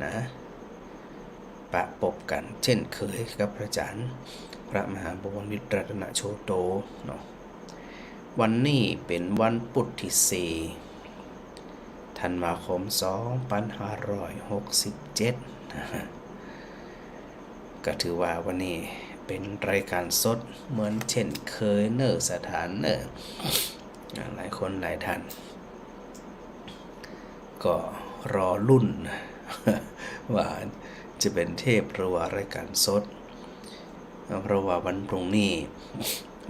นะปะปบกันเช่นเคยกับพระอาจารย์พระมหาบวรวิตรัตนโชโตเนาะวันนี้เป็นวันพุธที่4ธันวาคม2567ก็ถือว่าวันนี้เป็นรายการสดเหมือนเช่นเคยเนอสถานเนอหลายคนหลายท่านก็รอรุ่นว่าจะเป็นเทพหรือว่ารายการสดเพราะว่าวันพรุ่งนี้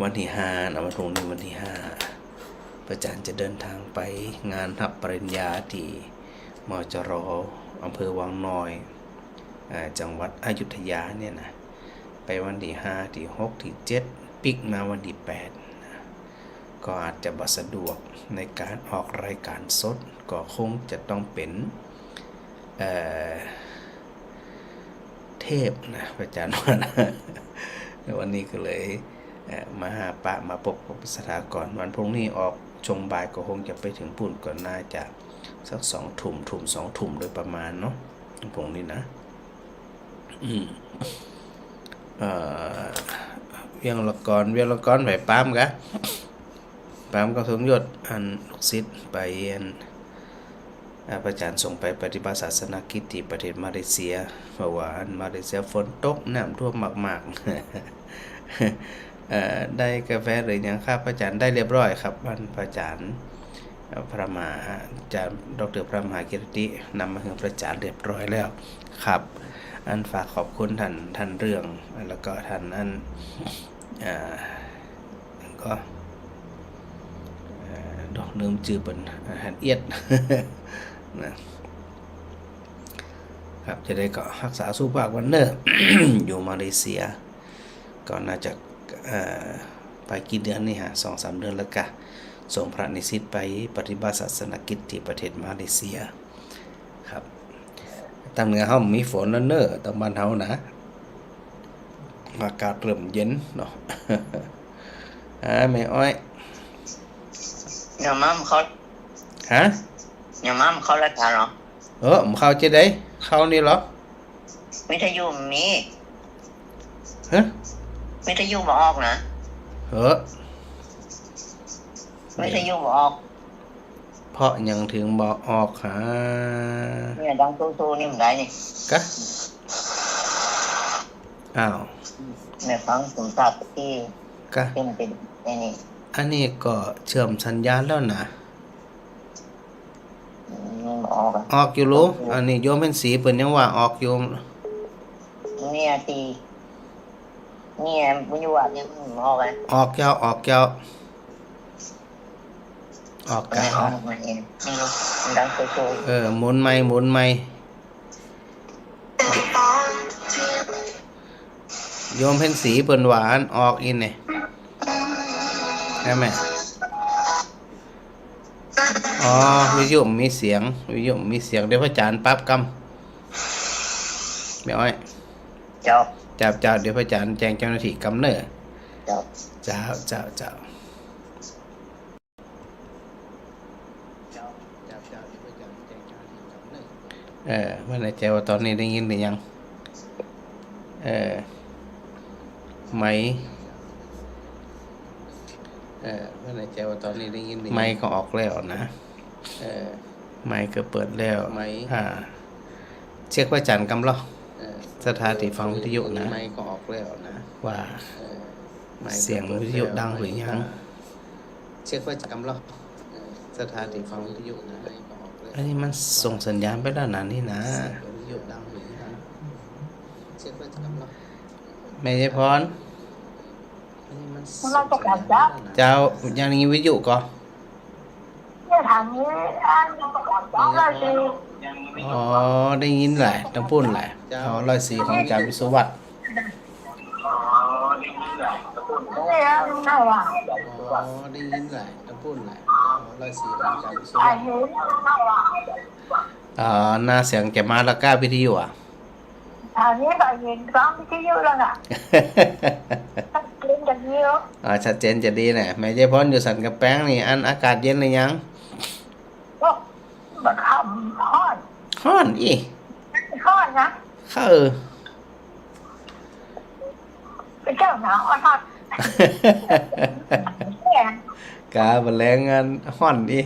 วันที่5นะวันพรุ่งนี้วันที่5พระอาจารย์จะเดินทางไปงานรับปริญญาที่มจร.อำเภอวังน้อยจังหวัดอยุธยาเนี่ยนะไปวันที่5ที่6ที่7ปิกมาวันที่8ก็อาจจะบ่สะดวกในการออกรายการสดก็คงจะต้องเป็นเทพนะพระอาจารย์ว่านะวันนี้ก็เลยมาหาปะมาพบกับสถากรวันพรุ่งนี้ออกชงบ่ายก็คงจะไปถึงปุ่นก่อนน่าจะสัก2 ทุ่ม2 ทุ่มโดยประมาณเนาะพรุ่งนี้นะเวียงละกรไปปามกะปามก็สมยศอันลูกศิษย์ไปพระอาจารย์ส่งไปปฏิบัติศาสนกิจที่ประเทศมาเลเซียเพราะว่ามาเลเซียฝนตกน้ำท่วมมากๆได้กาแฟหรือยังครับพระอาจารย์ได้เรียบร้อยครับวันพระอาจารย์พระมหาอาจารย์ดร.พระมหากิรตินำมาให้พระอาจารย์เรียบร้อยแล้วครับอันฝากขอบคุณท่านเรื่องแล้วก็ท่านอันก็ดอกลืมจื่อเป็นหันเอียดนะครับจะได้ก็รักษาสุขภาพวันเนอร์ อยู่มาเลเซียก็น่าจะไปกี่เดือนนี่ฮะ2-3 เดือนแล้วกะส่งพระนิสิตไปปฏิบัติศาสนกิจที่ประเทศมาเลเซียครับทางเหนือเฮามีฝนแล้วเนอะทางบ้านเฮานะอากาศเริ่มเย็นเนาะแม่อ้อยnhà mắmเขาฮะnhà mắmเขารายการเหรอผมเข้าจะได้เข้านี่เหรอวิทยุมีฮะวิทยุบ่ออกนะวิทยุบ่ออกเพราะยังถึงบ่ออกหาเนี่ยดังตู้ๆนี่มันได้นี่กะอ้าวแม่ฟังสมศักดิ์ที่กะเป็นไอ้นี่อันนี้ก็เชื่อมสัญญาณแล้วนะออกอยู่รู้อันนี้โยมเป็นสีเปิ้นยังว่าออกอยู่เนี่ยตีเนี่ยบ่อยู่ว่ายังออกไงออกแก้วออกกันออกมาเองนี่ลูกดังตู้หมุนไม้โยมเป็นสีเปิ้นหวานออกอินนี่ใช่ไหมวิทยุมีเสียงเดี๋ยวพระอาจารย์ปั๊บกำไม่อ้อยจับเดี๋ยวพระอาจารย์แจ้งเจ้าหน้าที่กำเนอเจ้าว่าในใจว่าตอนนี้ได้ยินหรือยังไม่ว่าในใจว่าตอนนี้ได้ยินไม่ก็ออกแล้วนะไม่ก็เปิดแล้วเช็คว่าจันกำลังสถานีฟังวิทยุนะไม่ก็ออกแล้วนะว่าเสียงวิทยุดังหรือยังเช็คว่าจันกำลังสถานีฟังวิทยุนะอันนี้มันส่งสัญญาณไปแล้วนะนี่นะวิทยุดังหรือยังเช็คว่าจันกำลังไม่ใช่พรเราจะการจับเจ้าอย่างนี้วิทยุก็เนี่ยทางนี้เราจะการจับเราสิได้ยินแหละต้องพูดแหละ104ของอาจารย์วิศวัตรเนี่ยน่าว่าได้ยินแหละต้องพูดแหละ104ของอาจารย์วิศวัตรหน้าเสียงแกมาแล้วก้าวิทยุทางนี้ก็ยินฟังวิทยุแล้วน่ะชัดเจนจะดีนะแม่เจ้าพ้นอยู่สันกับแป้งนี่อันอากาศเย็นเลยยังก็บักคำฮ้อนอีฮ้อ นะ เข้า เป็นเจ้าหนาวอ่อนแก่ กาบแรงงานห่อนดิ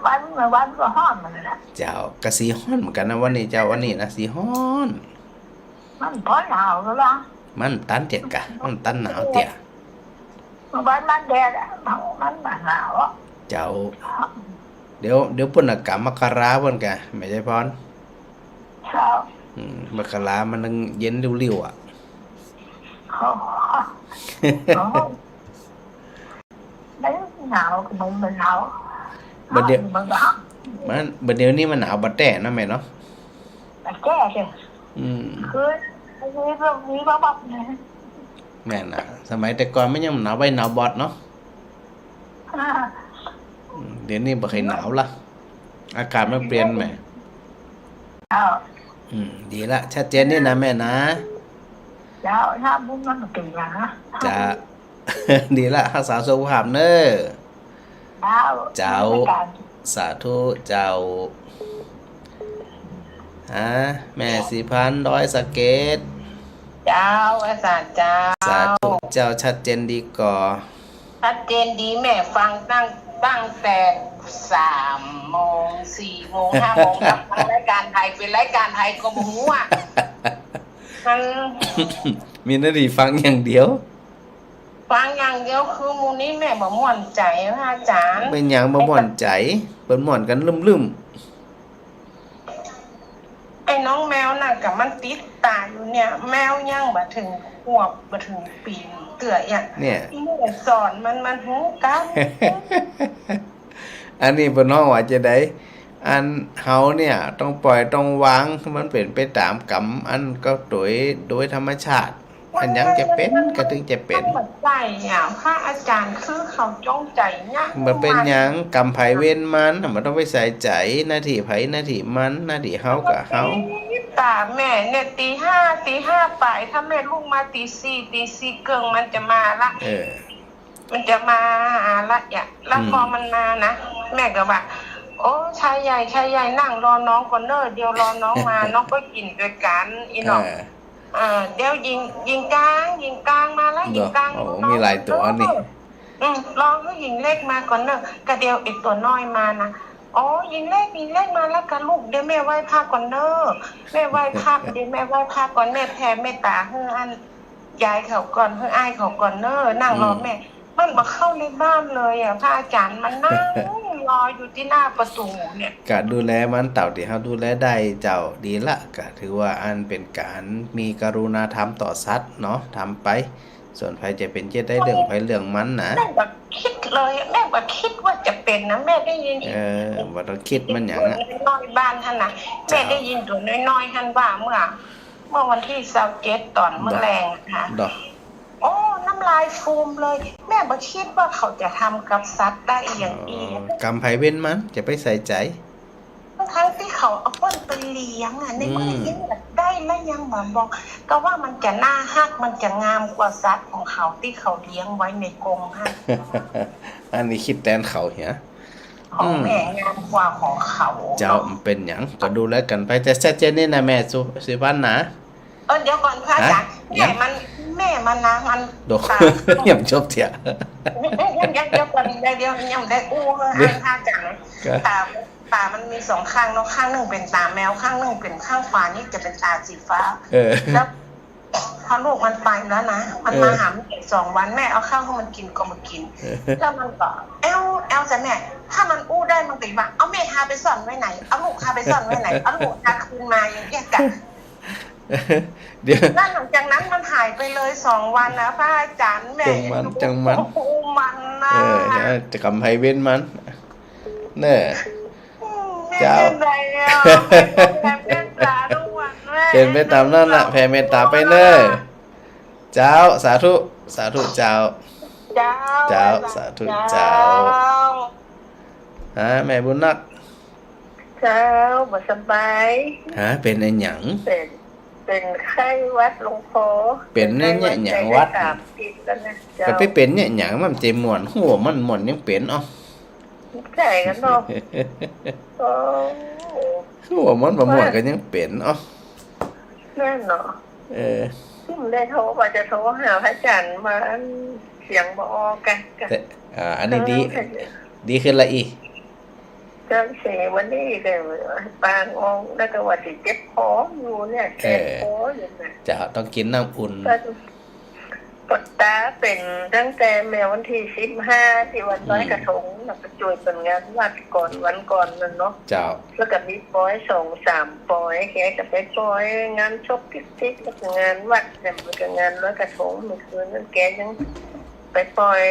วันก็ห้อนมันนะ เจ้ากะสีฮ้อนเหมือนกันนะวันนี้เจ้าวันนี้นะสีฮ้อน มันพอหนาวแล้วล่ะ มันตันเจ็ดกะมันตันหนาวเตี่ย วันมันแดดอ่ะมันหนาวอ่ะ เจ้าเดี๋ยวปุ่นอากาศมกราเพิ่นกะไม่ใช่พร เช้าม กรามันนึงเย็นริ้วๆอ่ะ đấy nào mình nào Bên địa- mình đó มันบัดเดี๋ยวนี้มันหนาวบัดแต่นะแม่เนาะ là che kìa อืม cứ nghĩ bao bọc này แม่นน่ะสมัยแต่ก่อนมันยังหนาวใบหนาวบอดเนาะ à, เดี๋ยวนี้บ่เคยหนาวละอากาศมันเปลี่ยนแหม่ ดีละชัดเจนนี่นะแม่นะ dạo ra muốn nó kỳ lạ จะ ดีละรักษาสุขภาพเน้อ dạo Dạo. สาธุเจ้าแม่สีพันร้อยสะเก็ด เจ้าอาจารย์เจ้า สาธุเจ้าชัดเจนดีก่อ ชัดเจนดีแม่ฟังตั้งแต่3 โมง 4 โมง 5 โมงทำรายการไทยเป็นรายการไทยก็บ่ฮู้อ่ะมัน มีหน้าที่ฟังอย่างเดียว ฟังอย่างเดียวคือมูนี้แม่บ่ม่วนใจพระอาจารย์ เป็นหยังบ่ม่วนใจเปิ้นม่วนกันลืม ไอ้น้องแมวน่ะกับมันติดตาอยู่เนี่ย แมวยังบ่ถึงขวบบ่ถึงปีเตื่อยอ่ะ ๆเนี่ย แม่สอนมันหูกัน อันนี้เพิ่นฮ้องว่าจะได้อันเฮาเนี่ยต้องปล่อยต้องวางมันเป็นไปตามกรรมอันก็โดยธรรมชาติ อันหยังจะเป็นก็ถึงจะเป็น มันบ่ใจอ่ะพระอาจารย์คือเขาจงใจเนี่ย มันเป็นหยังกรรมไผเวรมันมันต้องไปใส่ใจหน้าที่ไผหน้าที่มันหน้าที่เฮาก็เฮา ตาแม่เนี่ยตีห้าไปถ้าแม่ลูกมาตีสี่เกิงมันจะมาละ มันจะมาหาละอย่าแล้วพอมันมานะแม่ก็ว่าโอ้ชายใหญ่นั่งรอน้องก่อนเนอะเดี๋ยวรอน้องมา น้องก็กินด้วยกันอีน้องเดี๋ยวยิงกลางมาแล้วยิงกลาง โอ้มีหลายตัวนี่ รอก็ยิงเล็กมาก่อนเนอะกระเดียวไอ้ตัวน้อยมานะอ๋อยิงเล็กมาแล้วกันลูกเดี๋ยวแม่ไหว้พระก่อนเนอะแม่ไหว้พระเดี๋ยวแม่ไหว้พระก่อนแม่แผ่เมตตาให้อันยายเขาก่อนให้อ้ายเขาก่อนเนอะนั่งรอแม่มันมาเข้าในบ้านเลยอ่ะพระอาจารย์มันนั่งรออยู่ที่หน้าประตูเนี่ย ก็ดูแลมันเต่าที่เฮาดูแลได้เจ้าดีละก็ถือว่าอันเป็นการมีกรุณาธรรมต่อสัตว์เนาะทำไป ส่วนใครจะเป็นเจ็ดได้เรื่องไผเรื่องมันนะ แม่แบบคิดเลยแม่แบบคิดว่าจะเป็นนะแม่ได้ยิน บ่ต้องคิดมันหยัง ตัว อ่ะ น้อยบ้านท่านนะแม่ได้ยินตัวน้อยท่านว่าเมื่อวันที่27ตอนเมื่อแรงค่ะ ดอก โอ้น้ำลายฟูมเลย แม่บ่คิดว่าเขาจะทำกับสัตว์ได้อย่างนี้ กรรมไผเวรมันจะไปใส่ใจ ทั้งที่เขาเอาเปิ้ลไปเลี้ยงอ่ะในเมื่อเลี้ยงแบบได้แล้วยังมาบอกก็ว่ามันจะน่าฮักมันจะงามกว่าสัตว์ของเขาที่เขาเลี้ยงไว้ในกรงให้ อันนี้คิดแทนเขาเหีย ของแม่งามกว่าของเขา เจ้ามันเป็นหยังก็ดูแลกันไปแต่ชัดเจนนี่นะแม่สุวรรณนะ เดี๋ยวก่อนพระอาจารย์แม่มันนะมัน ดอก ตา ยังจบเถีย ยังเดี๋ยวก่อนเดี๋ยวยังได้อู้เพื่ออ่านพระอาจารย์ตามันมี2ข้างเนาะข้างหนึ่งเป็นตาแมวข้างหนึ่งเป็นข้างขวานี่จะเป็นตาสีฟ้า แล้วพอลูกมันไปแล้วนะมันมาหาแม่2 วันแม่เอาข้าวให้มันกินก็มากินแล้วมันก็แอลจ้ะแม่ถ้ามันอู้ได้มันก็ว่าเอาแม่หาไปซ่อนไว้ไหนเอาลูกหาไปซ่อนไว้ไหนเอาลูกหาคืนมาอย่างเงี้ยกัน เดี๋ยว แล้วหลังจากนั้นมันหายไปเลย2 วันนะพระอาจารย์แม่ จังมัน โอ้มันนะ จะกำไผเว้นมันเน่เจ้า เป็นไปตามนั่นล่ะแผ่เมตตาไปเน้อเจ้าสาธุเจ้า เจ้าสาธุเจ้า แม่บุญนัก เช้าบ่สบาย เป็นไอ้หยัง เป็นไข้หวัดหลวงพ่อ เป็นไอ้เนี่ยหยังวัด 3 ปีแล้วนะเจ้า ก็ไปเป็นเนี่ยหยังมันเจ็บม่วนหัวมันม่วนยังเป็น ใจกันเนาะโอ้ คือว่ามันบ่ม่วนก็ยังเป็นเนาะ แน่นเนาะซึ่งได้โทรว่าจะโทรหาพระอาจารย์มาเสียงบ่ออกกัน แต่อันนี้ดีขึ้นละอีจังเสียวันนี้ก็ปางองแล้วก็ว่าสิเจ็บคออยู่เนี่ยเจ็บคออยู่เนี่ยจะต้องกินน้ำอุ่นปวดตาเป็นตั้งแต่แม่วันที่15ที่วันร้อยกระทงแล้วก็ช่วยเป็นงานวัดก่อนวันก่อนนั่นเนาะเจ้าแล้วก็มีปอย2-3ปอยแกก็ไปปอยงานชกติ๊กแล้วก็งานวัดแล้วก็งานร้อยกระทงเมื่อคืนนั้นแกยังไปปล่อย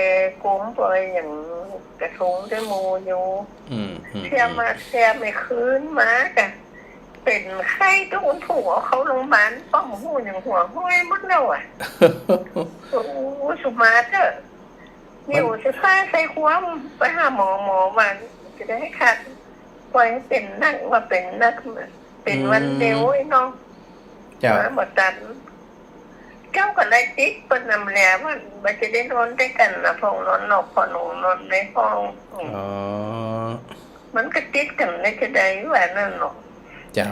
กุ้งปล่อยอย่างกระทงด้วยมูอยู่เสียไม่คืนมากะเป็นไข้โดนผัวเขาโรงพยาบาลป้องหูอย่างหัวห้อยมัดแล้วอ่ะโอ้สุมาเถอะอยู่จะฟ้าใส่ความไปหาหมอมันจะได้ให้ขาดปล่อยให้เป็นนักว่าเป็นนักเป็นวันเดียวไอ้น้องมาหมดตันเจ้ากับไรติ๊กเป็นนำแล้วมันจะได้นอนด้วยกันนะพงนอนนอกพอหนูนอนในห้องมันก็ติ๊กกันในจะได้ว่านั่นหรอกเจ้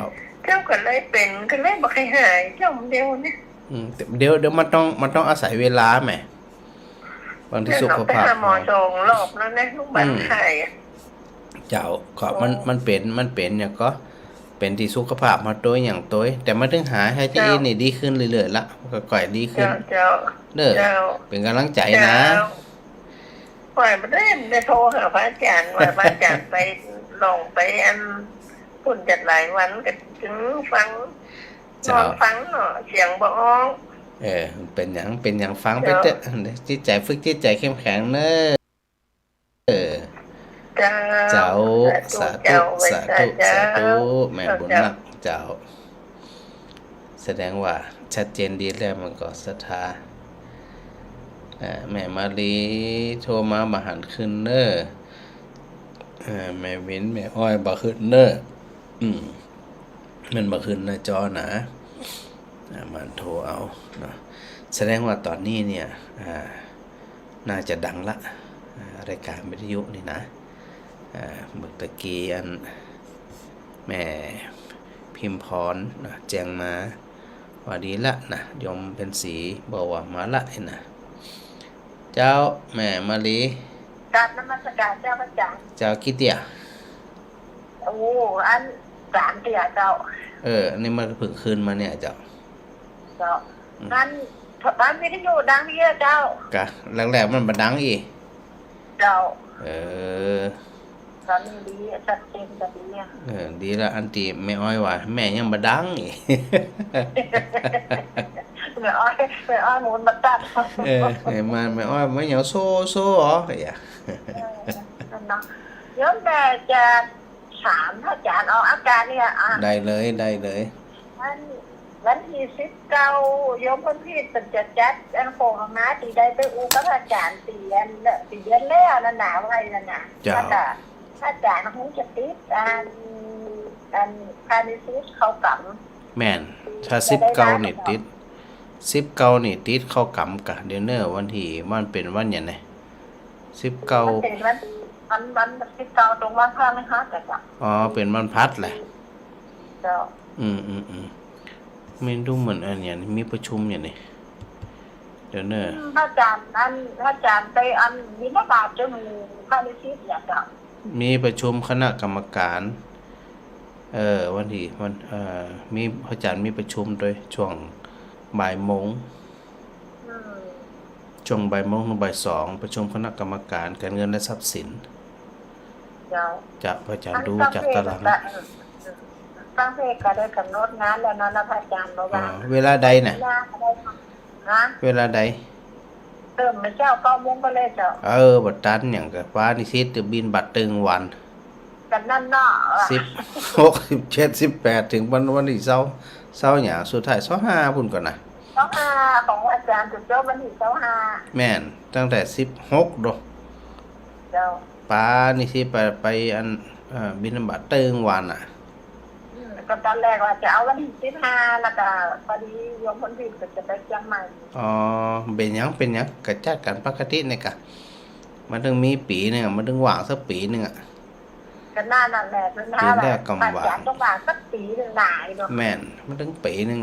ากับไรเป็นก็ไรบอกให้หายเจ้าเดียวเนี่ยเดี๋ยวมันต้องอาศัยเวลาไหมบางที่สุขภาพหมอจงรอบแล้วนะลูกบ้านไข่เจ้าก็มันเป็นอย่างก็เป็นที่สุขภาพมาตัวอย่างตัวแต่มาถึงหาให้ที่นี่ดีขึ้นเรื่อยๆละก็ก่อยดีขึ้นเด้อเป็นกำลังใจนะปล่อยมาได้โทรหาพระอาจารย์ว่าพระอาจารย์ไปลงไปอันปุ่นจัดหลายวันก็ถึงฟังนอนฟังเนาะเสียงบ่ออกเป็นอย่างฟังไปเถอะจิตใจฝึกจิตใจเข้มแข็งเนอะเจ้าสาธุแม่บุญนักเจ้าแสดงว่าชัดเจนดีแล้วมันก็ศรัทธาแม่มาลีโทรมาหันขึ้นเนอแม่วินแม่อ้อยบ่ขึ้นเนอมันบ่ขึ้นนะจอนะมันโทรเอาเนาะแสดงว่าตอนนี้เนี่ยน่าจะดังละรายการวิทยุนี่นะเมื่อตะกี้อันแม่พิมพรนะแจ้งมาว่าดีละนะยมเป็นสีบอกว่ามาละนะเจ้าแม่มาลีกราบนมัสการเจ้าพระอาจารย์เจ้ากี่เตี่ยโอ้อัน3เตี่ยเจ้าอันนี้มันเพิ่งคืนมาเนี่ยเจ้างั้นวิทยุดังเยอะเจ้ากะแรกๆมันบ่ดังอีเจ้าตอนนี้ดีชัดเจนจะดีดีละอันตีแม่อ้อยว่าแม่ยังบ่ดังอีกแม่อ้อยหมุนมาตัดแม่อ้อยไม่เหนียวโซ่อ๋ออย่าเดี๋ยวแม่จะถามพระอาจารย์เอาอาการเนี่ยได้เลยวันที่19ยมวันที่เป็นจัดอันโคงมาตีได้ไปอูกับอาจารย์ตีเดือนแล้วนั่นหนาไว้นั่นน่ะอาจารย์คงจะติดอันพาณิชย์เขากำแม่นถ้า19นี่ติด19นี่ติดเข้ากำกะเดี๋ยวเนอวันที่มันเป็นวันหยังไง19เป็นวัน19ตรงวันพระมั้ยคะจ้ะเป็นวันพัดแหละเจ้าไม่ดูเหมือนอันอย่างมีประชุมอย่างนี้เดี๋ยวเนอพระอาจารย์ไปมีระบาดจนพาณิชย์อย่างจ้ะมีประชุมคณะกรรมการวันที่มีพระอาจารย์มีประชุมโดยช่วงบ่ายโมงช่วงบ่ายโมงถึงบ่าย2ประชุมคณะกรรมการการเงินและทรัพย์สินจะพระอาจารย์ดูจากตารางตั้งเพศก็ได้กำหนดงานแล้วนะพระอาจารย์บอกว่าเวลาใดน่ะเวลาใดมาเจ้า9 โมงก็เลยเจ้าบัดตันอย่างกับฟ้านิสิตจะบินบัตรตึงวันกันนั่นเนาะ16 17 18ถึงวันที่20หยังสุดท้าย25พุ่นก่อนน่ะ25ของอาจารย์ถึงเจ้าวันที่25แม่นตั้งแต่16ดอกเจ้าป้านิสิตไปอันบินบัตรตึงวันน่ะก็ตอนแรกว่าจะเอาวันที่15แล้วก็พอดีโยมคนที่จะไปเชียงใหม่เป็นหยังก็จัดกันปกตินี่กะ มันถึงมีปีนึงมันถึงว่างสักปีนึงก็น่านั่นแหละมันน่าแบบปัจจัยต้องวางสักปีนึงหายเนาะแม่นมันถึงปีนึง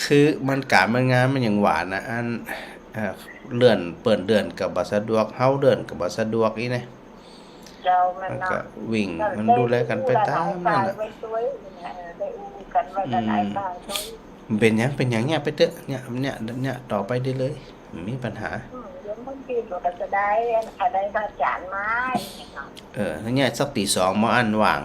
คือมันการมันงานมันอย่างหวานนะอันเลื่อนเปิดเดือนกับบ่สะดวกเฮาเดือนกับบ่สะดวกอีนะมันก็วิ่งมันดูแลกันไปตามนั่นน่ะมันเป็นหยังเนี่ยไปเถอะเนี่ยต่อไปได้เลยไม่มีปัญหาแล้วเนี่ยสักตี2มาอันว่าง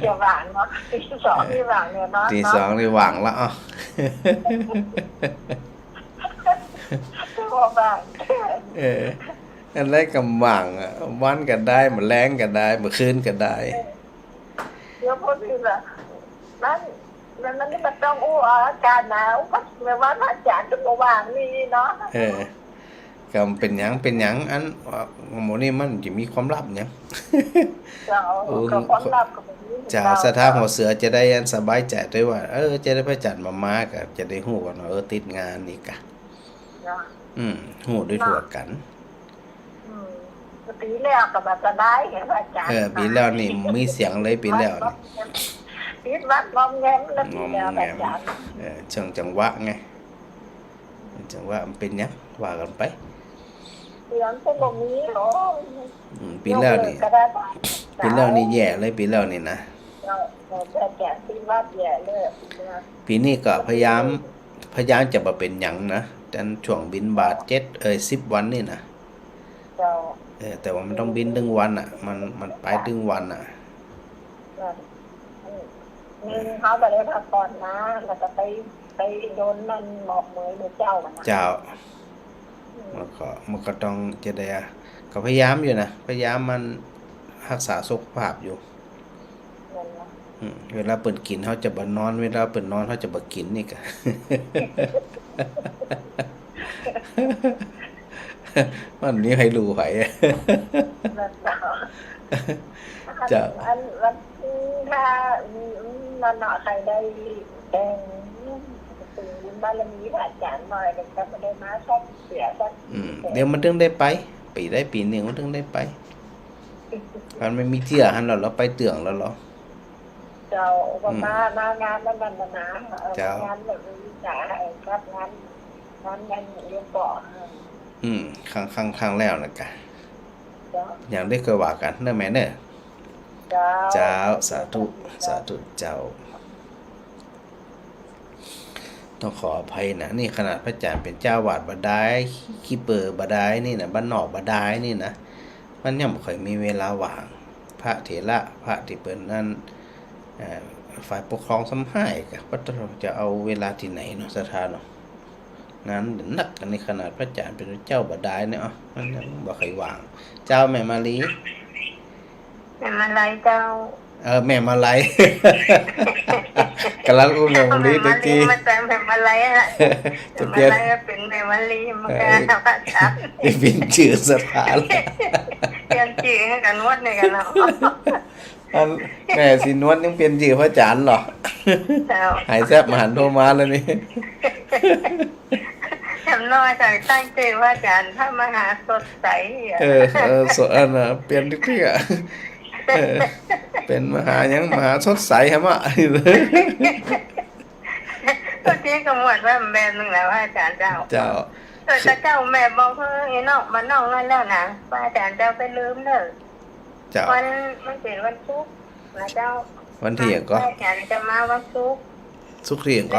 จะว่างเนาะตี2นี่ว่างเนี่ยเนาะตี2นี่ว่างแล้วอันแรกกำว่างวันก็ได้มื้อแลงก็ได้มื้อคืนก็ได้เดี๋ยวพอดีล่ะมันนี่มันต้องอากาศหนาวก็แปลว่าอาจารย์จะบ่ว่างนี่เนาะก็เป็นหยังอันหมอนี่มันจะมีความลับหยังความลับก็บ่มีเจ้าสถาหัวเสือจะได้อันสบายใจด้วยว่าจะได้ไปจัดมาก็จะได้ฮู้กันว่าติดงานนี่กะฮู้ด้วยทั่วกันปีแล้วก็บ่จะได้เห็นอาจารย์ปีแล้วนี่มีเสียงเลยปีแล้วนี่ปิดวัดงอมแงมแล้วปีแล้วอาจารย์จังหวะไงจังหวะมันเป็นหยังว่ากันไปเสียงเป็นบ่มีหรอปีแล้วนี่แย่เลยปีแล้วนี่นะปีนี้ก็พยายามจะบ่เป็นหยังนะแต่ช่วงบินบาท10วันนี่นะแต่ว่ามันต้องบินถึงวันมันไปถึงวันเขาไปได้พักก่อนนะแล้วก็ไปโดนมันหมอกเหมยหรือเจ้ามันก็ต้องจะได้ก็พยายามอยู่นะพยายามมันรักษาสุขภาพอยู่เวลาเปิดกินเขาจะบ่นอนเวลาเปิดนอนเขาจะบ่กินนี่ก็มันนี้ให้รู้ไผจะอันถ้ามันเนาะใครได้แดงถึงบุญบารมีพระอาจารย์หน่อยก็บ่ได้มาสักเสียสักเดี๋ยวมันถึงได้ไปปีนึงมันถึงได้ไปมันไม่มีเที่ยหันแล้วเราไปเตืองแล้วเหรอเจ้าก็มางานมันนะงานแบบวิชาครับงานเรียนต่อครั้งแล้วนะกะอย่างได้เคยว่ากันเด้อแม่เด้อเจ้าสาธุเจ้าต้องขออภัยนะนี่ขนาดพระอาจารย์เป็นเจ้าวาดบดายขี้เปอร์บดายนี่นะบ้านนอกบดายนี่นะมันยังบ่ค่อยมีเวลาว่างพระเถระพระที่เปิ้นนั้นฝ่ายปกครองสำให้ก็บ่ต้องจะเอาเวลาที่ไหนเนาะสถานเนาะนั้นนักกันในขนาดพระอาจารย์เป็นเจ้าบดายเนี่ยมันยังบ่ค่อยว่างเจ้าแม่มาลีแม่มาลัยเจ้าแม่มาลัยกำลังอุ้มแม่มาลีตะกี้มาแต่แม่มาลัยอ่ะจะเปลี่ยนเป็นแม่มาลีมันก็พระอาจารย์เปลี่ยนชื่อสถานเปลี่ยนชื่อให้กันนวดในกันเนาะแม่สินวดยังเปลี่ยนชื่อพระอาจารย์เหรอหายแซ่บมหันโทรมาแล้วนี่จำน้อยใจตั้งใจว่าอาจารย์ถ้ามหาสดใสสดน่ะเปลี่ยนทุกที่เป็นมหายังมหาสดใสฮะมะตัวที่กำหนดว่าแม่นึงแล้วอาจารย์เจ้าแต่เจ้าแม่บอกเฮ้ยน้องมาน้องนั่นแล้วนะว่าอาจารย์เจ้าไปลืมเด้อวันมันเป็นวันศุกร์นะเจ้าวันที่ก็อาจารย์จะมาวันศุกร์เที่ยงก็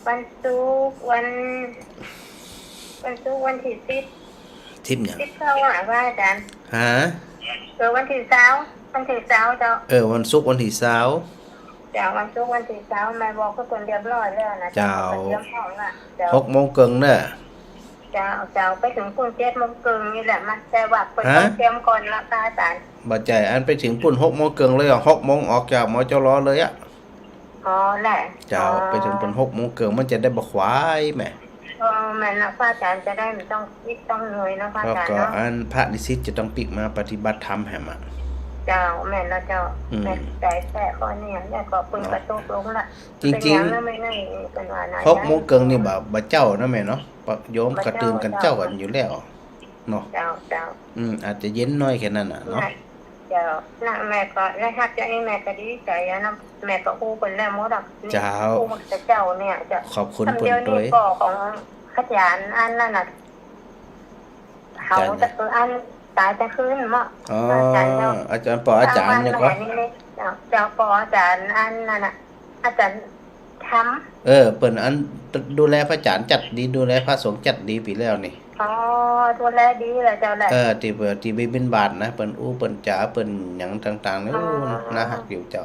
วันศุกร์วันที่10หยัง10เข้าหาว่าอาจารย์ฮะวันที่20เจ้าวันศุกร์วันที่20เจ้าวันศุกร์วันที่20แม่บอกก็คนเรียบร้อยแล้วนะเจ้า 6:00 นเด้อเจ้าไปถึงปุ่น7:00 นนี่แหละมาแต่ว่าเปิดเตรียมก่อนละค่ะอาจารย์บ่ใจอันไปถึงปุ่น 6:00 นเลยอ่ะ 6:00 นออกจากมจรเลยอ่ะแหละเจ้าไปถึงปุ่น 6:00 นมันจะได้บ่ควายแม่แม่นะพระอาจารย์จะได้ไม่ต้องเหนื่อยนะพระอาจารย์เนาะก็อันพระนิสิตจะต้องปิกมาปฏิบัติธรรมแหม เจ้าแม่แล้วเจ้าแม่ใจแท้ข้อนี้แม่ก็ปืนกระตุกลงละจริงๆไม่ได้เป็นว่านะ6 โมงเกิงนี่บ่เจ้านะแม่เนาะโยมกระตื่นกันเจ้ากันอยู่แล้วเนาะเจ้าอาจจะเย็นน้อยแค่นั้นน่ะเนาะเจ้านะแม่ก็ได้ฮักใจแม่ก็ดีใจนะแม่ก็ฮู้เพิ่นแล้วหมดอ่ะเจ้าฮู้มันจะเจ้าเนี่ยจะขอบคุณเพิ่นด้วยก็ของอาจารย์อันนั้นน่ะเขาจะอันตายแต่คืนเนาะอาจารย์ปออาจารย์เนี่ยก็เจ้าปออาจารย์อันนั้นน่ะอาจารย์ทำเปิ้นอันดูแลพระอาจารย์จัดดีดูแลพระสงฆ์จัดดีปีแล้วนี่ดูแลดีแหละเจ้าแหละที่ไปบิณฑบาตนะเปิ้นเปิ้นจ๋าเปิ้นหยังต่างๆนี่น่าฮักอยู่เจ้า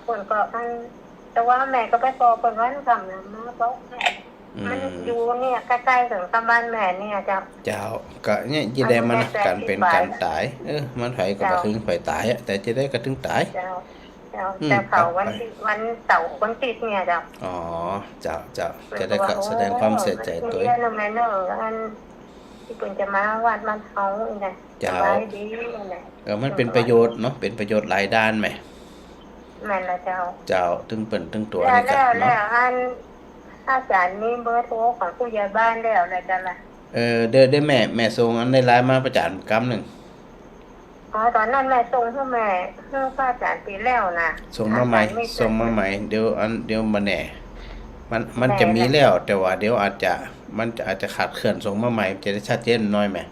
เปิ้นก็แต่ว่าแม่ก็ไปขอเปิ้นวันคำนะมาบอกมันอยู่เนี่ยใกล้ๆถึงกับบ้านแม่เนี่ยเจ้าก็เนี่ยจะได้มันการเป็นการตายมันไผก็บ่ถึงไผตายแต่จะได้ก็ถึงตายแต่เขาวันเสาร์วันติดเนี่ยเจ้าเจ้าจะได้ก็แสดงความเสียใจตัวเนแม่เนอะอันที่เพิ่นจะมาวัดมันเฮาอีน่ะสบายดีนี่มันเป็นประโยชน์เนาะเป็นประโยชน์หลายด้านแม่แม่นละเจ้าถึงเปิ้นถึงตัวนี่ก็เนาะอันอาจารย์มีเบอร์โทรของผู้ใหญ่บ้านแล้วอะไรกันล่ะได้แม่ส่งอันในไลน์มาประจานกำนึงตอนนั้นแม่ส่งให้แม่ให้พระอาจารย์ปีแล้วนะส่งมาใหม่เดี๋ยวมาแหน่มันจะมีแล้วแต่ว่าเดี๋ยวอาจจะขาดเคลื่อนส่งมาใหม่จะได้ชัดเจนน้อยแม่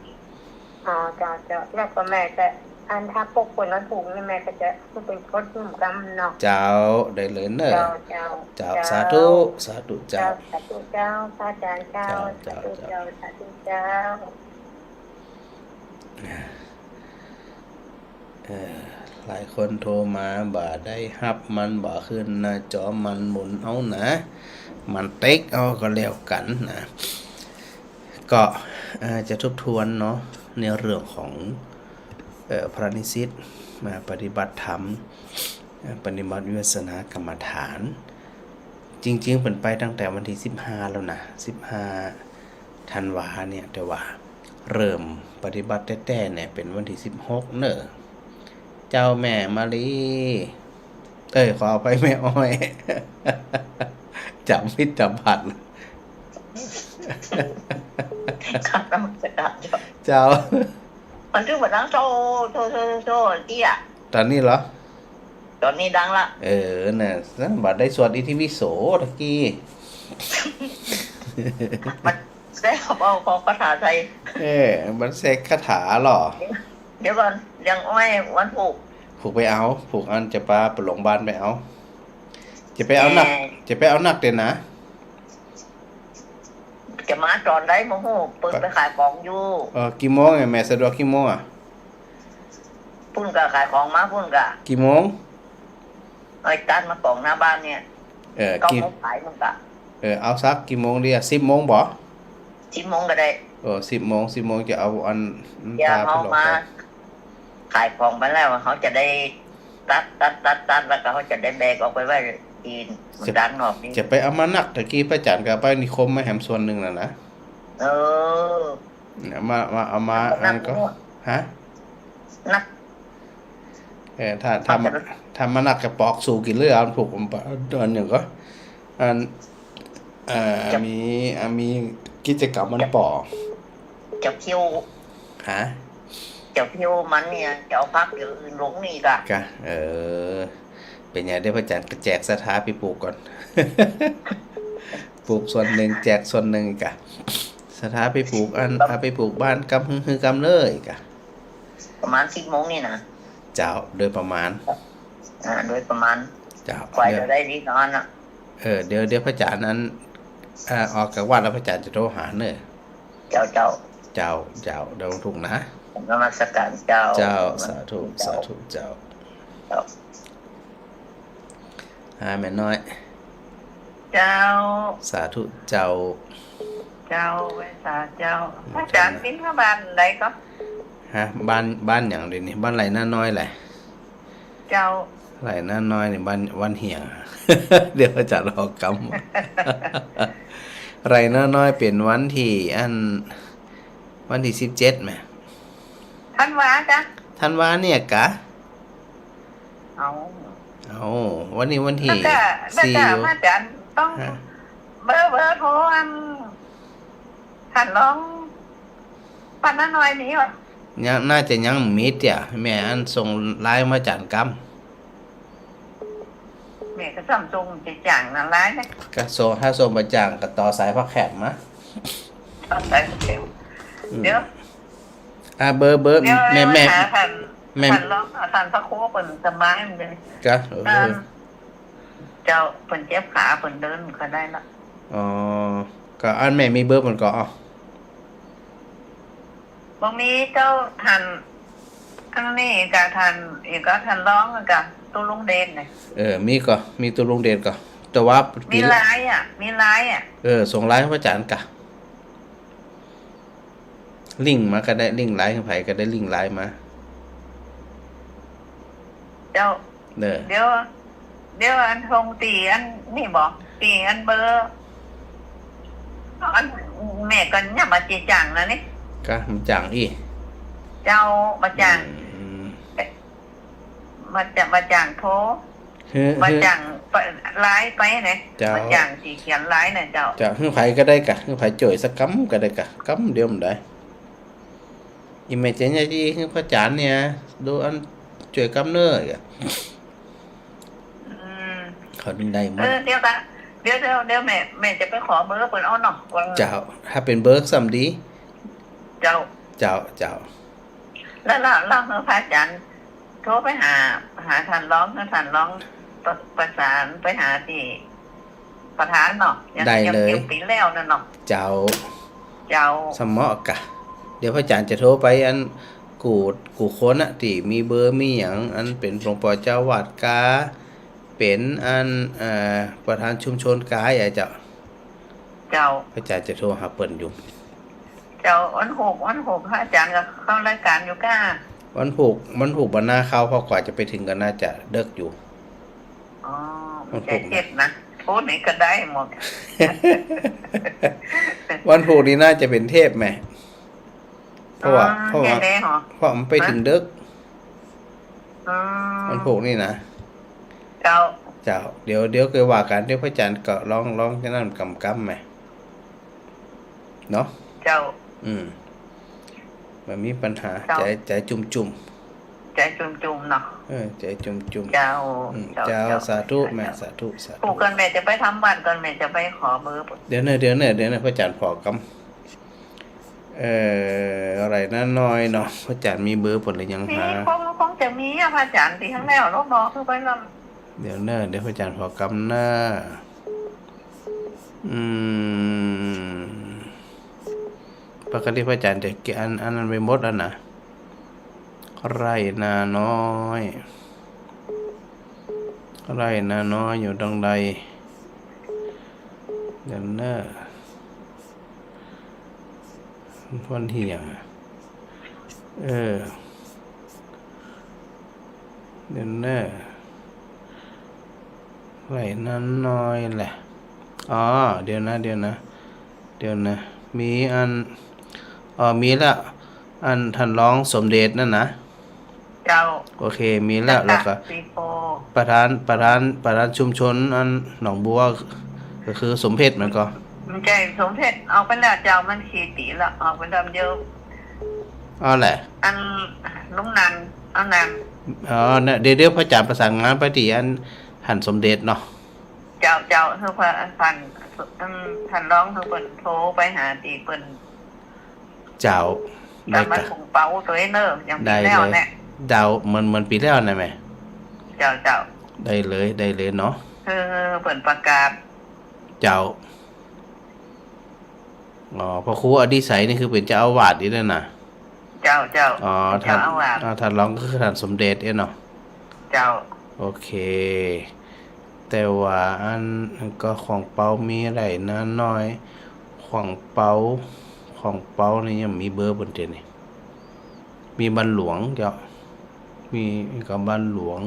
จ้าแล้วก็แม่จะอันถ้าปกคนนั้นถูกนี่แม่ก็จะเป็นคนหุ่มกำเนาะเจ้าได้เลยเนอะเจ้าสาธุเจ้าสาธุเจ้าพระอาจารย์เจ้าสาธุเจ้าสาธุเจ้าหลายคนโทรมาบ่ได้ฮับมันบ่ขึ้นหน้าจอมันหมุนเอานะมันเต็กเอาก็แล้วกันนะก็จะทบทวนเนาะในเรื่องของพระนิสิตมาปฏิบัติธรรมปฏิบัติวิปัสสนากรรมฐานจริงๆเป็นไปตั้งแต่วันที่15แล้วนะ15ธันวาเนี่ยแต่ว่าเริ่มปฏิบัติแต่เนี่ยเป็นวันที่16เนอะเจ้าแม่มาลีขอไปแม่อ้อยจับมิดจับผัดข้าพเจ้ามันคือเหมือนดังโซที่อ่ะตอนนี้เหรอตอนนี้ดังละน่ะบัดได้สวดอิติปิโสตะกี้มันแทรกเอาของคาถาไทยมันแทรกคาถาหรอเดี๋ยวก่อนยังไม่วันผูกไปเอาผูกอันจะปาไปโรงพยาบาลไปเอาจะไปเอาหนักเด่นนะจะมาตอนได้โมโหเปิดไปขายของอยู่กี่โมงไงแม่สะดวกกี่โมงอ่ะพุ่นก็ขายของมาพุ่นก็กี่โมงไอ้ตันมาของหน้าบ้านเนี่ยกี่โมงขายมึงก็เอาสักกี่โมงดีอ่ะ10 โมงบ่10 โมงก็ได้10 โมงจะเอาอันตาไปลงมาขายของไปแล้วเขาจะได้ตัดแล้วก็เขาจะได้แบกออกไปไว้กินดังนอกนี่จะไปเอามานักตะกี้พระอาจารย์ก็ไปนิคมมาแหมส่วนหนึ่งแล้วนะมาเอามาอันก็ฮะนักถ้ามานักกระปอกสู่กินเลยเอาผูกผมตอนหนึ่งก็อันมีกิจกรรมมันปอกจะคิวฮะเจ้าพิวมันเนี่ยเจ้าพักอยู่อื่นลงนี่กะเป็นไงได้พระอาจารย์แจกสถาไปปลูกก่อน ปลูกส่วนหนึ่งแจกส่วนหนึ่งกะสถาไปปลูกเอาไปปลูกบ้านกำฮือกำเลยกะประมาณ10 โมงนี่นะเจ้าโดยประมาณโดยประมาณเจ้าควายจะได้ดีนอนอ่ะเดี๋ยวพระอาจารย์นั้นออกจากวัดแล้วพระอาจารย์จะโทรหาเนอะเจ้าเดี๋ยวถูกนะนมัสการเจ้าสาธุเจ้าแม่น้อยเจ้าสาธุเจ้าไว้สาเจ้าอาจารย์ปิ้นบ้านไหนก็บ้านอย่างเดียวนี่บ้านไหลหน้าน้อยแหละเจ้าไหลหน้าน้อยนี่บ้านวันเหี่ยง เดี๋ยวจะรอกรรมไหลหน้าน้อยเป็นวันที่17แม่ธันวาจ้ะ ธันวาเนี่ยกะเอาวันนี้วันที่4พระอาจารย์ต้องเบอร์โทรท่านร้องปันน้อยนี้ว่ะยังน่าจะยังมีดอ่ะแม่อันส่งไลน์มาจานกรรมแม่ก็ส่งจะจ่างนะไลน์นะก็ถ้าส่งมาจ่างก็ต่อสายพักแขกมาต่อสายพักแขกเดี๋ยวเบอร์แม่ท่านร้องท่านพระโคเปิ่นสบายมันเลยก็เจ้าเปิ่นเจ็บขาเปิ่นเดินก็ได้ละก็อันแม่มีเบอร์มันก็บ่มีเจ้าท่านอันนี้กับท่านอีกก็ท่านร้องกับตัวลุงเดชเนี่ยมีตัวลุงเดชก็แต่ว่ามีไลน์อ่ะส่งไลน์ให้พระอาจารย์กะลิงก์มาก็ได้ลิงก์ไลน์ให้ไผก็ได้ลิงก์ไลน์มาเจ้าเดี๋ยวอันทงตีอันนี่บอกตีอันเบอร์อันแม่ก็ย่ามาจีจังนะนี่ก็มันจังอีเจ้ามาจังมาจังโทรมาจังไลน์ไปไหนมาจังสีเขียนไลน์น่ะเจ้าฮื้อไผก็ได้กะฮื้อไผจ่อยสักกำก็ได้กะกำเดียวมันได้อีเมจเนี่ยที่ฮื้อพระอาจารย์เนี่ยดูอันจ่อยกำเน้อกะเขาดึงได้มั้ยเดี๋ยวแม่จะไปขอเบอร์เพิ่นเอาเนาะเจ้าถ้าเป็นเบอร์ซ้ำดีเจ้าแล้วพระอาจารย์โทรไปหาท่านร้องประสานไปหาที่ประธานเนาะได้เลยปีแล้วนั่นเนาะเจ้าสมออกะเดี๋ยวพระอาจารย์จะโทรไปอันกูคนน่ะที่มีเบอร์มีหยังอันเป็นหลวงพ่อเจ้าวาดกาเป็นอันประธานชุมชนกายเจ้าพระอาจารย์จะโทรหาเปิ้นอยู่เจ้าวันหกพระอาจารย์ก็เข้ารายการอยู่ก้าวันหกบรรณาเข้าเพราะกว่าจะไปถึงก็น่าจะเลิกอยู่วันหกเจ็บนะโอ้นี่ก็ได้หมดวันหกนี่น่าจะเป็นเทพไหมเพราะมันไปถึงเลิกวันหกนี่นะเจ้าเดี๋ยวเคยว่ากันเดี๋ยวพระอาจารย์ก็ร้องแค่นั้นกำไหมเนาะเจ้ามันมีปัญหาใจจุ่มเนาะใจจุ่มเจ้าสาธุแม่สาธุปู่กันแม่จะไปทำบ้านกันแม่จะไปขอเบอร์เดี๋ยวนะพระอาจารย์พอกำอะไรนั่นน้อยเนาะพระอาจารย์มีเบอร์ผลหรือยังหาคงจะมีพระอาจารย์ที่ข้างแล้วเนาะคือไปนำเดี๋ยวพระอาจารย์พอกำหน้าปกติพระอาจารย์จะเกี่ยอันนั้นไปหมดแล้วนะไร่นาน้อยอยู่ตรงใดเดี๋ยวนะวันที่อย่างเดี๋ยวนะไร่นาน้อยแหละเดี๋ยวนะมีอันมีแล้วอันท่านร้องสมเด็จนั่นนะเจ้าโอเคมีแล้วก็ประธานชุมชนอันหนองบัวก็คือสมเพชรมันก็มันใจสมเพชรเอาไปแล้วเจ้ามันขี่ตีละเอาไปดำเดียวแหละอันลุงนันเอานันเนี่ยเดี๋ยวพระอาจารย์ประสานงานไปที่อันหันสมเด็จเนาะเจ้าคือท่านร้องคือเปิ่นโทรไปหาตีเปิ่นเจ้าแต่มันคงเป่าตัวเนอร์อย่างปีแล้วเนี่ยดาวมันปีแล้วนะแม่เจ้าได้เลยเนาะเปิ่นประกาศเจ้าพระครูอดิศัยนี่คือเป็นเจ้าอาวาสนี่ด้วยนะเจ้าท่านร้องก็คือท่านสมเด็จเนาะเจ้าโอเคแต่ว่าอันก็ของเปามีอะไรนะน้อยของเปานี่ยังมีเบอร์บนเตียงนี่มีบ้านหลวงมีกับบ้านหลวง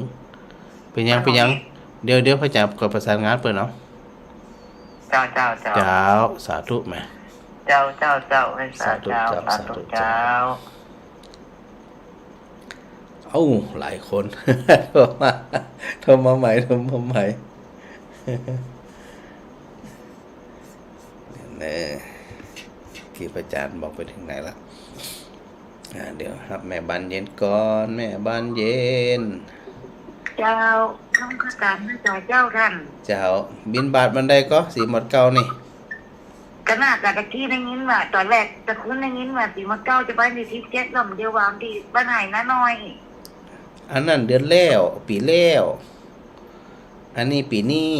เป็นยังเดี๋ยวพระอาจารย์ก็ประสานงานเปิดเนาะเจ้าสาธุแม่เจ้าสาธุ เอ้าหลายคน โทรมาใหม่เนี่ยกี่ประจานบอกไปถึงไหนละเดี๋ยวครับแม่บานเย็นก่อนแม่บานเย็นเจ้าน้องข้าการไม่จ่ายเจ้าท่านเจ้าบินบาทมันได้ก็สีหมดเก่านี่ก็น่าจะตะกี้ได้ยินว่าตอนแรกตะคุ้นได้ยินว่าสีหมดเก่าจะไปในที่7ลำเดียววางที่บ้านไหนนะน้อยอันนั้นเดือนแล้วปีแล้วอันนี้ปีนี้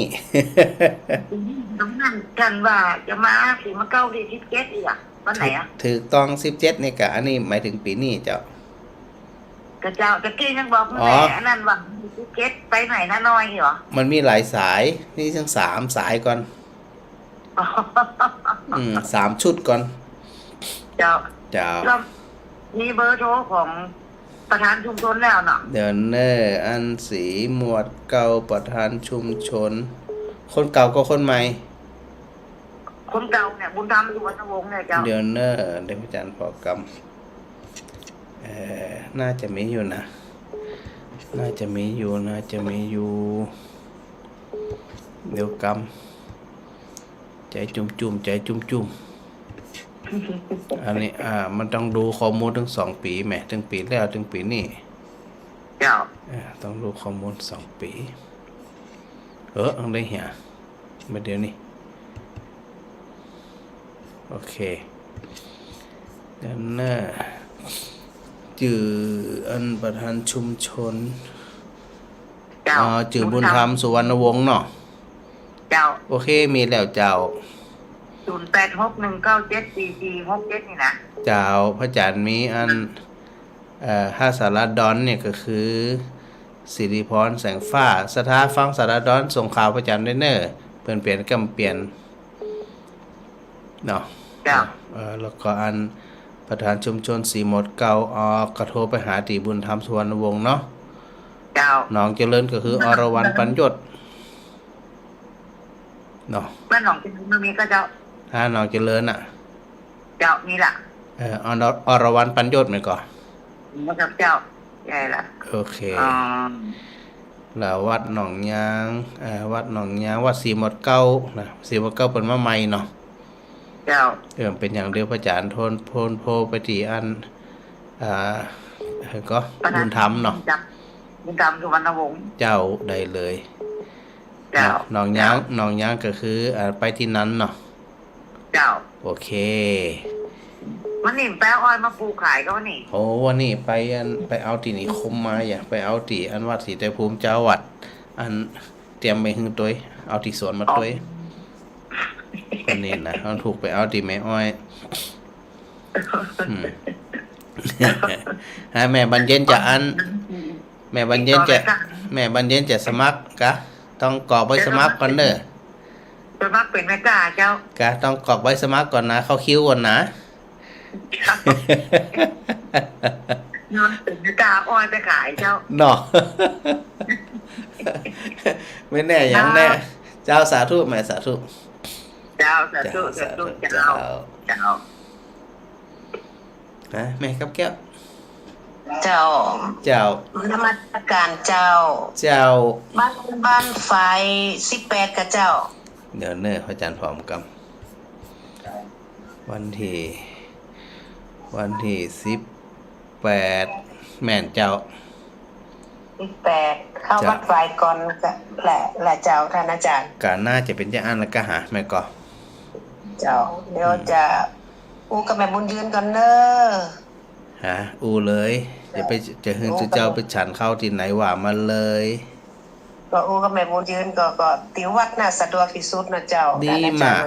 น้องนั่นกันว่าจะมาสีหมดเก่าที่17อีกวันไหนถือต้อง17นี่กะอันนี้หมายถึงปีนี้เจ้าก็เจ้าตะกี้ยังบอกแม่อันนั้นว่า17ไปไหนนะน้อยเหรอมันมีหลายสายนี่ทั้ง3สายก่อน3ชุดก่อนเจ้ามีเบอร์โทรของประธานชุมชนแล้วเนาะเดี๋ยวเนออันสีหมวดเก่าประธานชุมชนคนเก่าก็คนใหม่คนเก่าเนี่ยบุญธรรมสุวรรณวงศ์เนี่ยเจ้าเดี๋ยวเนอเดี๋ยวอาจารย์พอกรรมน่าจะมีอยู่นะน่าจะมีอยู่เดี๋ยวกรรมใจจุ่มอันนี้มันต้องดูข้อมูลทั้ง2ปีแหมถึงปีแล้วถึงปีนี้เจ้าต้องดูข้อมูล2ปีอังได้เหี้ยมาเดี๋ยวนี้โอเคเดี๋ยวหน้าจื่ออันประธานชุมชนจื่อบุญธรรมสุวรรณวงศ์เนาะเจ้าโอเคมีแล้วเจ้า0861974467นี่นะเจ้าพระอาจารย์มีอันห้าสารดอนเนี่ยก็คือสิริพรแสงฟ้าสถาฟังสารดอนส่งข่าวพระอาจารย์ได้เนอเปลี่ยนกำเปลี่ยนเนาะเจ้าแล้วก็อันประธานชุมชนสีหมดเก่ากระโทรไปหาตีบุญธรรมสุวรรณวงศ์เนาะเจ้าน้องเจริญก็คืออรวรรณปัญญศเนาะบ้านหนองเจริญมีก็เจ้าน้องเจริญเจ้านี่ล่ะอรวรรณปัญญศไหมก่อนครับเจ้าใช่ล่ะโอเคแล้ววัดหนองยางวัดสีหมดเก่านะสีหมดเก่าเป็นมาใหม่เนาะเจ้าเป็นอย่างเดียวพระอาจารย์โพไปที่อันก็บุญธรรมเนาะบุญธรรมสุวรรณวงศ์เจ้าได้เลยเจ้าหนองยางก็คือไปที่นั้นเนาะเจ้าโอเควันนี้แป้อ้อยมาปลูกขายก็วันนี้วันนี้ไปเอาตีนิคมมาอย่าไปเอาตีอันวัดศรีไตรภูมิเจ้าวัดอันเตรียมไปหึงตัวเอาที่สวนมาตัวคนนี้นะเขาถูกไปเอาตีแม่อ้อยแม่บรรเย็นจะแม่บรรเย็นจะสมัครกะต้องกรอกใบสมัครก่อนเด้อสมัครเป็นแม่กาเจ้ากะต้องกรอกใบสมัครก่อนนะเข้าคิวก่อนนะนอนเป็นแม่กาอ้อยไปขายเจ้าเนาะไม่แน่ยังแน่เจ้าสาธุแม่สาธุเจ้าเจ้าแม่กับแก้วเจ้านมัสการเจ้าบ้านไฟ18กับเจ้าเดี๋ยวเนอพระอาจารย์พร้อมกันวันที่18แม่นเจ้า18เข้าวัดไฟก่อนแหละเจ้าท่านอาจารย์ก็น่าจะเป็นจ้าอันแล้วก็หาแม่ก็เจ้าเดี๋ยวจะกับแม่บุญยืนก่อนเนอะเลยอย่าไปจะให้เจ้าไปฉันเข้าที่ไหนว่ามาเลยก็กับแม่บุญยืนก็ติวัดน่ะสะดวกที่สุดนะเจ้าดีมาก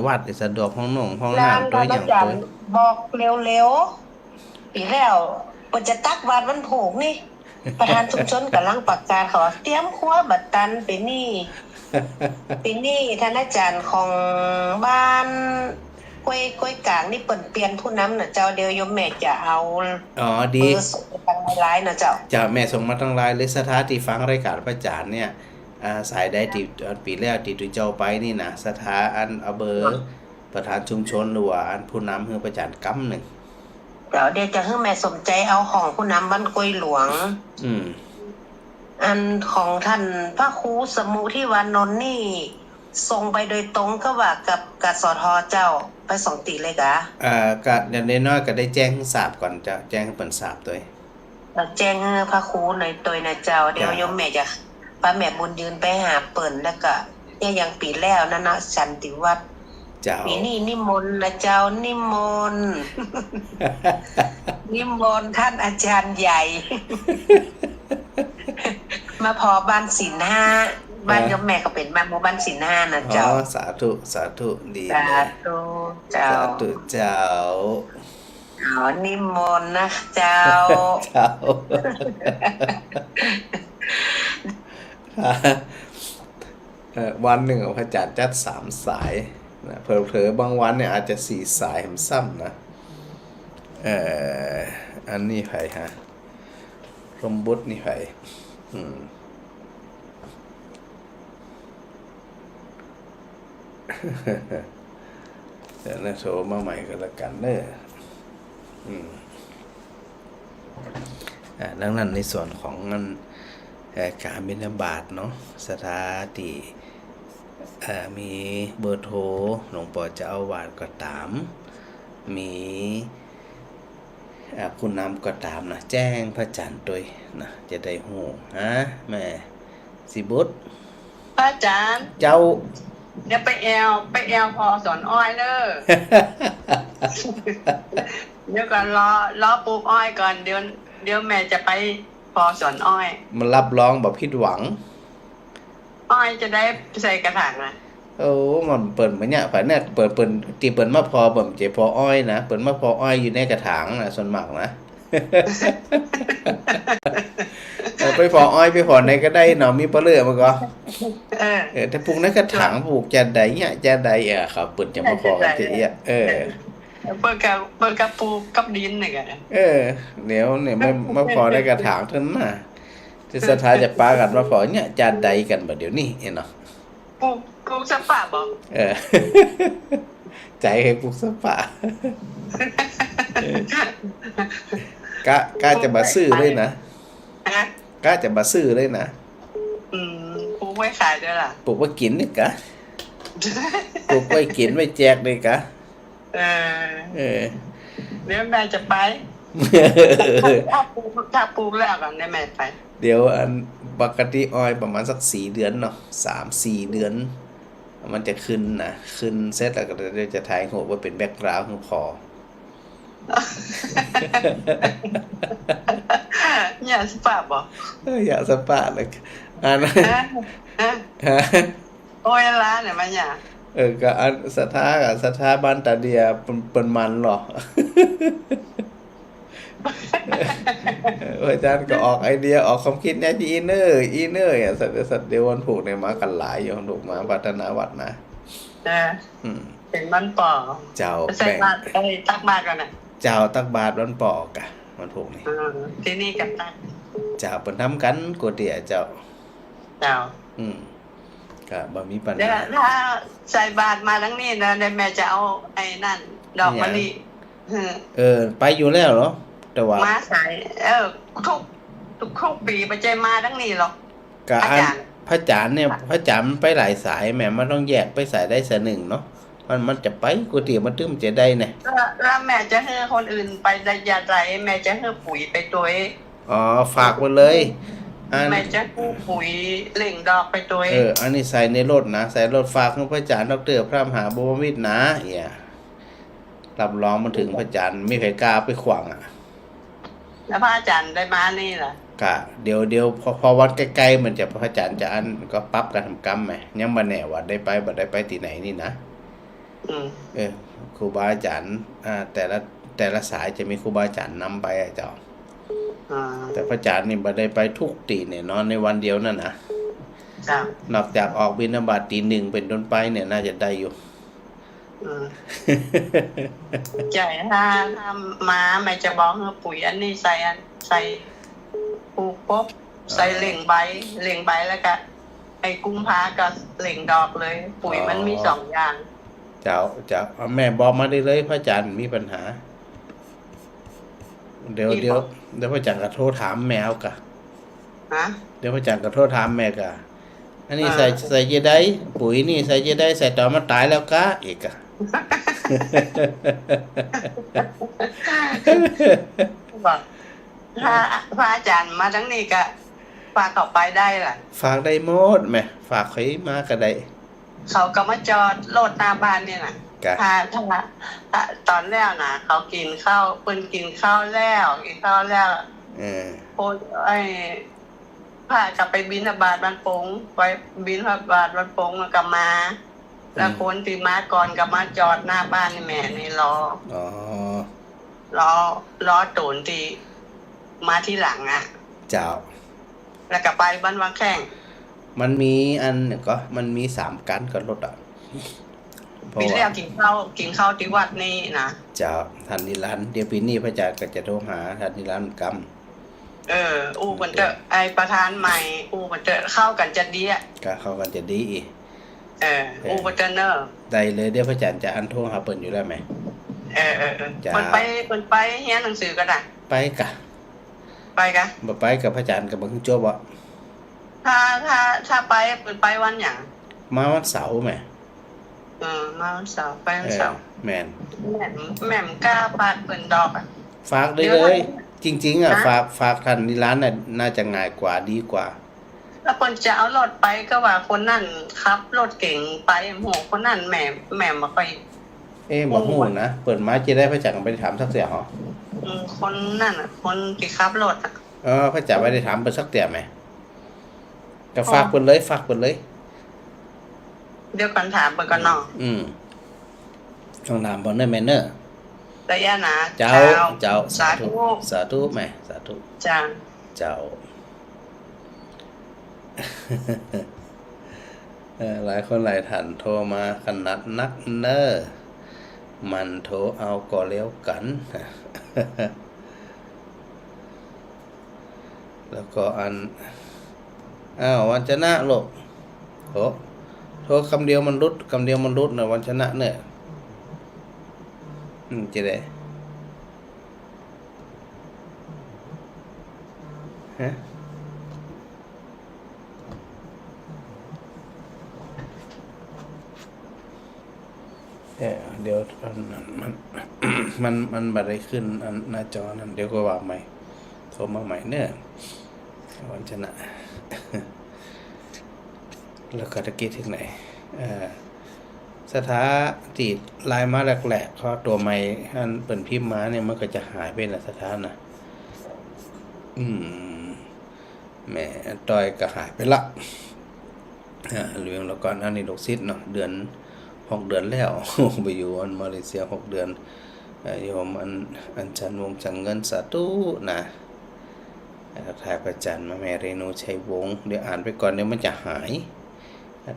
วัดสะดวกห้องน้ำตัวอย่างตัวบอกเร็วๆปีแล้วเพิ่นจะตักบาตรวันผูกนี่ประธานชุมชนกำลังประกาศเขาเตรียมครัวบัดตันปีนี้ท่านอาจารย์ของบ้านกล้วยกลางนี่เปลี่ยนผู้นำน่ะเจ้าเดียวโยมแม่จะเอาดีทางไลน์นะเจ้าแม่ส่งมาทางไลน์เลยสถานที่ฟังรายการพระอาจารย์เนี่ยสายได้ที่ปีแรกที่ตุเจ้าไปนี่นะสถานอันเบอร์ประธานชุมชนหรือว่าอันผู้นำคือพระอาจารย์กำหนึ่ง เดี๋ยวจะให้แม่สมใจเอาของผู้นำบ้านกล้วยหลวงอันของท่านพระครูสมุที่วานนท์นี่ส่งไปโดยตรงก็ว่ากับสทเจ้าไป2 ตีเลยกะก็อย่างน้อยๆก็ได้แจ้งให้ทราบก่อนจะแจ้งให้เปิ้นทราบด้วยแจ้งให้พระครูในตัวนะเจ้าเดี๋ยวโยมแม่จะป้าแม่บุญยืนไปหาเปิ้นแล้วก็ยังปีแล้วนั่นเนาะสันติวัฒน์ปีนี้นิมนต์นะเจ้านิมนต์ นิมนต์ท่านอาจารย์ใหญ่ มาพอบ้านศีล5บ้านโยมแม่ก็เป็นบ้านหมู่บ้านศีล5นะเจ้าสาธุสาธุดีสาธุเจ้าสาธุเจ้านิมนต์นะเจ้าวันหนึ่งพระอาจารย์จัด3 สายนะเผลอๆบางวันเนี่ยอาจจะ4 สายผมซ้ำนะอันนี้ไผฮะรมบุตรนี่ไผเดี๋ยวนะโทรมาใหม่ก็แล้วกันเด้อดังนั้นในส่วนของการบิณฑบาตเนาะสถานที่มีเบอร์โทรหลวงปู่เจ้าอาวาสก็ตามมีผู้นำก็ตามนะแจ้งพระอาจารย์ด้วยนะจะได้ฮู้แม่สิบุตรพระอาจารย์เจ้าเดี๋ยวไปแอลพอสอนอ้อยเด้อ เดี๋ยวก่อนรอปลูกอ้อยก่อนเดี๋ยวแม่จะไปพอสอนอ้อยมันรับรองบ่ผิดหวังอ้อยจะได้ใส่กระถางนะโอ้มันเปิดมาเนี่ยฝ่ายเนี่ยเปิดตีเปิดมาพอบ่มเจพออ้อยนะเปิดมาพออ้อยอยู่ในกระถางนะส่วนมากนะ ไปพออ้อยไปพอไหนก็ได้เนาะมีปลาเลือมันก็ถ้าปลูกในกระถางปลูกจะใดเนี่ยจะใดครับเปิดจะมาพอกันทีเปิดกับปลูกกับดินนี่กันเดี๋ยวเนี่ยมาพอในกระถางเท่านั้นน่ะที่สถานจะปากันมาพอเนี่ยจะใดกันบ่เดี๋ยวนี้เนาะปลูกสปาบ่ใจให้ปลูกสปากะจะมาซื้อเลยนะกะจะมาซื้อเลยนะปลูกไว้ขายด้วยล่ะปลูกไว้กินนี่กะปลูกไว้กินไว้แจกเลยกะเดี๋ยวแม่จะไปถ้าปลูกแล้วกันได้แม่ไปเดี๋ยวอันปกติอ้อยประมาณสัก4 เดือนเนาะ3-4 เดือนมันจะขึ้นนะขึ้นเสร็จแล้วก็จะถ่ายหัวว่าเป็นแบ็คกราวด์ของพออย่าสปาบ่อย่าสปาเลยโอ้ยร้านเนี่ยมันอย่าก็อันสถาบันตาเดียเป็นมันหรออาจารย์ก็ออกไอเดียออกความคิดเนี่ยที่อินเนอร์สัตว์เดี๋ยววันผูกในมากันหลายอยู่ถูกมาพัฒนาวัดนะเป็นมันป่อเจ้าแบ่งตักบาตรกันน่ะเจ้าตักบาตรวันปอกะวันผูกนี่ที่นี่กับตักเจ้าเป็นทำกันกูเดียเจ้าก็บ่มีปัญหาถ้าใส่บาตรมาทั้งนี้นะแม่จะเอาไอ้นั่นดอกมะลิไปอยู่แล้วเหรอแต่ว่ามาใส่ทุกปีไปใจมาทั้งนี้หรอกก็พระอาจารย์เนี่ยพระอาจารย์ไปหลายสายแม่มันต้องแยกไปใส่ได้สายหนึ่งเนาะมันจะไปกูเตี๋ยวมันตึ้มจะได้เนี่ยแล้วแม่จะให้คนอื่นไปได้ยาไรแม่จะให้ปุ๋ยไปตัวฝากไปเลยแม่จะให้ปุ๋ยเล่งดอกไปตัวอันนี้ใส่ในรถนะใส่รถฝากของพระอาจารย์ดร.พระมหาบุญวิทย์นะรับรองมันถึงพระอาจารย์ไม่เคยกล้าไปขวางแล้วพระอาจารย์ได้มานี่ล่ะกะเดี๋ยวพอวัดใกล้ๆมันจะพระอาจารย์จะอันก็ปรับการทำกรรมไหมยังบ่แน่ว่าได้ไปบ่ได้ไปที่ไหนนี่นะครูบาอาจารย์แต่ละสายจะมีครูบาอาจารย์นำไปเจ้าแต่พระอาจารย์นี่บ่ได้ไปทุกตีเนี่ยนอนในวันเดียวนั่นนะนอกจากออกบิณฑบาตตี 1เป็นต้นไปเนี่ยน่าจะได้อยู่ใจถ้ามาแม่จะบอกให้ปุ๋ยอันนี้ใส่ปลูกปุ๊บใส่เหล่งใบแล้วก็ไอ้กุมภากับเหล่งดอกเลยปุ๋ยมันมี2 อย่างเจ้าแม่บอกมาได้เลยพระอาจารย์มีปัญหา เดี๋ยวพระอาจารย์ก็โทรถามแมวกะเดี๋ยวพระอาจารย์ก็โทรถามแม่กะอันนี้ใส่เจไดปุ๋ยนี่ใส่เจไดใส่ตอนมันตายแล้วกะอีกอะบอกถ้าพระอาจารย์มาทั้งนี้ก็ฝากเขาไปได้ล่ะฝากได้หมดแม่ฝากเขามาก็ได้เขาก็มาจอดรถหน้าบ้านนี่น่ะถ้าตอนแรกนะเขากินข้าวเพิ่นกินข้าวแล้วโพดไอ้พากลับไปบิณฑบาตบ้านปงไปบิณฑบาตบ้านปงแล้วก็มาแล้วคนที่มาก่อนก็มาจอดหน้าบ้านนี่แม่นี่รอตูนที่มาที่หลังอ่ะเจ้าแล้วก็ไปบ้านวังแข้งมันมีอันเนี่ยก็มันมี3กันกับรถอ่ะปีแล้วกินข้าวที่วัดนี่นะเจ้าท่านนิรันดร์เดี๋ยวปีนี้พระอาจารย์ก็จะโทรหาท่านนิรันดร์กรรมมันจะไอประธานใหม่มันจะเข้ากันจะดีอ่ะก็เข้ากันจะดีมันจะเนอะได้เลยเดี๋ยวพระอาจารย์จะอันโทรหาเปิ้นอยู่ได้ไหมคนไปเรียนหนังสือก็ได้ไปกะบ่ไปกับพระอาจารย์กับบังจบบ่ถ้าไปวันหยังมาวันเสาร์แม่มาวันเสาร์ไปวันเสาร์แม่มกล้าฝากเปิ้นดอกอ่ะฝากได้เลยจริงๆอ่ะฝากท่านนี่ร้านน่ะน่าจะง่ายกว่าดีกว่าถ้าคนจะเอารถไปก็ว่าคนนั่นขับรถเก่งไปโหคนนั่นแม่บ่ค่อยบ่ฮู้นะเปิดมาจะได้พระอาจารย์ไปถามสักเสียเหรอคนนั่นน่ะคนที่ขับรถอ่ะพระอาจารย์ไปได้ถามเปิ้นสักเตียมั้ยก็ฝากเปิ้นเลยเดี๋ยวก่อนถามเปิ้นก่อนเนาะต้องถามเปิ้นได้แม่เด้อระยะนะเจ้าสาธุแม่สาธุเจ้าหลายคนหลายท่านโทรมาขนาดนักเนอมันโทรเอาก็แล้วกันแล้วก็วันชนะโลกโทรคำเดียวมันรุดนะวันชนะเนี่ยจะได้ฮะเดี๋ยวมันบัดได้ขึ้นหน้าจอนั่นเดี๋ยวก็ว่าใหม่โทรมาใหม่เนี่ยวันชนะแล้วก็ตะกี้ถึงไหนสถาติลายมาแหลกๆเขาตัวใหม่อันเปิ่นพิมพ์มาเนี่ยมันก็จะหายไปนะสถานะแม่ต้อยก็หายไปละเรื่องแล้วก่อนอันนี้ลูกศิษย์เนาะเดือน6 เดือนแล้วไปอยู่มาเลเซีย6 เดือนโยมอัญชันวงศ์จังเงินสาธุนะถ่ายประจันมาแม่เรนูชัยวงศ์เดี๋ยวอ่านไปก่อนเดี๋ยวมันจะหาย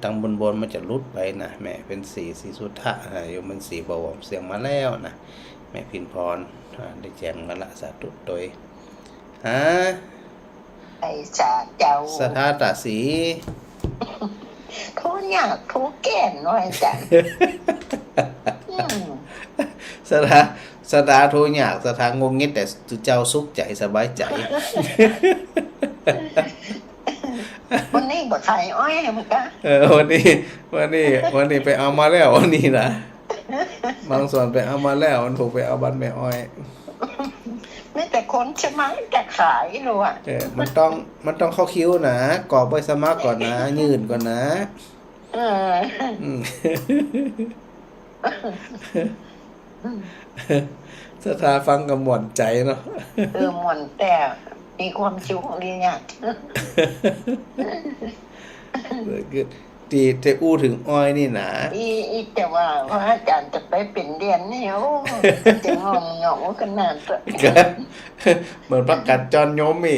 ตั้งบนมันจะลุดไปนะแม่เป็นสีสุทธะโยมมันสีบวมเสียงมาแล้วนะแม่พินพรได้แจ้งกันละสาธุโดยไอ้จ่าเจ้าสถาตาสีเขาอยากทุกแก่นน้อยจังสถาโทอยากสถางงเงี้ยแต่เจ้าสุขใจสบายใจวันนี้บ่ขายอ้อยมั้งกะวันนี้ไปเอามาแล้ววันนี้นะบางส่วนไปเอามาแล้วมันถูกไปเอาบ้านแม่อ้อยนี่แต่คนจะมาจะขายหนูอ่ะมันต้องเข้าคิวนะกรอกใบสมัครก่อนนะยื่นก่อนนะสถาฟังกับหม่วนใจเนาะหม่วนแต่มีความสุขดีเนี่ยตีจะอู้ถึงอ้อยนี่นะแต่ว่าอาจารย์จะไปเป็นเดือนนี่โอ้จะงงขนาดเหมือนประกาศจอนโยมมี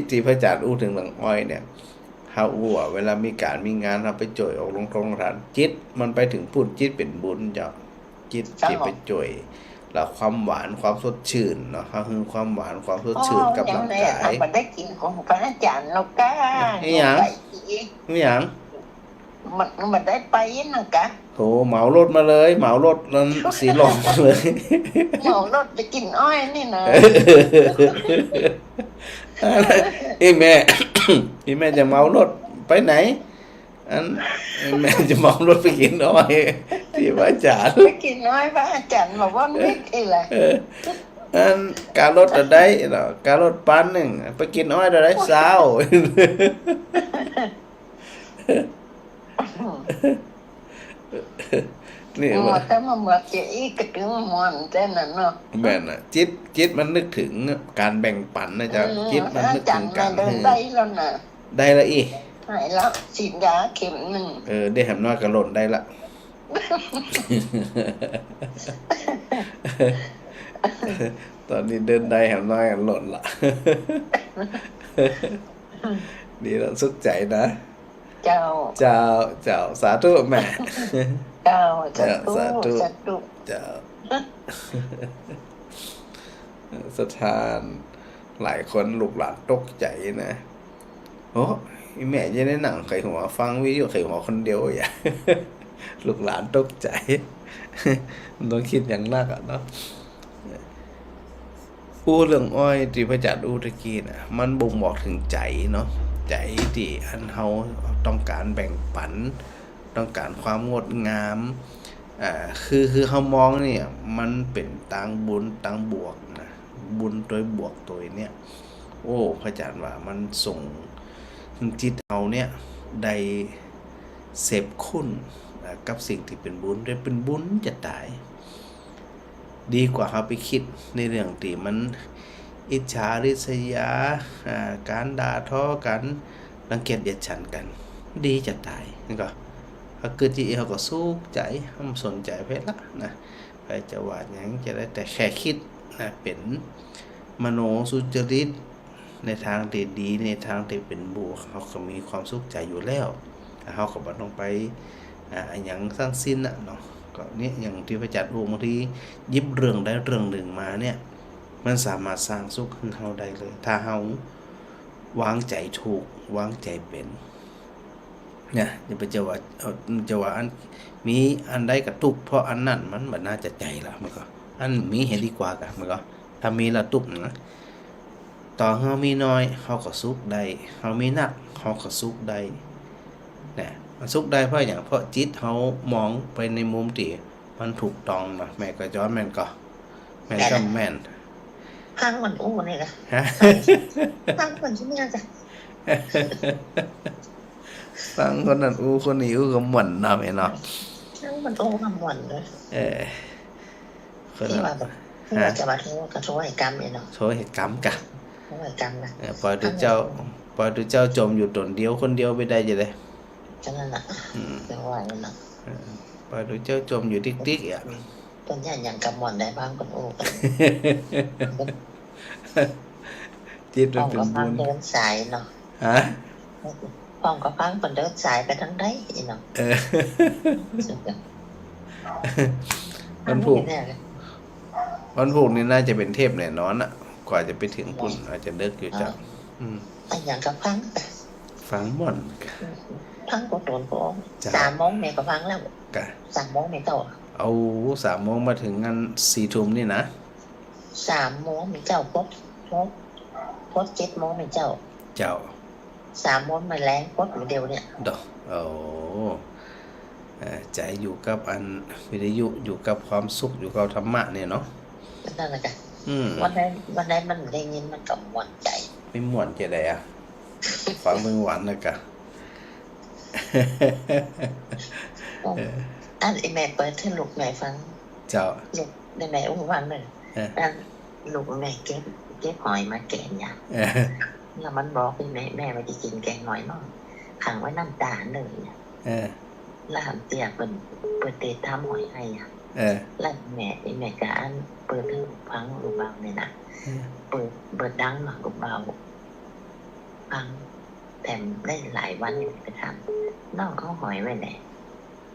ที่พระอาจารย์อู้ถึงหลังอ้อยเนี่ยเฮาอู้เวลามีการมีงานเราไปจ่อยออกลงตรงฐานจิตมันไปถึงพูดจิตเป็นบุญเจ้าจิตที่ไปจ่อยแล้วความหวานความสดชื่นเนาะคือความหวานความสดชื่นกับร่างกายมันได้กินของพระอาจารย์เราก้านี่หยัง มันได้ไปนะกะโหเหมารถมาเลยเหมารถนั้นสีหลอกเลยเหมารถไปกินอ้อยนี่นะแม่จะเหมารถไปไหนอันแม่จะเหมารถไปกินอ้อยที่พระอาจารย์ไปกินอ้อยพระอาจารย์บอกว่าไม่กี่แหละอันการรถอะไรเนาะการรถปันหนึ่งไปกินอ้อยอะไรเช้านี่ว่าถ้ามาเมื่อกี้อีกก็ถึงมันแต่นั้นเนาะแม่น่ะจิตมันนึกถึงการแบ่งปันนะจ๊ะจิตมันนึกถึงการได้แล้วนะได้ละอีหายแล้วฉีดยาเข็มหนึ่งได้แหมน้อยกระหล่นได้ละตอนนี้เดินได้แหมน้อยกระหล่นละดีแล้วสุขใจนะเจ้าสาธุแม่เจ้าสาธุเจ้าสถานหลายคนลูกหลานตกใจนะโอ้แม่จะได้หนังไขหัวฟังวิดีโอไขหัวคนเดียวอย่าลูกหลานตกใจต้องคิดอย่างนักอ่ะเนาะเรื่องอ้อยที่พระอาจารย์ตะกี้น่ะมันบ่งบอกถึงใจเนาะใจที่อันเฮาต้องการแบ่งปันต้องการความงดงามคือเฮามองเนี่ยมันเป็นต่างบุญต่างบวกนะบุญโดยบวกตัวเนี้ยโอ้พระอาจารย์ว่ามันส่งจิตเฮาเนี่ยได้เสพคุณกับสิ่งที่เป็นบุญได้เป็นบุญจะตายดีกว่าเฮาไปคิดในเรื่องที่มันอิจฉาริษยาการด่าทอกันรังเกียจเหยียดฉันกันดีจะตายนี่ก็ถ้าเกิดที่เขาก็สู้ใจห้ามสนใจเพศละนะใครจะว่าอย่างจะได้แต่แค่คิดนะเป็นมโนสุจริตในทางที่ดีในทางที่เป็นบวกเขาก็มีความสุขใจอยู่แล้วเขาก็บ่ต้องไปอย่างสร้างสิ้นเนาะก็เนี่ยอย่างที่พระอาจารย์บางทียิบเรื่องได้เรื่องหนึ่งมาเนี่ยมันสามารถสร้างสุขให้เราได้เลยถ้าเราวางใจถูกวางใจเป็นเนี่ยจะไปจะว่าอันมีอันใดกระตุกเพราะอันนั้นมันบ่น่าจะใจละมันก็อันมีเห็นดีกว่ากันมันก็ถ้ามีละตุกนะต่อเฮามีน้อยเฮาก็สุขได้เฮามีนักเฮาก็สุขได้เนี่ยมันสุขได้เพราะอย่างเพราะจิตเฮามองไปในมุมที่มันถูกต้องนะแม่ก็ย้อนแม่นก็แม่นพังมันอู้นี่แหละพังมันที่นี่จ้ะฟังคนนั้นอู้คนนี้อู้ก็หม่นเนาะแม่เนาะพังมันอู้ก็หม่นเลยคนที่ว่าแบบจะมากระโชว์เหตุกรรมเนาะโชว์เหตุกรรมกะเหตุกรรมนะปล่อยดูเจ้าจมอยู่ตนเดียวคนเดียวไปได้จะได้ฉะนั้นน่ะจะว่านั่นน่ะปล่อยดูเจ้าจมอยู่ติ๊กๆอ่ะต้นใหญ่อย่างกำหม่อนได้บ้างคนอู้จิตมันเป็นบุญเดินสายเนาะป้องก็ฟังเป็นเดินสายไปทั้งได้เนาะวันพุธนี่น่าจะเป็นเทพแน่นอนอ่ะกว่าจะไปถึงปุ่นอาจจะเลิกอยู่จังอย่างกับฟังม่อนพังก็โดนผม3 โมงแม่ก็ฟังแล้ว3 โมงแม่เจ้าเอา3 โมงมาถึงงั้น4 ทุ่มนี่นะ3 โมงแม่เจ้าพด7 โมงแม่เจ้า3 โมงมาแรงพดอยู่เดียวเนี่ยดอกใจอยู่กับอันวิทยุอยู่กับความสุขอยู่กับธรรมะเนี่ยเนาะนั่นแหละจ้ะวันใดมันได้ยินมันก็ม่วนใจไม่ม่วนจะได้อ่ะฟังเมื่อวานนะกะอันแม่เปิดให้ลูกแม่ฟังเจ้าลูกแม่อุ้มวันเลยลูกแม่เก็บหอยมาแกงยาแล้วมันบอกให้แม่มาจะกินแกงหอยน้องขังไว้น้ำตาลเลยแล้วเตียเปิดเตะทำหอยให้แล้วแม่กะอันเปิดให้ลูกฟังลูกเบาเนี่ยนะเปิดดังหน่อยลูกเบาฟังแต่ได้หลายวันอยู่ไปทำน้องเขาหอยไว้ไหน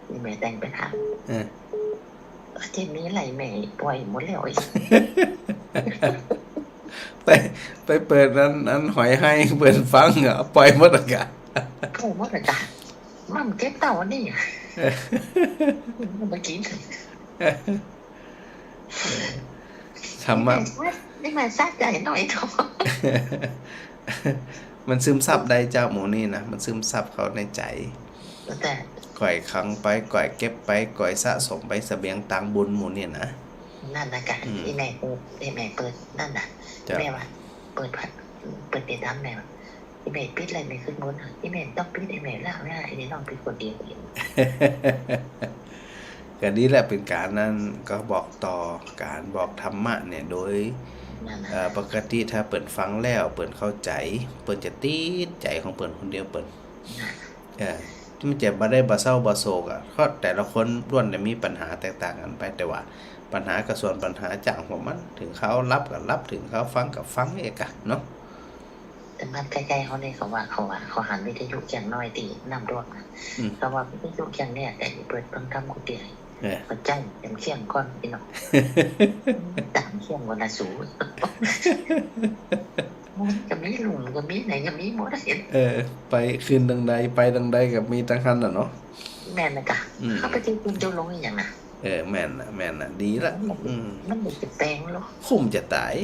นี่แม่แต่งไปทำทีนี้ไหลแม่ปล่อยหมดแล้วไปเปิดนั้นหอยให้เปิดฟังปล่อยหมดอากาศปล่อยหมดอากาศ มั่มเก็บเต่านี่เมื่อกี้ธรรมะนี่มันซัดใจหน่อยครับมันซึมซับได้เจ้าหมูนี่นะมันซึมซับเขาในใจแต่ก่อยขังไปก่อยเก็บไปก่อยสะสมไปเสบียงตังบุญหมูนี่นะนั่นนะกันที่แม่เปิดนั่นน่ะแม่ว่าเปิดเตียงน้ำแม่ที่แม่ปิดอะไรไม่ขึ้นบนที่แม่ต้องปิดไอ้แม่ล่างไอ้นี่น้องปิดคนเดียวก็นี่แหละเป็นการนั้นก็บอกต่อการบอกธรรมะเนี่ยโดยปกติถ้าเปิดฟังแล้วเปิดเข้าใจเปิดจะติดใจของเปิดคนเดียวเปิดที่มันจะบ่ได้บ่เศร้าบ่โศกอ่ะเพราะแต่ละคนล้วนแต่มีปัญหาแตกต่างกันไปแต่ว่าปัญหากับส่วนปัญหาจากของมันถึงเขารับกับรับถึงเขาฟังกับฟังเองอะเนาะแต่มันใกล้ๆเขาเลยเขาหันวิทยุอย่างน้อยตีน้ำร่วงนะเขาว่าวิทยุอย่างเนี้ยแต่เปิดต้องทำกูเดียวมันใจเป็นเชี่ยงก้อนพี่น้องตามเชี่ยงวันละสูจะมีหลุมจะมีไหนจะมีหมดเห็นไปคืนดังใดไปดังใดกับมีตั้งคันอ่ะเนาะแม่นนะกะเขาไปที่คุณเจ้าลงอย่างน่ะแม่นน่ะดีละมันเป็นแปลงหรอคุ้มจะตาย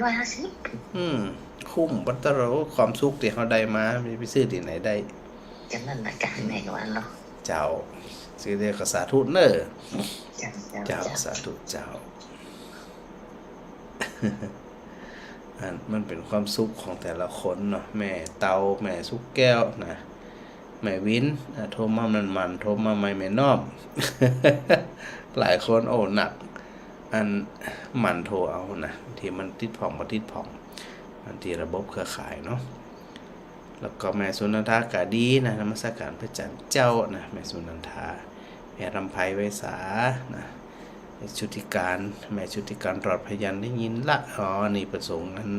350คุ้มปัตตโรความสุขที่เขาได้มาไปซื้อที่ไหนได้จังนั้นนะกะไหนกว่าเนาะเจ้าซื้อเรียกสาธุเนอเจ้าสาธุเจ้ามันเป็นความสุขของแต่ละคนเนาะแม่เตาแม่สุกแก้วนะแม่วินโทรมามันโทรมาไม่แม่น้อม หลายคนโอ้หนักอันมันโทรเอานะที่มันติดผ่องบางทีระบบเครือข่ายเนาะแล้วก็แม่สุนันทากาดีนะนมัสการพระจันทร์เจ้านะแม่สุนันทาแม่รำไพไวสานะชุติการแม่ชุติการรอดพยัญได้ยินละนี่ประสงค์นั้น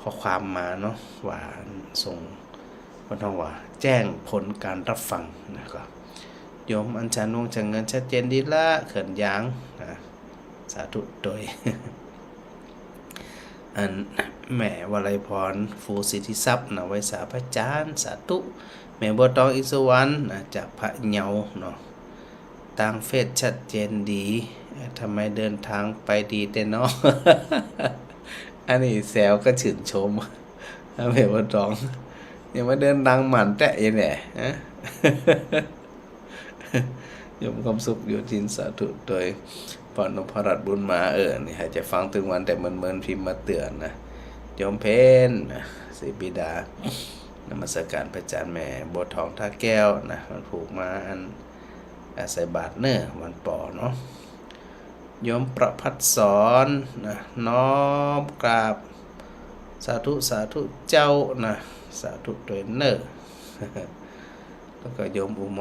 ข้อความมาเนาะว่าส่งวันทองว่าแจ้งผลการรับฟังนะครับโยมอัญชันวงจังเงินชัดเจนดีละเขินยางนะสาธุโดยอันแม่วลัยพรฟูสิทธิทรัพย์นะไว้สาพระจานสาธุแม่บัวตองอิศวรรณนะจากพระเหยาเนาะต่างเฟซชัดเจนดีทำไมเดินทางไปดีแต่เนาะ อันนี้แซวก็ชื่นชมแม่บัวตองยังมาเดินดังหมันแตะยังไงยมความสุขอยู่ทินสาธุโดยปอนพรัตบุญมานี่ให้จะฟังถึงวันแต่เมินพิมพ์มาเตือนนะโยมเพนศิบิดานมัสการพระจันทร์แม่บัวทองท่าแก้วนะมันผูกมาอันใส่บาตรเนื้อวันปอเนาะโยมประพัดสอนนะน้อมกราบสาธุเจ้านะสาธุโดยเนื้อแล้วก็โยมอุม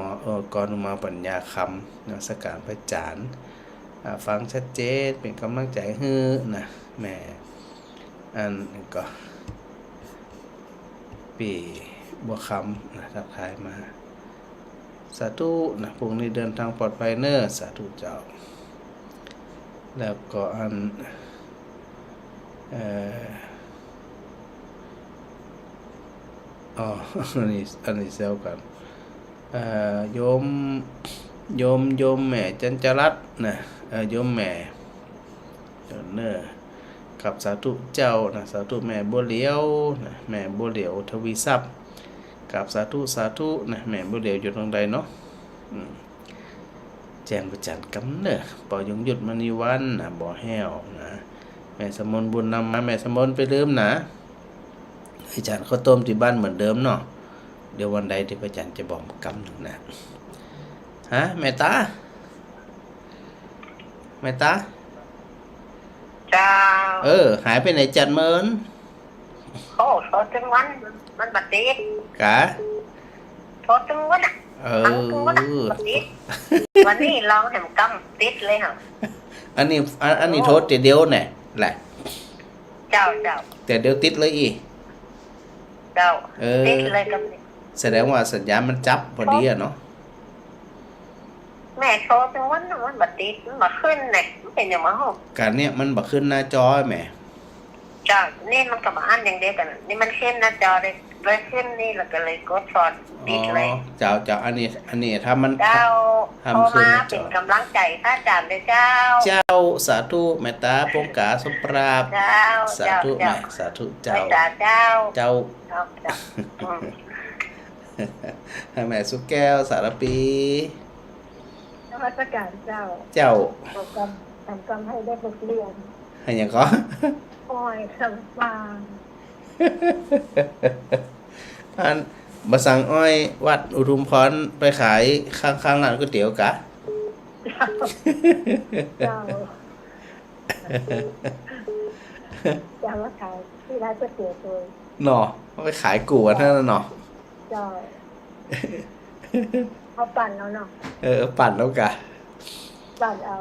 กรอุมาปัญญาคำนมัสการพระจันทร์ฟังชัดเจนเป็นกำลังใจให้นะแม่อันก็ปีบัวคำนะทักทายมาสาธุนะพวกนี้เดินทางปลอดภัยเนอะสาธุเจ้าแล้วก็อันอันนี้เซลกันโยมแม่จันจรัตน์นะโยมแม่เนอกับสาธุเจ้านะสาธุแม่บัวเหลียวนะแม่บัวเหลียวทวีทรัพย์กับสาธุนะแม่บัวเหลียวอยู่ตรงใดเนาะแจ้งประจันกำเนอปอยงหยุดมณีวันนะบ่อแห้วนะแม่สมนบุญนำมาแม่สมนไปลืมนะอาจารย์ข้าวต้มที่บ้านเหมือนเดิมเนาะเดี๋ยววันใดที่พระจันทร์จะบอกกำหนึ่งนะฮะแม่ตาจ้าหายไปไหนจันเมินโทษถึงวันมันบัดติดกะโทษถึงวันบัดติดวันนี้เราเห็นกำติดเลยเหรออันนี้โทษแต่เดียวเนี่ยแหละเจ้าแต่เดียวติดเลยอีเจ้าติดเลยกับแสดงว่าสัญญาณมันจับพอดีอะเนาะแม่โทรถึงวันมันบัดติดมันบัดขึ้นเนี่ยมันเป็นอย่างมั้งการเนี่ยมันบัดขึ้นหน้าจอแม่จ้านี่มันกับอ่านอย่างเดียวกันนี่มันขึ้นหน้าจอเลย เลยขึ้นนี่แล้วก็เลยกดฟอนติดเลยเจ้าอันนี้ถ้ามันเจ้าโทรมาเป็นกำลังใจพระอาจารย์เลยเจ้าสาธุแม่ตาปงกาสมปราบสาธุแม่สาธุเจ้าให้แม่สุแก้วสารปีนมัสการเจ้าทำกรรมให้ได้บทเรียนให้ยังก็อ้อยสำฟางอันมาสั่งอ้อยวัดอุทุมพรไปขายข้างร้านก๋วยเตี๋ยวกะจะมาขายที่ร้านก๋วยเตี๋ยวตัวหน่อไปขายกูกันเท่านั้นหน่อเอาปั่นเอาเนาะปั่นแล้วกะปั่นเอา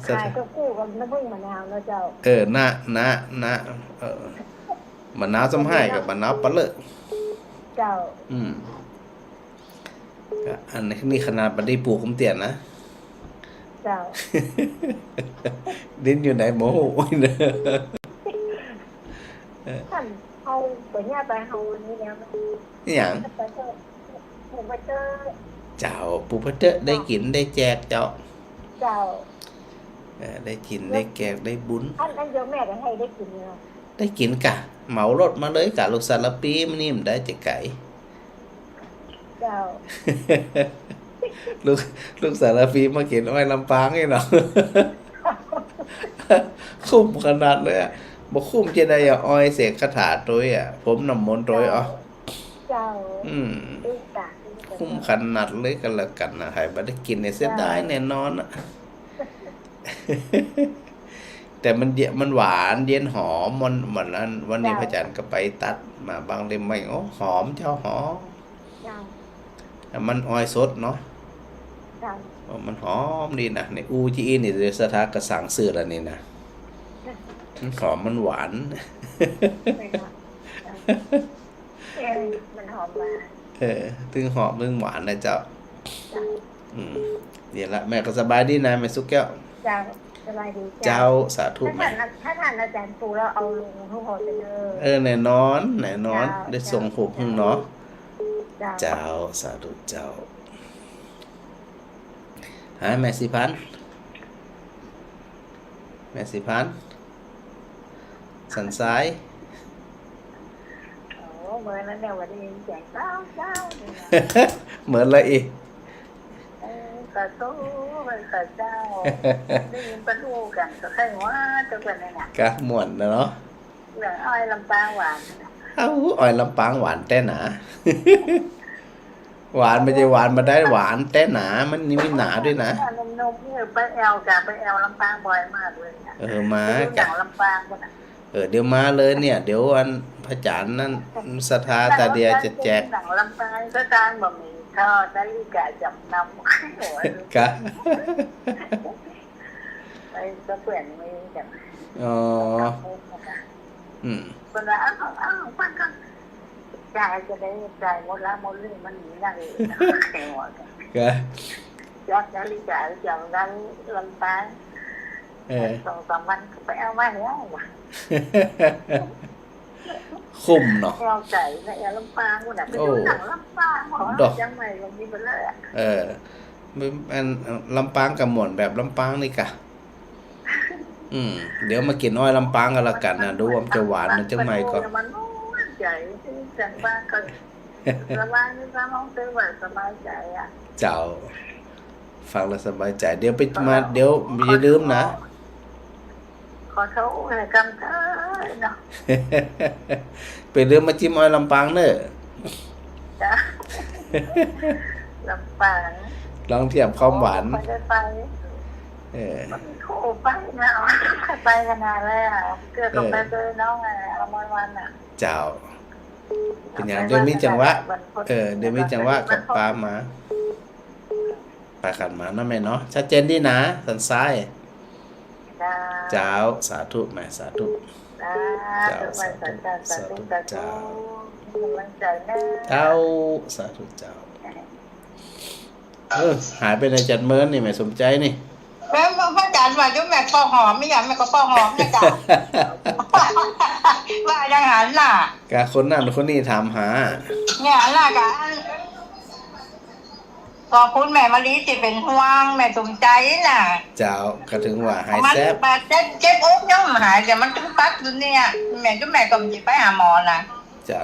ขายก็กู้กับน้ำผึ้งมะนาวแล้วเจ้านะมะนาวจำให้กับมะนาวปลาเลอะเจ้าอันนี้ขนาดปฏิปลูกคุ้มเตียนนะเจ้าดินอยู่ไหนโมโหเนี่ยท่านเอาไปเนี่ยไปเอานี้แล้วนี่อย่างเจ้าปูพระเจ้าได้กินได้แจกเจ้าได้กินได้แจกได้บุญอันเดียวแม่ก็ให้ได้กินเนาะได้กินกะเหมารถมาเลยกะลูกสารปีมันนี่มันได้จะไก่เจ้าลูกสารปีมากินอ้อยลำปางนี่เนาะคุ้มขนาดเลยอ่ะบ่คุ้มจะได้อ้อยเสกคาถาตัวอ่ะผมน้ำมนต์ตัวอ๋อเจ้าคุ้มขนาดเลยกันละกันนะใครบ่ได้กินเนี่ยเสียดายแน่นอนอ่ะแต่มันหวานเย็นหอมวันนั้นวันนี้พระอาจารย์ก็ไปตัดมาบางเล่มไม่หอมเจ้าหอมมันอ้อยสดเนาะมันหอมดีนะในอูจีนี่เดี๋ยวสถากระสังซื้อแล้วนี่นะมันหอมมันหวานมันหอมหวานถึงหอมถึงหวานนะเจ้าเดี๋ยวละแม่ก็สบายดีนะแม่สุกแก้วสบายดีเจ้าสาธุถ้าท่านอาจารย์ปูแล้วเอาลงทุกคนเลยแน่นอนได้ส่งผมพึ่งเนาะเจ้าสาธุเจ้าหาแม่สิพันสันซ้ายเหมือนแล้วเนี่ยวันนี้แจกเจ้าเหมือนอะไรอีกกระตู้มันกระเจ้าได้ยินประตูกันก็แค่ว่าจะเป็นยังไงกะม่วนนะเนาะเหลืองอ้อยลำปางหวานอ้อยลำปางหวานแต่หนาหวานไม่ใช่หวานมาได้หวานแต่หนามันนี่มีหนาด้วยนะนมนี่ไปแอลลำปางบ่อยมากเลยมาจากลำปางกันเดี๋ยวมาเลยเนี่ยเดี๋ยววันพระจันทร์นั่นศรัทธาตาเดียจะแจกหนังลำปางก็จางบะหมี่ทอดนาฬิกาจำนำกะไปจะเปลี่ยนไม่จังคนละปั้นกันจ่ายจะได้จ่ายหมดละหมดเลยมันหนีได้แข็งหมดยอดนาฬิกาจำนั้นลำปาง2-3 วันไปเอามาแล้วคุ้มเนาะเอาใจในลำปางคนน่ะไปดูหนังลำปางหรอจังไหนลงนี้ไปเลยมันลำปางกับหมวนแบบลำปางนี่กะเดี๋ยวมากินอ้อยลำปางกันละกันนะดูว่าจะหวานมันจะไม่ก็มันใจจังบ้างก็สบายนี่ร้องซื้อแบบสบายใจอ่ะเจ้าฟังแล้วสบายใจเดี๋ยวไปมาเดี๋ยวอย่าลืมนะขอโทษอะไรกำเธอเนาะไปเรื่องมาจิ้มอ้อยลำปางเนอะจ้ะลำปางลองเทียบความหวานไปมันโค้ไปนะไปกันนานเลยอ่ะเกิดกับไปเจอน้องไงเอาวันอ่ะเจ้าเป็นอย่างเดี๋ยวมีจังหวะเดี๋ยวมีจังหวะกับปลามาปลาขันมานะแม่เนาะชัดเจนดีนะสันซ้ายเจ้าสาธุแม่สาธุเจ้าสาธุเจ้าเจ้าสาธุเจ้าหายไปในจัดเมินนี่แม่สมใจนี่แม่พระอาจารย์ ารย์ว่าจุ๊บแม่ปอหอมไม่อยากแม่ก็ปอหอมนะจ๊ะว่ายังหันล่ะกะคนนั้นคนนี้ถามหาเนี่ยล่ะกะขอบคุณแม่มะลิที่เป็นห่วงแม่สมใจน่ะเจ้าก็ถึงว่าหายแซ่บมันเจ็บอกยังหายแต่มันตึงปักอยู่เนี่ยแม่จุ๊บแม่ก็มีไปหาหมอนะเจ้า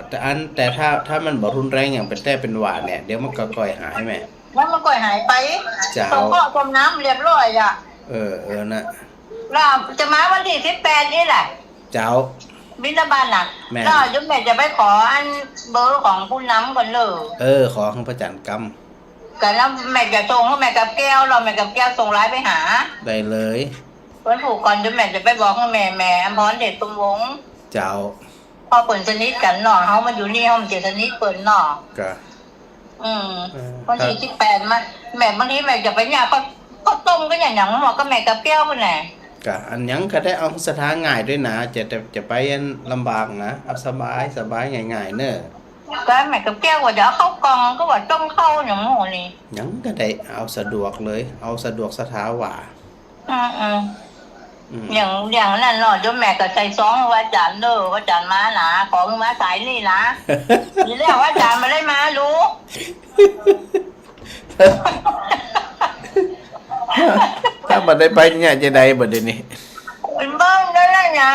แต่ถ้ามันบ่รุนแรงอย่างเป็นแต่เป็นหวานเนี่ยเดี๋ยวมันก็ค่อยหายแม่แล้วมันก็หายไปต้องก็ต้มน้ำเรียบร้อยอ่ะนะเราจะมาวันที่18นี่แหละเจ้าบิณฑบาตน่ะก็จุ๊บแม่จะไปขออันเบอร์ของผู้นำก่อนเลยขอของพระจันทร์กรรมกันแล้วแม่จะส่งให้แม่กับแก้วเราแม่กับแก้วส่งไลน์ไปหาได้เลยเพิ่นผูกก่อนจุ๊บแม่จะไปบอกให้แม่อภรเดชตุงวงศ์เจ้าพอเปิดสนิทกันเนาะเฮามาอยู่นี่เฮามันจะสนิทเปิดเนาะก็วันที่18มาแม่บางทีแม่จะไปเนี่ยก็ต้มก็อย่างหยังหมอก็แม่กับแก้วพุ่นแหละก็อันยังก็ได้เอาสถานง่ายด้วยนะจะไปลำบากนะเอาสบายง่ายๆเนอะก็แม่กับแก้วว่าจะเข้ากองก็ว่าต้มเข้าอย่างหมูนี่ยังก็ได้เอาสะดวกเลยเอาสะดวกสถาว่าอย่างนั้นเนาะจนแม่ก็ใจซ้องว่าจานว่าจานมาหนาของมาสายนี่นะนี่เรียกว่าจานมาได้มารู้ถ้ามาได้ไปเนี่ยจะได้บ่เดี๋ยวนี้เบิ้งได้แล้วเนี่ย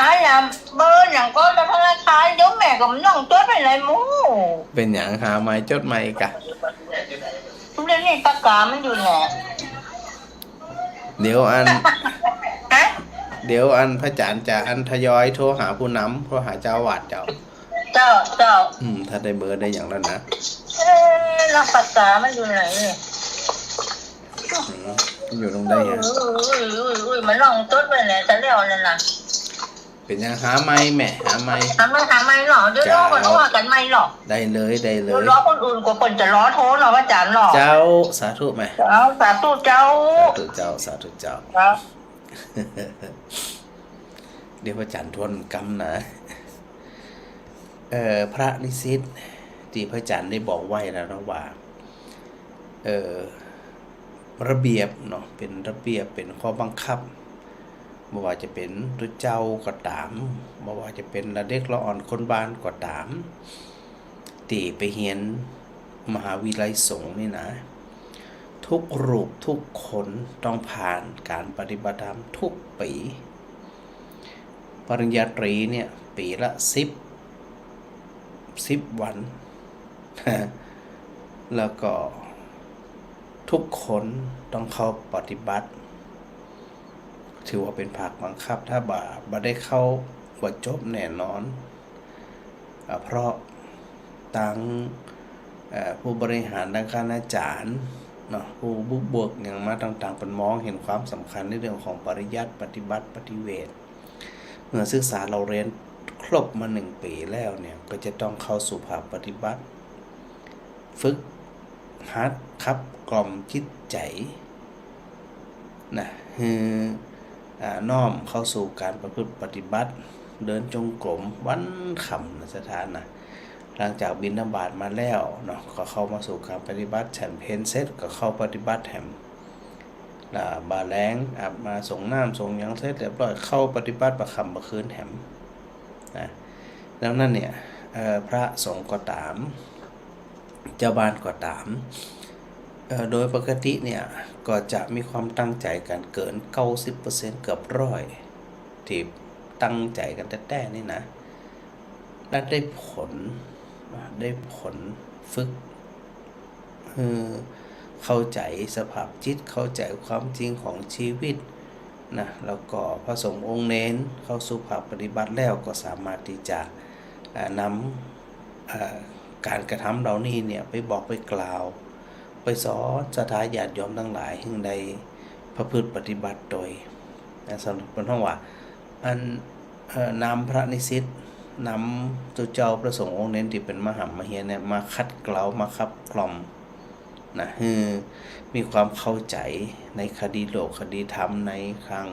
เบิ้งอย่างก็จะธนาคารเดี๋ยวแม่ก็น้องจดไปเลยมูเป็นอย่างหาไม้จดไม้กะเดี๋ยวนี้ตะกามันอยู่แหละเดี๋ยวอันพระจันทร์จะอันทยอยโทรหาผู้นำโทรหาเจ้าวัดเจ้าถ้าได้เบอร์ได้อย่างนั้นนะเราปากกามันอยู่ไหนอยู่ตรงไหนมันลองจดไปเลยจะเรียกอะไรนะเป็นยังหาไม้แม่หาไม้หรอเดี๋ยวรอคนว่ากันไม่หรอได้เลยรอคนอื่นกว่าคนจะรอโทรหรอว่าจานหรอเจ้าสาธุไหมสาธุเจ้าเดี๋ยวพระจันทร์ทวนกรรมนะพระนิสิตที่พระจันทร์ได้บอกไว้แล้วนะว่าระเบียบเนาะเป็นระเบียบเป็นข้อบังคับบ่ว่าจะเป็นตัวเจ้าก็ตามบ่ว่าจะเป็นละเด็กละอ่อนคนบ้านก็ตามตีไปเรียนมหาวิทยาลัยสงฆ์นี่นะทุกรูปทุกคนต้องผ่านการปฏิบัติธรรมทุกปีปริญญาตรีเนี่ยปีละ10วันแล้วก็ทุกคนต้องเข้าปฏิบัติถือว่าเป็นภาคบังคับถ้าบ่ได้เข้าบ่จบแน่นอนเพราะตั้งผู้บริหารทางคณาจารย์เนาะผู้บุกเบิกอย่างมาต่างๆเป็นมองเห็นความสำคัญในเรื่องของปริยัติปฏิบัติปฏิเวทเมื่อศึกษาเราเรียนครบมา1ปีแล้วเนี่ยก็จะต้องเข้าสู่ภาคปฏิบัติฝึกหัดขับกล่อมจิตใจนะน้อมเข้าสู่การประพฤติปฏิบัติเดินจงกรมวันค่ำนะสถานนะหลังจากบิณฑบาตมาแล้วเนาะก็เข้ามาสู่การปฏิบัติฉันเพลเสร็จก็เข้าปฏิบัติแถมบาแรงอาบมาส่งน้ำส่งยังเสร็จเรียบร้อยเข้าปฏิบัติประคำประคืนแถมนะดังนั้นเนี่ยพระสงฆ์ก็ตามเจ้าบ้านก็ตามโดยปกติเนี่ยก็จะมีความตั้งใจกันเกิน 90% เกือบ100ที่ตั้งใจกันแต่นี่นะและได้ผลฝึกเข้าใจสภาพจิตเข้าใจความจริงของชีวิตนะแล้วก็พระสงฆ์องค์เน้นเข้าสู่ภาคปฏิบัติแล้วก็สามารถที่จะนำการกระทำเหล่านี้เนี่ยไปบอกไปกล่าวไปสอนศรัทธาญาติโยมทั้งหลายให้ได้ประพฤติปฏิบัติโดยสำหรับเป็นห้องว่าอันนำพระนิสิตนำตัวเจ้าประสงค์องค์เน้นที่เป็นมหามเฮียเนี่ยมาคัดเกลามาขับกล่อมนะมีความเข้าใจในคดีโลกคดีธรรมในทาง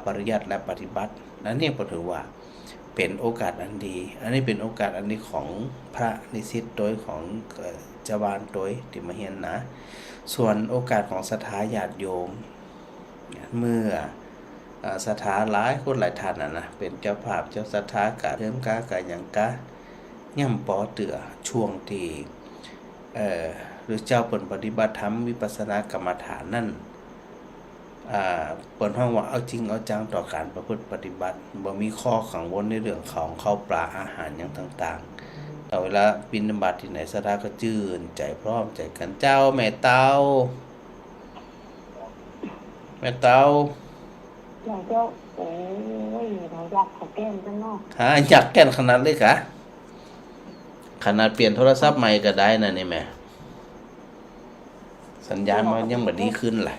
ปริยัติและปฏิบัตินั่นเนี่ยก็ถือว่าเป็นโอกาสอันดีอันนี้เป็นโอกาสอันดีของพระนิสิตโดยของเจ้าบ้านโดยที่มาเฮียนนะส่วนโอกาสของศรัทธาญาติโยมเมื่อ ศรัทธาหลายคนหลายท่านนะเป็นเจ้าภาพเจ้าศรัทธากะเทิมกะหยังกะย่ำปอเตือช่วงที่หรือเจ้าเปิ่นปฏิบัติธรรมวิปัสสนากรรมฐานนั่นเปิ่นห้องว่าเอาจริงเอาจังต่อการประพฤติปฏิบัติบ่มีข้อกังวลในเรื่องของข้าวปลาอาหารอย่างต่างๆแต่เวลาบิณฑบาตที่ไหนศรัทธาก็จื่นใจพร้อมใจกันเจ้าแม่เต้าอย่างเจ้าโอ้ยเราอยากขอแก้มจังเนาะอยากแก้มขนาดเลยกะขนาดเปลี่ยนโทรศัพท์ใหม่ก็ได้นะนี่แม่สัญญาณมันยังบ่ดีขึ้นแหละ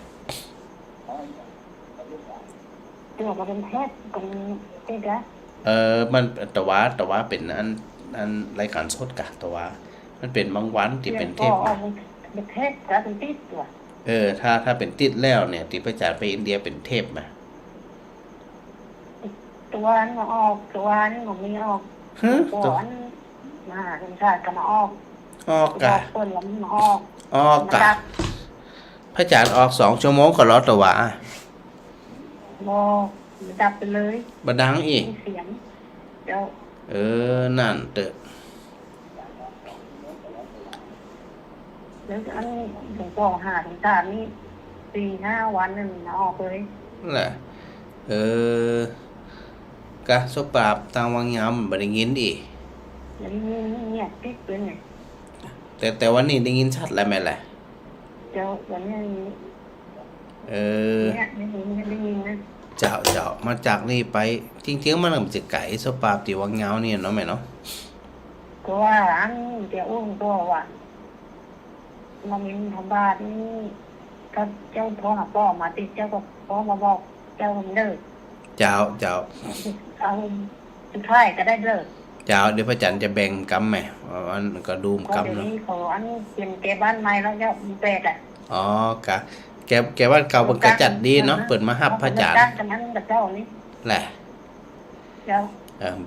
เดี๋ยวมันเป็นแพทย์เป็นเด็กอะมันแต่ว่าเป็นอันรายการสดกะแต่ว่ามันเป็นบางวันที่เป็นเทปเป็นเทปจะเป็นติดตัวถ้าเป็นติดแล้วเนี่ยติประจานไปอินเดียเป็นเทปมาตัวนั้นมาออกตัวนี้มันไม่ออกตัวนั้นมาเป็นชาติก็มาออกกะคนแล้วมันออกกะพระอาจารย์ออก2 ชั่วโมงก็รอตัวว่าดับไปเลยบ่ดังอีกเสียงเดี๋ยวนั่นเตอะแล้วอันหลวงพ่อหาถึงตานี่4-5 วันนึงออกเลยนั่นแหละกะสปาบตางวังยำบ่ได้ยินอีกเนี่ยติดเป็นไงแต่วันนี้ได้ยินชัดแล้วแม่แหละเดี๋ยววันนี้เนี่ยได้ยินนะเจ้ามาจากนี่ไปจริงๆมันจะไก่สปาบที่วังยำนี่เนาะแม่เนาะก็ว่าอันเดี๋ยวอุ้มก็ว่ามามีทำบ้านนี่ถ้าเจ้าโทรหาพ่อมาติดเจ้าก็พ่อมาบอกเจ้ามันเลิกเจ้าเอาสุดท้ายก็ได้เลิกเจ้าเดี๋ยวพระจันทร์จะแบ่งกำไหมอันก็ดูมกำเนาะขออันเป็นแกบ้านใหม่แล้วเจ้าเป็ดกะแกบ้านเก่ามันก็จัดดีเนาะเปิดมาฮับพระจันทร์แหละเจ้า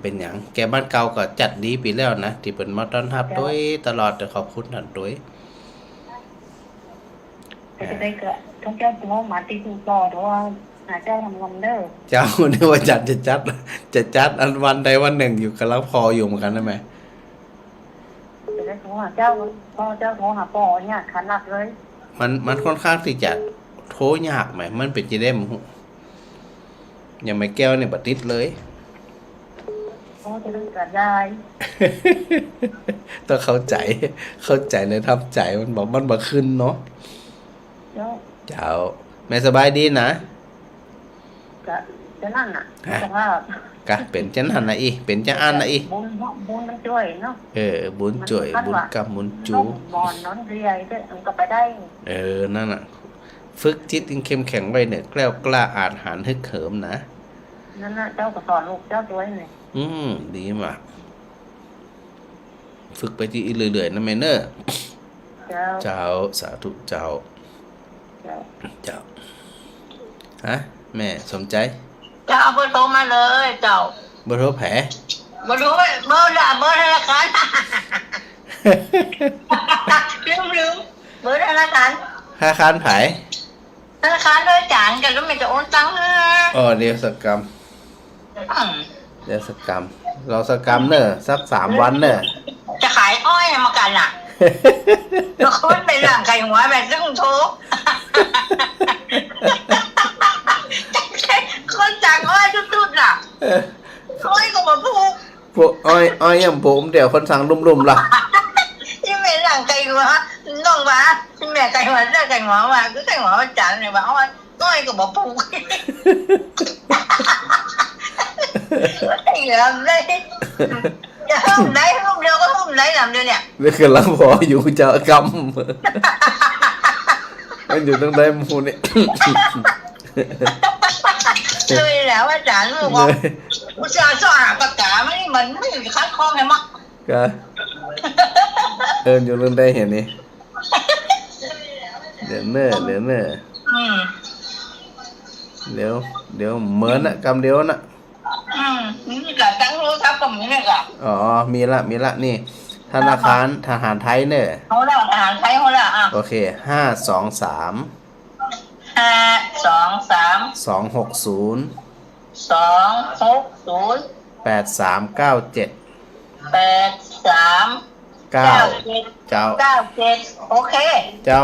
เป็นอย่างแกบ้านเก่าก็จัดดีปีแล้วนะที่เปิดมาต้อนรับด้วยตลอดแต่ขอบคุณท่านด้วยจะได้ก็ต้องเจ้าตัวมาติดต่อเพราะว่าเจ้าทำวันเด้อเจ้าเนี่ยว่าจะจัดอันวันใดวันหนึ่งอยู่กับเราพออยู่เหมือนกันได้ไหมจะได้โทรหาเจ้าพ่อเจ้าโทรหาพ่อเนี่ยขนาดเลยมันค่อนข้างที่จะโทรยากไหมมันเป็นจีเด้มยังไม่แก้วเนี่ยบัดติดเลยพ่อจะได้กระจายต้องเข้าใจในทำใจมันบอกมันบ่ขึ้นเนาะเจ้าแม่สบายดีนะจะนั่นน่ะสภาพกะเป็นจะนั่นน่ะอีเป็นจะอันน่ะอีบุญมันช่วยเนาะบุญช่วยบุญกรรมบุญจูบอนนอนเรียด้วยมันก็ไปได้นั่นน่ะฝึกจิตเข้มแข็งไว้เนี่ยแกล้วกล้าอาจหาญฮึกเหิมนะนั่นน่ะเจ้าก็สอนลูกเจ้าด้วยนี่ดีมากฝึกไปที่เรื่อยๆนะแม่เนอะเจ้าสาธุเจ้าฮะแม่สมใจจะเอาเบอร์โทรมาเลยเจ้าเบอร์โทรแผลเบอร์ธรนาคารลืมเบอร์ธนาคารไผธนาคารด้วยจานกันแล้วไม่จะโอนตังค์เดี๋ยวสักกรรมเราสักกรรมเนอะสัก3 วันเนอะจะขายอ้อยมากันอ่ะแล้วคนไปหลังไก่หัวแบบซึ่งโทรคนจากอ้อยทุดๆล่ะอ้อยก็มาพูกอ้อยอย่างผมเดี๋ยวคนสั่งลุ่มๆล่ะที่แม่หลังไก่หัวน้องว่าที่แม่ไก่หัวเลือกไก่หัวมาคือไก่หัวจานเลยว่าอ้อยก็มาพูกไอ้เหลือมเลยจะห้องไหนห้องเดียวก็ห้องไหนลำเดียวเนี่ยไม่เคยรับพออยู่จะกำมันอยู่ตั้งแต่มูนี่เลยแล้วอาจารย์บอกอุตส่าห์สอนปากกามันไม่คัดข้องไงมั้งอยู่ตั้งแต่เห็นนี่เดี๋ยวเนื้อเดี๋ยวเหมือนนะกำเดียวนะนี่กะตั้งรู้ทับกับมึงเนี่ยกะมีละนี่ธนาคารทหารไทยเนี่ยเขาละทหารไทยเขาละโอเค523 260 260 8397 83 9 เจ้า 97โอเค เจ้า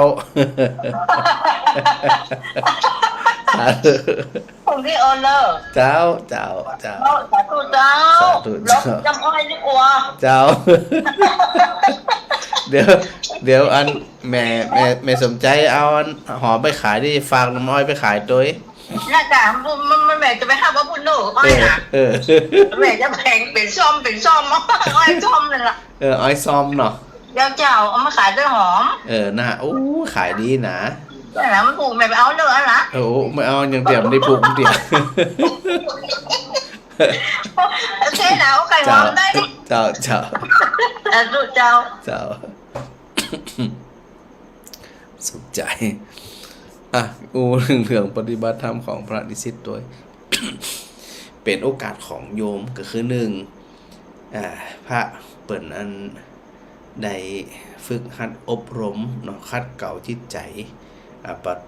สาธุ ผมที่โอนเลย เจ้า สาธุเจ้าลบจำอ้อยดีกว่า เจ้า เดี๋ยวอันแม่สมใจเอาอันหอมไปขายดิฝากน้ำอ้อยไปขายตัว น่าจะมันแม่จะไปหาว่าพูดหนูอ้อยนะแม่จะแบ่งเป็นซ่อมอ้อยซ่อมเลยล่ะอ้อยซ้อมเนาะเจ้าเอามาขายด้วยหอมน่าโอ้ขายดีนะแต่แล้วมันผูกแม่ไปเอาเลยนะโอ้ไม่เอาอย่างเดียวไม่ผูกเดียวโอเคนะโอเคหอมได้ดิเจ้าเจ้าสุขใจเรื่องปฏิบัติธรรมของพระนิสิตตัว เป็นโอกาสของโยมก็คือพระเปิ่นอันได้ฝึกหัดอบรมเนาะคัดเก่าจิตใจ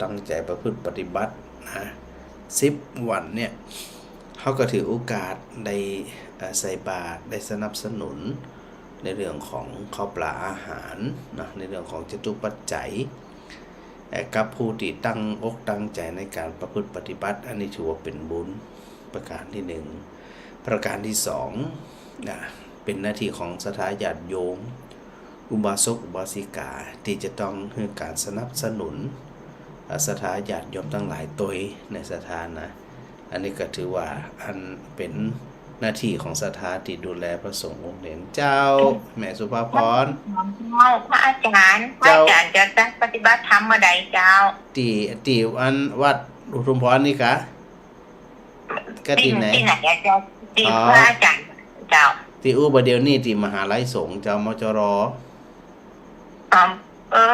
ตั้งใจประพฤติปฏิบัตินะ10 วันเนี่ยเขาก็ถือโอกาสได้ใส่บาตรได้สนับสนุนในเรื่องของข้าวปลาอาหารนะในเรื่องของจตุปัจจัยกับผู้ที่ตั้งอกตั้งใจในการประพฤติปฏิบัติอันนี้ถือว่าเป็นบุญประการที่1ประการที่2เป็นหน้าที่ของศรัทธาญาติโยมอุบาสกอุบาสิกาที่จะต้องให้การสนับสนุนศรัทธาญาติโยมทั้งหลายตัวในศรัทธานะอันนี้ก็ถือว่าอันเป็นหน้าที่ของศรัทธาที่ดูแลพระสงฆ์องค์เด่นเจ้าแม่สุภาพรพระอาจารย์จะตั้งปฏิบัติธรรมเมื่อใดเจ้าตีอันวัดอุทุมพรนี่กะก็ตีไหนเจ้าตีพระอาจารย์เจ้าตีอุบเดียวนี่ตีมหาลัยสงฆ์เจ้ามจร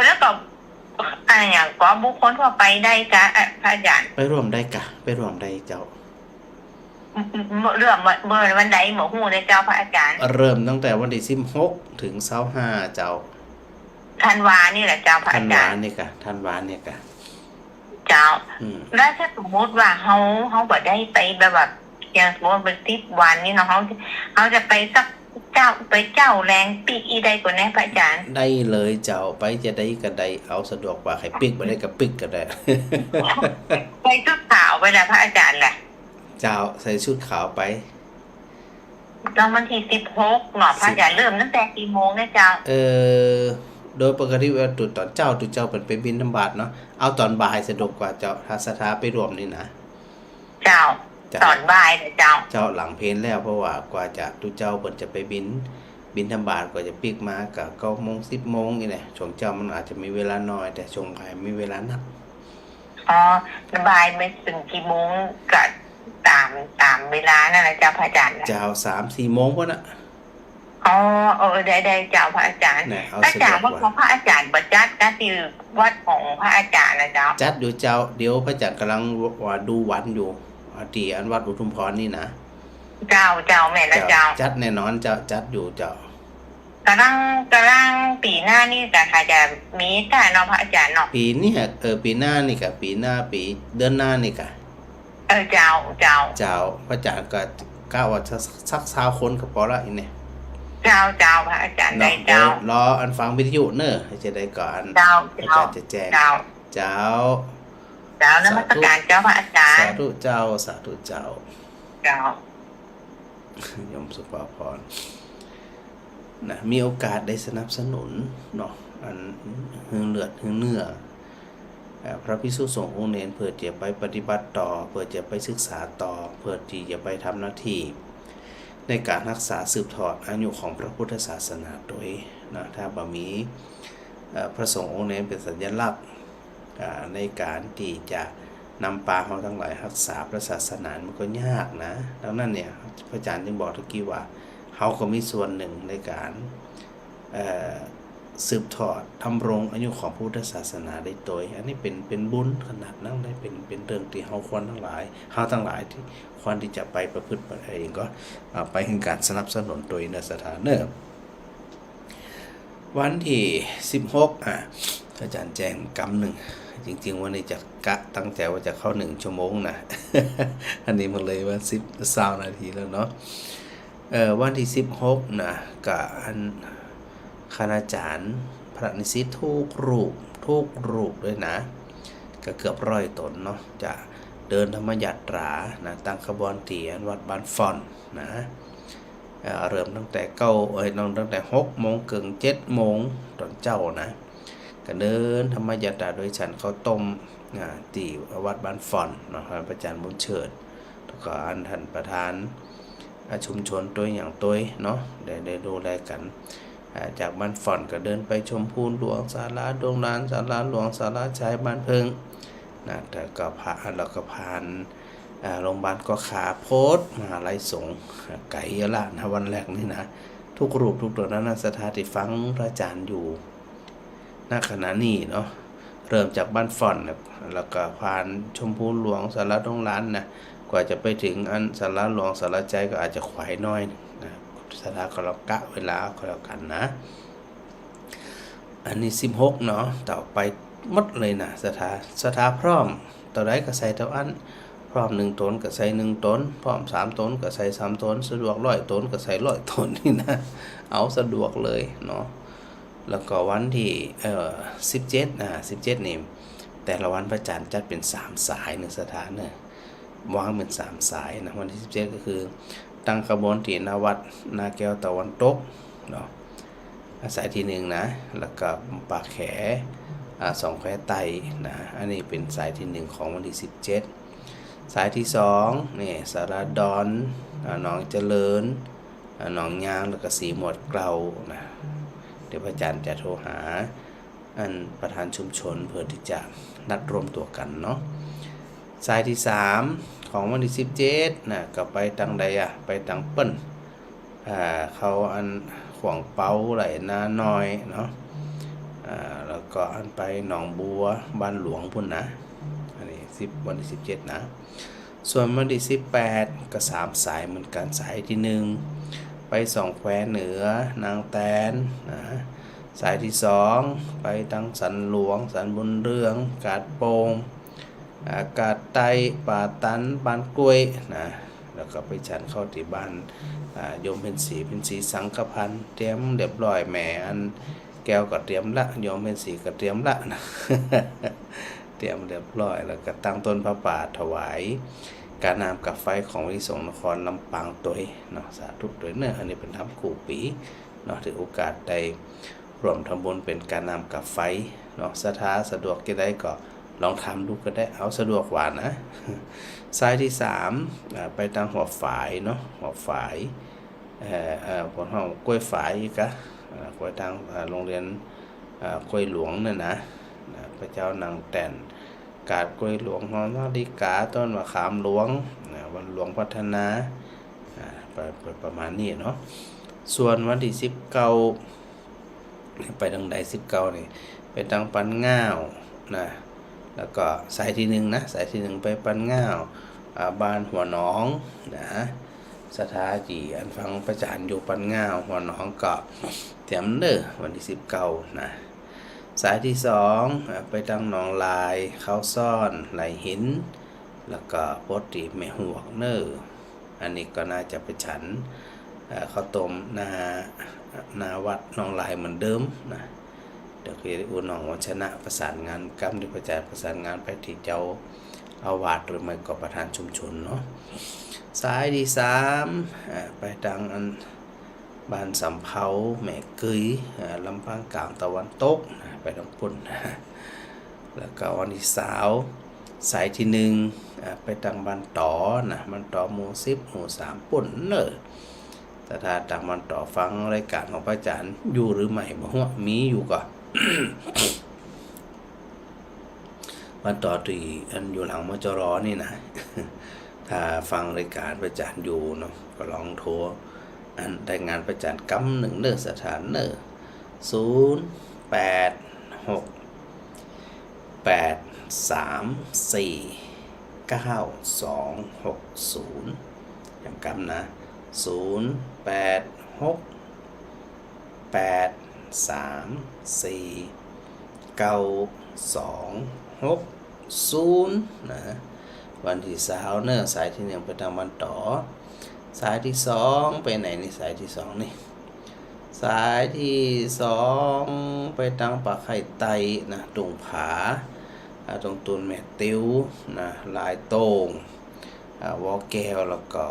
แล้วก็อย่างก็บุคคลทั่วไปได้จ้ะพระอาจารย์ไปร่วมได้กะไปร่วมได้เจ้าเริ่มเมื่อวันใดหมอหูได้เจ้าพระอาจารย์เริ่มตั้งแต่วันที่16ถึง25เจ้าธันวานี่แหละเจ้าพระอาจารย์ธันวานี่กะเจ้าแล้วถ้าสมมติว่าเขาบ่ได้ไปแบบอย่างสมมติเป็น10 วันนี่เนาะเขาจะไปสักเจ้าแรงปีกอีใดกว่านี้พระอาจารย์ได้เลยเจ้าไปจะได้ก็ได้เอาสะดวกกว่าใครปีกบ่ได้ก็ปีกก็ได้ไปชุดขาวไปนะพระอาจารย์แหละเจ้าใส่ชุดขาวไปตอนวันที่16เนาะพระอาจารย์เริ่มตั้งแต่กี่โมงนะเจ้าโดยปกติว่าตอนเจ้าเป็นไปบิณฑบาตเนาะเอาตอนบ่ายสะดวกกว่าเจ้าถ้าศรัทธาไปรวมนี่นะเจ้าตอนบ่ายนะเจ้าหลังเพลแล้วเพราะว่ากว่าจะเจ้าเพิ่นจะไปบิณฑบาตกว่าจะปิกมาก็9 โมง 10 โมงนี่แหละช่วงเจ้ามันอาจจะมีเวลาน้อยแต่ช่วงบ่ายมีเวลานักบ่ายไม่ถึงกี่โมงก็ตามเวลานั่นนะเจ้าพระอาจารย์เจ้า 3-4 โมงพุ่นน่ะได้เจ้าพระอาจารย์พระอาจารย์ว่าของพระอาจารย์ประจัดก็คือวัดของพระอาจารย์นะเจ้าจัดอยู่เจ้าเดี๋ยวพระอาจารย์กำลังว่าดูวันอยู่ที่อันวัดอุทุมพรนี่นะเจ้าแม่นะเจ้าจัดแน่นอนเจ้าจัดอยู่เจ้ากำลังปีหน้านี่จะมีแต่เนาะพระอาจารย์เนาะปีนี้ปีหน้านี่กะปีหน้าปีเดือนหน้านี่กะเจ้าพระอาจารย์ก็กล้าว่าสัก20 คนก็พอละอีเนี่ยเจ้าพระอาจารย์ได้เจ้ารออันฟังวิทยุเนอะให้จะได้ก่อนเจ้าจะแจ้งเจ้านมัสการเจ้าพระอาจารย์สาธุเจ้าโยมสุภาพรนะมีโอกาสได้สนับสนุนเนาะอันเลือดเนื้อพระภิกษุสงฆ์องค์เนรเพื่อจะไปปฏิบัติต่อเพื่อจะไปศึกษาต่อเพื่อที่จะไปทำหน้าที่ในการรักษาสืบทอดอายุของพระพุทธศาสนาโดยนะถ้าบ่มีพระสงฆ์องค์เนรเป็นสัญลักษณ์ในการที่จะนำปาเขาทั้งหลายรักษาพระศาสนามันก็ยากนะดังนั้นเนี่ยพระอาจารย์จึงบอกตะกี้ว่าเขาก็มีส่วนหนึ่งในการสืบทอดทำรงอายุของพุทธศาสนาได้โดยอันนี้เป็นบุญขนาดนั้นได้เป็นเรื่องที่เขาควรทั้งหลายที่ควรที่จะไปประพฤติเองก็ไปถึงการสนับสนุนโดยในสถานเนอวันที่16อาจารย์แจ้งกรรมหนึ่ง จริงๆวันนี้จะตั้งใจว่าจะเข้า1 ชั่วโมงนะ อันนี้มันเลยว่า20 นาทีแล้วเนาะวันที่16นะกับคณาจารย์พระนิสิตทุกรูปด้วยนะก็เกือบ100 ตนเนาะจะเดินธรรมยาตรานะตั้งขบวนเตียนวัดบ้านฟอนนะเริ่มตั้งแต่ตั้งแต่6 โมงเกิน7 โมงตอนเจ้านะก็เดินธรรมยาตราโดยฉันข้าวต้มที่วัดบ้านฟอนเนาะพระอาจารย์บุญเฉิดแล้วก็ท่านประธานชุมชนตัวอย่างตัวเนาะได้ดูแลกันจากบ้านฟอนก็เดินไปชมพูนหลวงศาลาดงลานศาลาหลวงศาลาชายบ้านเพิงนะแต่ก็ผ่านโรงพยาบาลก็ขาโพสมหาลัยสงฆ์ไก่ละนะวันแรกนี่นะทุกรูปทุกตัวนั้นสถานที่ฟังพระอาจารย์อยู่ณขณะนี้เนาะเริ่มจากบ้านฟอนแล้วก็ผ่านชมพูนหลวงศาลาดงลานนะกว่าจะไปถึงศาลาหลวงศาลาใจก็อาจจะขวายน้อยนะสถานก็เรากะเวลาก็แล้วกันนะอันนี้16เนาะต่อไปหมดเลยนะสถาพร้อมต่อได้ก็ใส่ต่ออันพร้อม1 ตนก็ใส่1 ตนพร้อม3 ตนก็ใส่3 ตนสะดวก100 ตนก็ใส่100 ตนนี่นะเอาสะดวกเลยเนาะแล้วก็วันที่17นี่แต่ละวันพระอาจารย์จัดเป็น3 สายในสถานเนี่ยวางเป็น3 สายนะวันที่17ก็คือตั้งขบวนที่นาวัดนาแก้วตะวันตกเนาะสายที่1นะแล้วก็ปากแข2 แควไตนะอันนี้เป็นสายที่1ของวันที่17สายที่2นี่สารดอนหนองเจริญหนองยางแล้วก็สีหมวดเกลานะเดี๋ยวพระอาจารย์จะโทรหาประธานชุมชนเพื่อที่จะนัดรวมตัวกันเนาะสายที่3ของวันที่17นะก็ไปตังใดไปตังเปิ้นเขาขวางเป้าไหลนาน้อยเนาะแล้วก็ไปหนองบัวบ้านหลวงพุ่นนะอันนี้วันที่17นะส่วนวันที่18ก็3 สายเหมือนกันสายที่1ไป2 แควเหนือนางแตนนะสายที่2ไปตังสันหลวงสันบุญเรืองกาดโป่งกาดไตป่าตันบ้านกล้วยนะแล้วก็ไปฉันเข้าที่บ้านโยมเป็นสีสังฆพันธ์เตรียมเรียบร้อยแม่แก้วก็เตรียมละโยมเป็นสีก็เตรียมละนะ เตรียมเรียบร้อยแล้วก็ตั้งต้นพระป่าถวายการนำกับไฟของวิสงนครลำปางตัวเนาะสาธุด้วยเนื้ออันนี้เป็นทำคู่ปีเนาะถือโอกาสได้ร่วมทำบุญเป็นการนำกับไฟเนาะสะดวกจะได้ก็ลองทำดูก็ได้เอาสะดวกกว่านะสายที่3ไปทางหัวฝายเนาะหัวฝายผลห้องกล้วยฝายอีกะกล้วยทางโรงเรียนกล้วยหลวงนั่นนะพระเจ้านางแต่นกาดกล้วยหลวงหอนาฬิกาต้นมะขามหลวงวันหลวงพัฒนาประมาณนี้เนาะส่วนวันที่19ไปทางใด19นี่ไปทางปันง่าวนะแล้วก็สายที่1นะสายที่1ไปปันง่าวบ้านหัวหนองนะสถาจีฟังประจานอยู่ปันง่าวหัวหนองก็เตรียมเด้อวันที่19นะสายที่2ไปทางหนองลายเขาซ่อนไหลหินแล้วก็โพธิแม่หวกเนออันนี้ก็น่าจะไปฉันข้าวต้มนาวัดหนองลายเหมือนเดิมนะเดี๋ยวคืออุณหวัชนะประสานงานกรรมที่ประจานประสานงานไปที่เจ้าอาวาสหรือไม่ก็ประธานชุมชนเนาะสายที่3ไปทางบ้านสำเภาแม่กึยลำปางกลางตะวันตกไปทางปุ่นแล้วก็วันที่สายที่1ไปทางบ้านต่อนะบ้านต่อหมู่10หมู่3ปุ่นเนอะแต่ถ้าทางบ้านต่อฟังรายการของพระอาจารย์อยู่หรือไม่บ่ฮู้มีอยู่ก็ บ้านต่อที่อยู่หลังมจรนี่นะ ถ้าฟังรายการพระอาจารย์อยู่เนาะก็ลองโทรได้งานประจานกำ1เนอสถานเนอ0868349260อย่างกำนะ0868349260 60นะวันที่20เนอะสายที่1ไปทางบ้านต่อสายที่2ไปไหนนี่สายที่2นี่สายที่2ไปทางปากไข่ไตนะตรงผาตรงตูนแม่ติ้วนะลายโต่งวอแก้วแล้วก็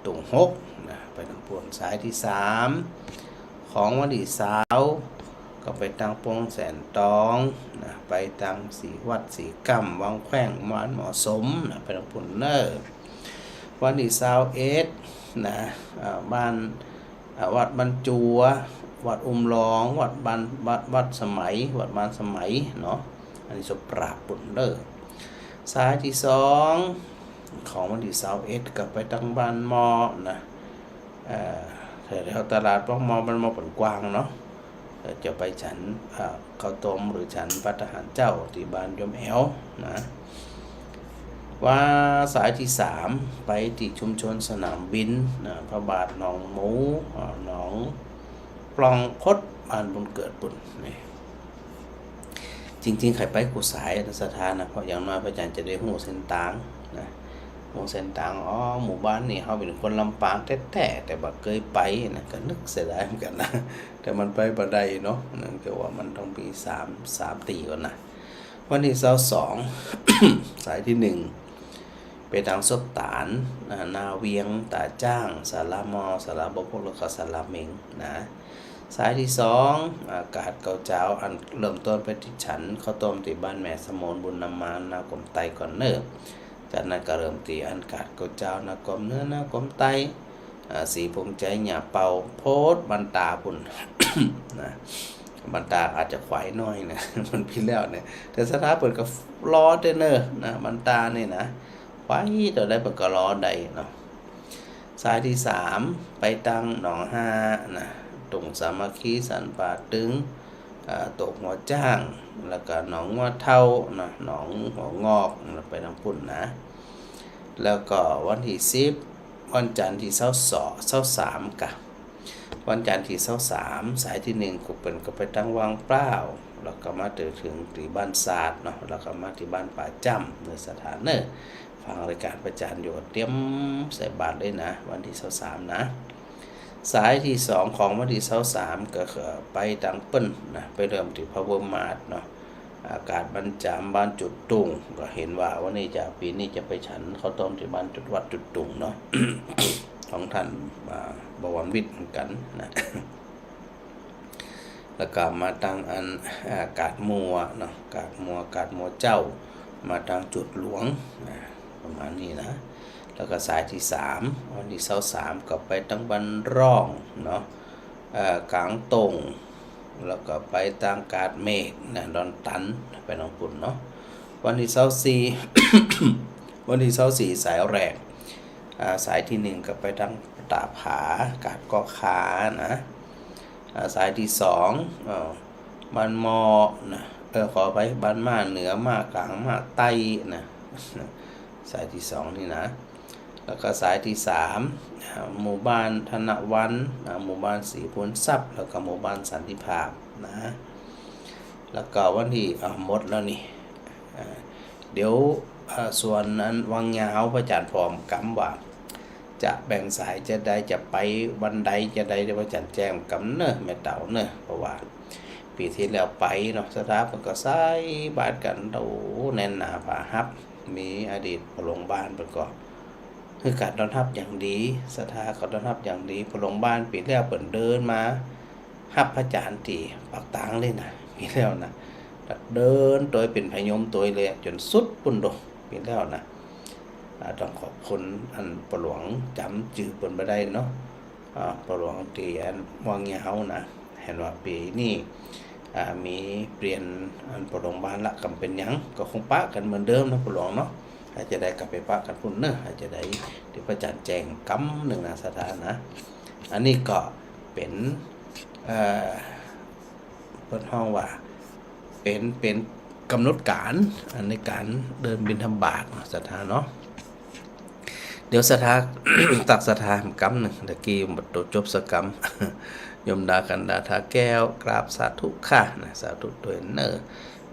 ตรง6นะไปทางป่วนสายที่3ของวันที่20ก็ไปทางปงแสนตองนะไปทางสีวัดสีกัมวังแขวงมานเหมาะสมนะไปทางปุ่นเนอร์วันที่21นะบ้านวัดบรรจัววัดอุ้มรองวัดสมัยวัดบ้านสมัยเนาะอันนี้สปราบปุ่นเนอร์สายที่2ของวันที่21ก็ไปทางบ้านมอนะแถวตลาดป้องมอบ้านมอผลกวางเนาะจะไปฉันข้าวต้มหรือฉันพัฒหารเจ้าที่บ้านยมแอวนะว่าสายที่3ไปที่ชุมชนสนามบินนะพระบาทหนองหมูหนองปล่องคดบ้านบุญเกิดบุญนี่จริงๆใครไปกูสายสถานนะเพราะอย่างน้อยพระอาจารย์จะได้หูเส้นต่างนะหูเส้นต่างหมู่บ้านนี่เขาเป็นคนลำปางแท้ๆแต่บ่เคยไปนะก็นึกเสียดายเหมือนกันนะแต่มันไปบ่ได้เนาะนั่นคือว่ามันต้องมี3ตีก่อนนะวันที่22 สายที่1ไปทางซบตานนาเวียงตาจ้างสารามอสารบพกแล้วก็สารเมงนะสายที่2อากาศเกาเจ้าอันเริ่มต้นไปที่ฉันข้าวต้มที่บ้านแม่สมนบุญนำมานากลมไตก่อนเนอจากนั้นก็เริ่มตีอันกาศเกาเจ้านากลมเนื้อนากลมไตสีภูมิใจหยาเป่าโพดบันตาพุ่น นะบันตาอาจจะขวายน้อยนะ มันพี่แล้วเนี่ยแต่สถาเปิดก็รอได้เนอนะบันตานี่นะขวายต่อได้เปิดก็รอได้เนาะสายที่3ไปตั้งหนอง5นะตรงสามัคคีสันป่าตึงตกหัวจ้างแล้วก็หนองว่าเท่านะหนองหัวงอกไปทางปุ่นนะแล้วก็วันที่10วันจันทร์ที่23กะวันจันทร์ที่23สายที่1ก็ไปทางวังเปล่าแล้วก็มาถึงที่บ้านศาสตร์เนาะแล้วก็มาที่บ้านป่าจ้ำในสถานเนอฟังรายการประจานอยู่เตรียมใส่บาตรเลยนะวันที่23นะสายที่2ของวันที่23ก็ไปทางเปิ้นนะไปเริ่มที่พระบรมมาศเนาะอากาศบรรจามบ้านจุดตุงก็เห็นว่าวันนี้ปีนี้จะไปฉันข้าวต้มที่บ้านจุดวัดจุดตุงเนาะ ของท่านบวรวิทย์เหมือนกันนะแล้วก็มาทางอันกาดมัวเนาะกาดมัวเจ้ามาทางจุดหลวงนะประมาณนี้นะแล้วก็สายที่3วันที่23ก็ไปทางบ้านร่องเนาะกลางตงแล้วก็ไปทางกาดเมฆนะดอนตันไปหนองปุ่นเนาะวันที่24 วันที่24สายแรกสายที่1ก็ไปทางตาผากาดกอขานะสายที่2บ้านมอนะขอไปบ้านมาเหนือมากลางมาใต้นะสายที่2นี่นะแล้วก็สายที่3หมู่บ้านธนวันหมู่บ้านสีพลทรัพย์แล้วก็หมู่บ้านสันติภาพนะแล้วก็วันที่หมดแล้วนี่เดี๋ยวส่วนนั้นวังยาวพระอาจารย์พร้อมกำว่าจะแบ่งสายจะได้จะไปวันใดจะได้พระอาจารย์แจ้งกำเนอะแม่เต่าเนอะเพราะว่าปีที่แล้วไปเนาะสถาบันก็ใส่บาทกันโอ้แน่นหนาผาฮับมีอดีตโรงพยาบาลเป็นก็คือการต้อนรับอย่างดีสถาก็ต้อนรับอย่างดีโรงพยาบาลปีแล้วเปิดเดินมาฮับพระอาจารย์ที่ปากตางเลยนะปีแล้วนะเดินโดยเป็นพยมตัวเลยจนสุดปุ่นโดปีแล้วนะต้องขอบคุณอันปหลวงจำจื่อปุ่นไปได้เนาะปหลวงตีอันวังยาวนะเห็นว่าปีนี้มีเปลี่ยนอันปหลวงบ้านละกำเป็นยังก็คงปะกันเหมือนเดิมนะปหลวงเนาะอาจจะได้กลับไปปะกันพุ่นเนอะอาจจะได้ที่พระอาจารย์แจงกำหนึ่งนะสถานะอันนี้ก็เป็นเปิดห้องว่าเป็นกำหนดการในการเดินบิณฑบาตสถาเนาะเดี๋ยวสถา ตักสถากรรมหนึ่งตะกี้หมดจบสกรรม ยมดากันดาทาแก้วกราบสาธุค่ะนะสาธุด้วยเนอ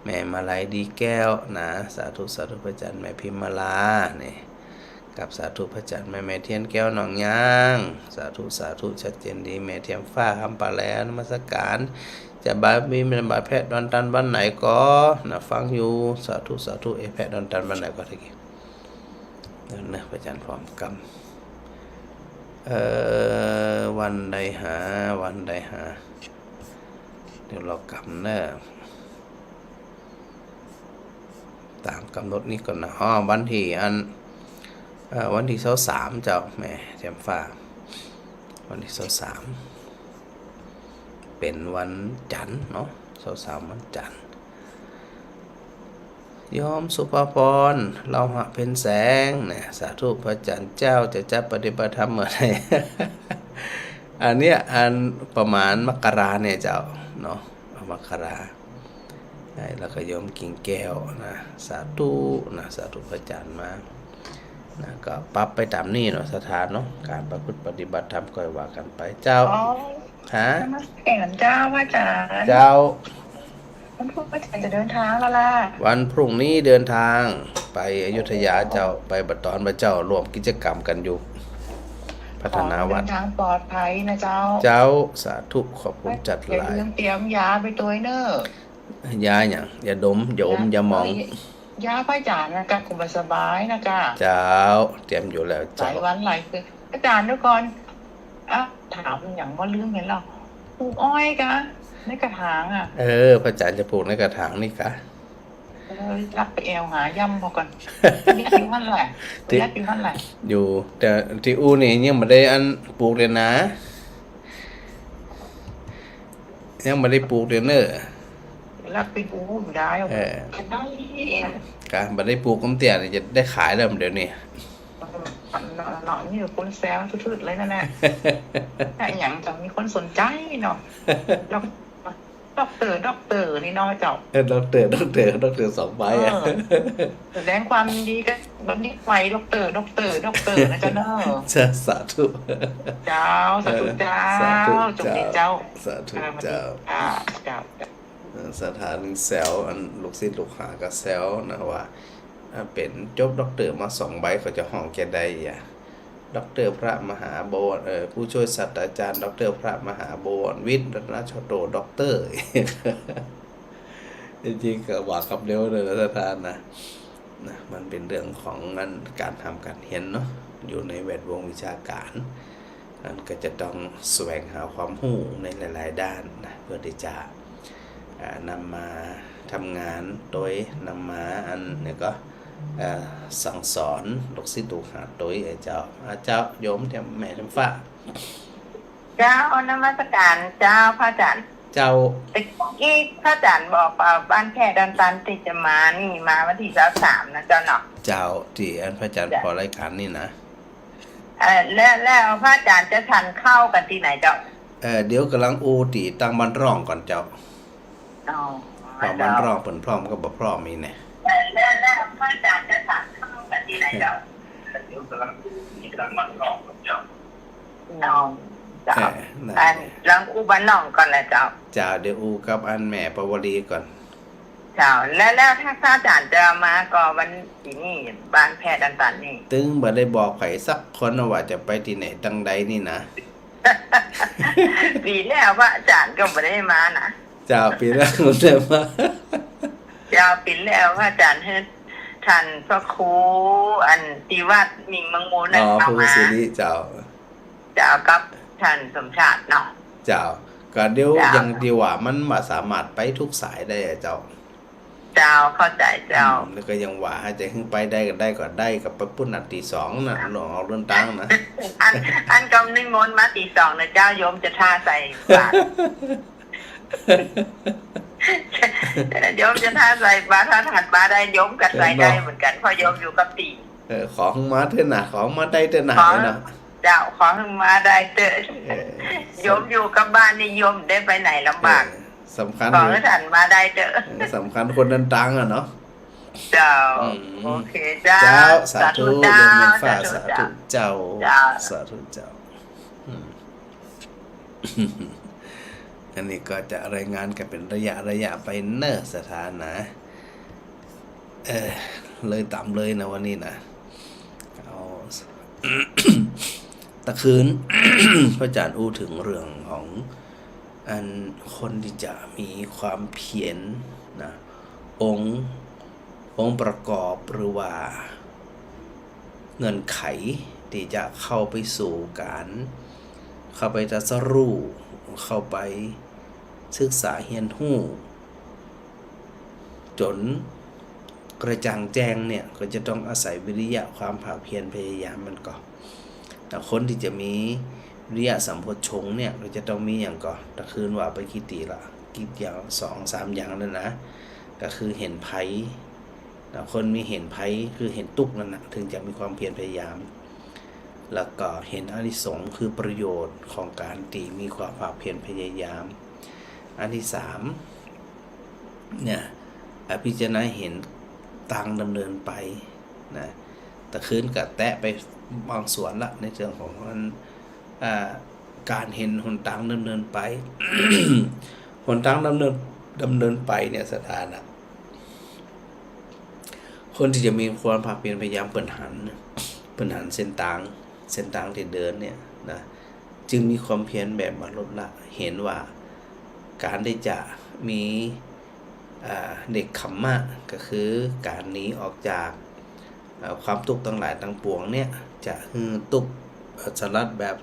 แม่มาลัยดีแก้วนะสาธุสาธุพระจันทร์แม่พิมมาลาเนี่ยกับสาธุพระจันทร์แม่เทียนแก้วหนองยางสาธุสาธุชัดเจนดีแม่เทียมฟ้าคำปาแล้วนมัสการจะบาบีเป็นบาแพทย์ดอนตันบ้านไหนก็นะฟังอยู่สาธุสาธุแพทย์ดอนตันบ้านไหนก็ทีนี้นั่นนะพระจันทร์พร้อมกรรมวันใดหาเดี๋ยวเรากำเนอะตามกำหนดนี้ก่อนนะวันที่วันที่23เจ้าแม่เทียมฟ้าวันที่23เป็นวันจันทร์เนาะ23วันจันทร์ยอมสุภาพรเราหะเป็นแสงเนี่ยสาธุพระจันทร์เจ้าจะจับปฏิบัติธรรมเมื่อไหร่ อันเนี้ยประมาณมกราเนี่ยเจ้าเนาะมกราแล้วก็ยอมกิ่งแก้วนะสาธุนะสาธุพระจันทร์มานะก็ปรับไปตามนี้เนาะสถานเนาะการประพฤติปฏิบัติธรรมก็ว่ากันไปเจ้าฮะเก่งเจ้าว่าจ๋าเจ้าวันพรุ่งนี้จะเดินทางแล้วล่ะวันพรุ่งนี้เดินทางไปอยุธยาเจ้าไปบัดตอนพระเจ้าร่วมกิจกรรมกันอยู่พัฒนาวัดเดินทางปลอดภัยนะเจ้าสาธุขอบคุณจัดหลายเตรียมยาไปตัวเนอะยาอย่างอย่าดมอย่าอมอย่ามองยาพ่อจ๋านะกะคุมสบายนะกะเจ้าเตรียมอยู่แล้วเจ้าหลายวันหลายคืนอาจารย์ทุกคนถามอย่างว่าลืมเห็นหรอปลูกอ้อยกะในกระถางพระอาจารย์จะปลูกในกระถางนี่กะรักไปแอวหาย่ำพอก่อนยัดอยู่ท่านแหละยัดอยู่ท่านแหละอยู่แต่ที่อูนี่ยังไม่ได้ปลูกเลยนะยังไม่ได้ปลูกเลยเนอะรักไปปลูกได้การไม่ได้ปลูกก้มเตี้ยจะได้ขายแล้วเดี๋ยวนี้หน่อยนี่คนแซวทุดๆเลยนั่นแหละแต่อย่างจะมีคนสนใจเนาะด็อกเตอร์นี่น้อยเจ้าด็อกเตอร์2 ใบแสดงความดีกันบันนี้ไฟด็อกเตอร์นะเจ้าเนอะสาธุเจ้าสาธุเจ้าจงดีเจ้าสาธุเจ้าสถานแซวลูกศิษย์ลูกหาก็แซวนะว่าเป็นจบด็อกเตอร์มา2 ใบเขาจะห้องแกได้ด็อกเตอร์พระมหาบวรผู้ช่วยศาสตราจารย์ด็อกเตอร์พระมหาบวรวิทย์รัตนชโตด็อกเตอร์จริงๆก็ว่าคำเดียวเลยนะท่านนะมันเป็นเรื่องของการทำการเรียนเนาะอยู่ในแวดวงวิชาการนั่นก็จะต้องแสวงหาความรู้ในหลายๆด้านนะเพื่อที่จะนำมาทำงานโดยนำมาเนี่ยก็สั่งสอนลูกศิษย์ลูกหาโดยเจ้าโยมเทียมแม่เทียมฟ้าเจ้านมัสการเจ้าพระอาจารย์เจ้าตะกี้พระอาจารย์บอกบ้านแค่ดอนตันติจะมานี่มาวันที่23นะเจ้าเนาะเจ้าที่พระอาจารย์พอรายการนี่นะแล้วพระอาจารย์จะทันเข้ากันที่ไหนเจ้าเดี๋ยวกำลังตีตั้งบ้านร่องก่อนเจ้าบ้านร่องเปิ่นพร้อมก็บ่พร้อมมีเนี่ยแล้วพระอาจารย์จะทันเข้ากันที่ไหนเจ้าเดี๋ยวกำลังตั้งบ้านร่องกับเจ้าลังอูบ้านน้องก่อนแหละเจ้าเดี๋ยวอูกับแม่ปวลีก่อนเจ้าแล้วถ้าพระอาจารย์จะมาก็วันที่นี่บ้านแพทย์ดันนี่ตึงบ่ได้บอกไผสักคนว่าจะไปที่ไหนตั้งใดนี่นะปีแล้วพระอาจารย์ก็บ่ได้มานะเจ้าปีแล้วบ่ได้มาเจ้าปีแล้วพระอาจารย์ให้ท่านพระครูที่วัดมิงมังมูลนั่นมาผู้สิริเจ้ากับท่านสมชาติเนาะเจ้าก็เดี๋ยวอย่างเดียวว่ามันบ่สามารถไปทุกสายได้เจ้าเข้าใจเจ้าแล้วก็ยังว่าจะขึ้นไปได้ก็ได้กับปุ้นนัดตี 2น่ะหลวงออกเดินทางนะอันกำนิมนต์มาตี 2นะเจ้าโยมจะท่าใส่บาตรโยมจะท่าใส่บาตรถ้าถัดมาได้โยมก็ใส่ได้เหมือนกันเพราะโยมอยู่กับตีของมาเถอะนะของมาได้เถอะนะเจ้าของมาได้เถอะโยมอยู่กับบ้านนี่โยมได้ไปไหนลำบากสำคัญของท่านมาได้เถอะสำคัญคนนั้นตังเนาะเจ้าโอเคเจ้าสาธุโยมเป็นฟ้าสาธุเจ้าสาธุเจ้า อันนี้ก็จะรายงานกันเป็นระยะไปเนอสถานะเลยต่ำเลยนะวันนี้นะเอา ตะคืน พระอาจารย์อู้ถึงเรื่องของอันคนที่จะมีความเพียรนะองค์ประกอบหรือว่าเงื่อนไขที่จะเข้าไปสู่การเข้าไปตรัสรู้เข้าไปศึกษาเรียนรู้จนกระจ่างแจ้งเนี่ยก็จะต้องอาศัยวิริยะความภาคเพียรพยายามมันก็แต่คนที่จะมีวิริยะสัมโพชฌงค์เนี่ยก็จะต้องมีอย่างก่อนตะคืนว่าไปคิดตีละคิดอย่าง2-3อย่างนั่นนะก็คือเห็นภัยคนมีเห็นภัยคือเห็นทุกข์นั่นนะถึงจะมีความเพียรพยายามแล้วก็เห็นอานิสงส์คือประโยชน์ของการที่มีความภาคเพียรพยายามอันที่3เนี่ยพิจารณาเห็นทางดำเนินไปนะตะคืนกับแตะไปบางส่วนละในเรื่องของการเห็นหนทางดำเนินไป หนทางดำเนินไปเนี่ยสถานะคนที่จะมีความภาคเพียรพยายามเปิดหันเส้นทางที่เดินเนี่ยนะจึงมีความเพียรแบบมาลดละเห็นว่าการได้จะมีเด็กขมมะก็คือการหนีออกจากความทุกข์ทั้งหลายทั้งปวงเนี่ยจะทุกข์สลัดแบบ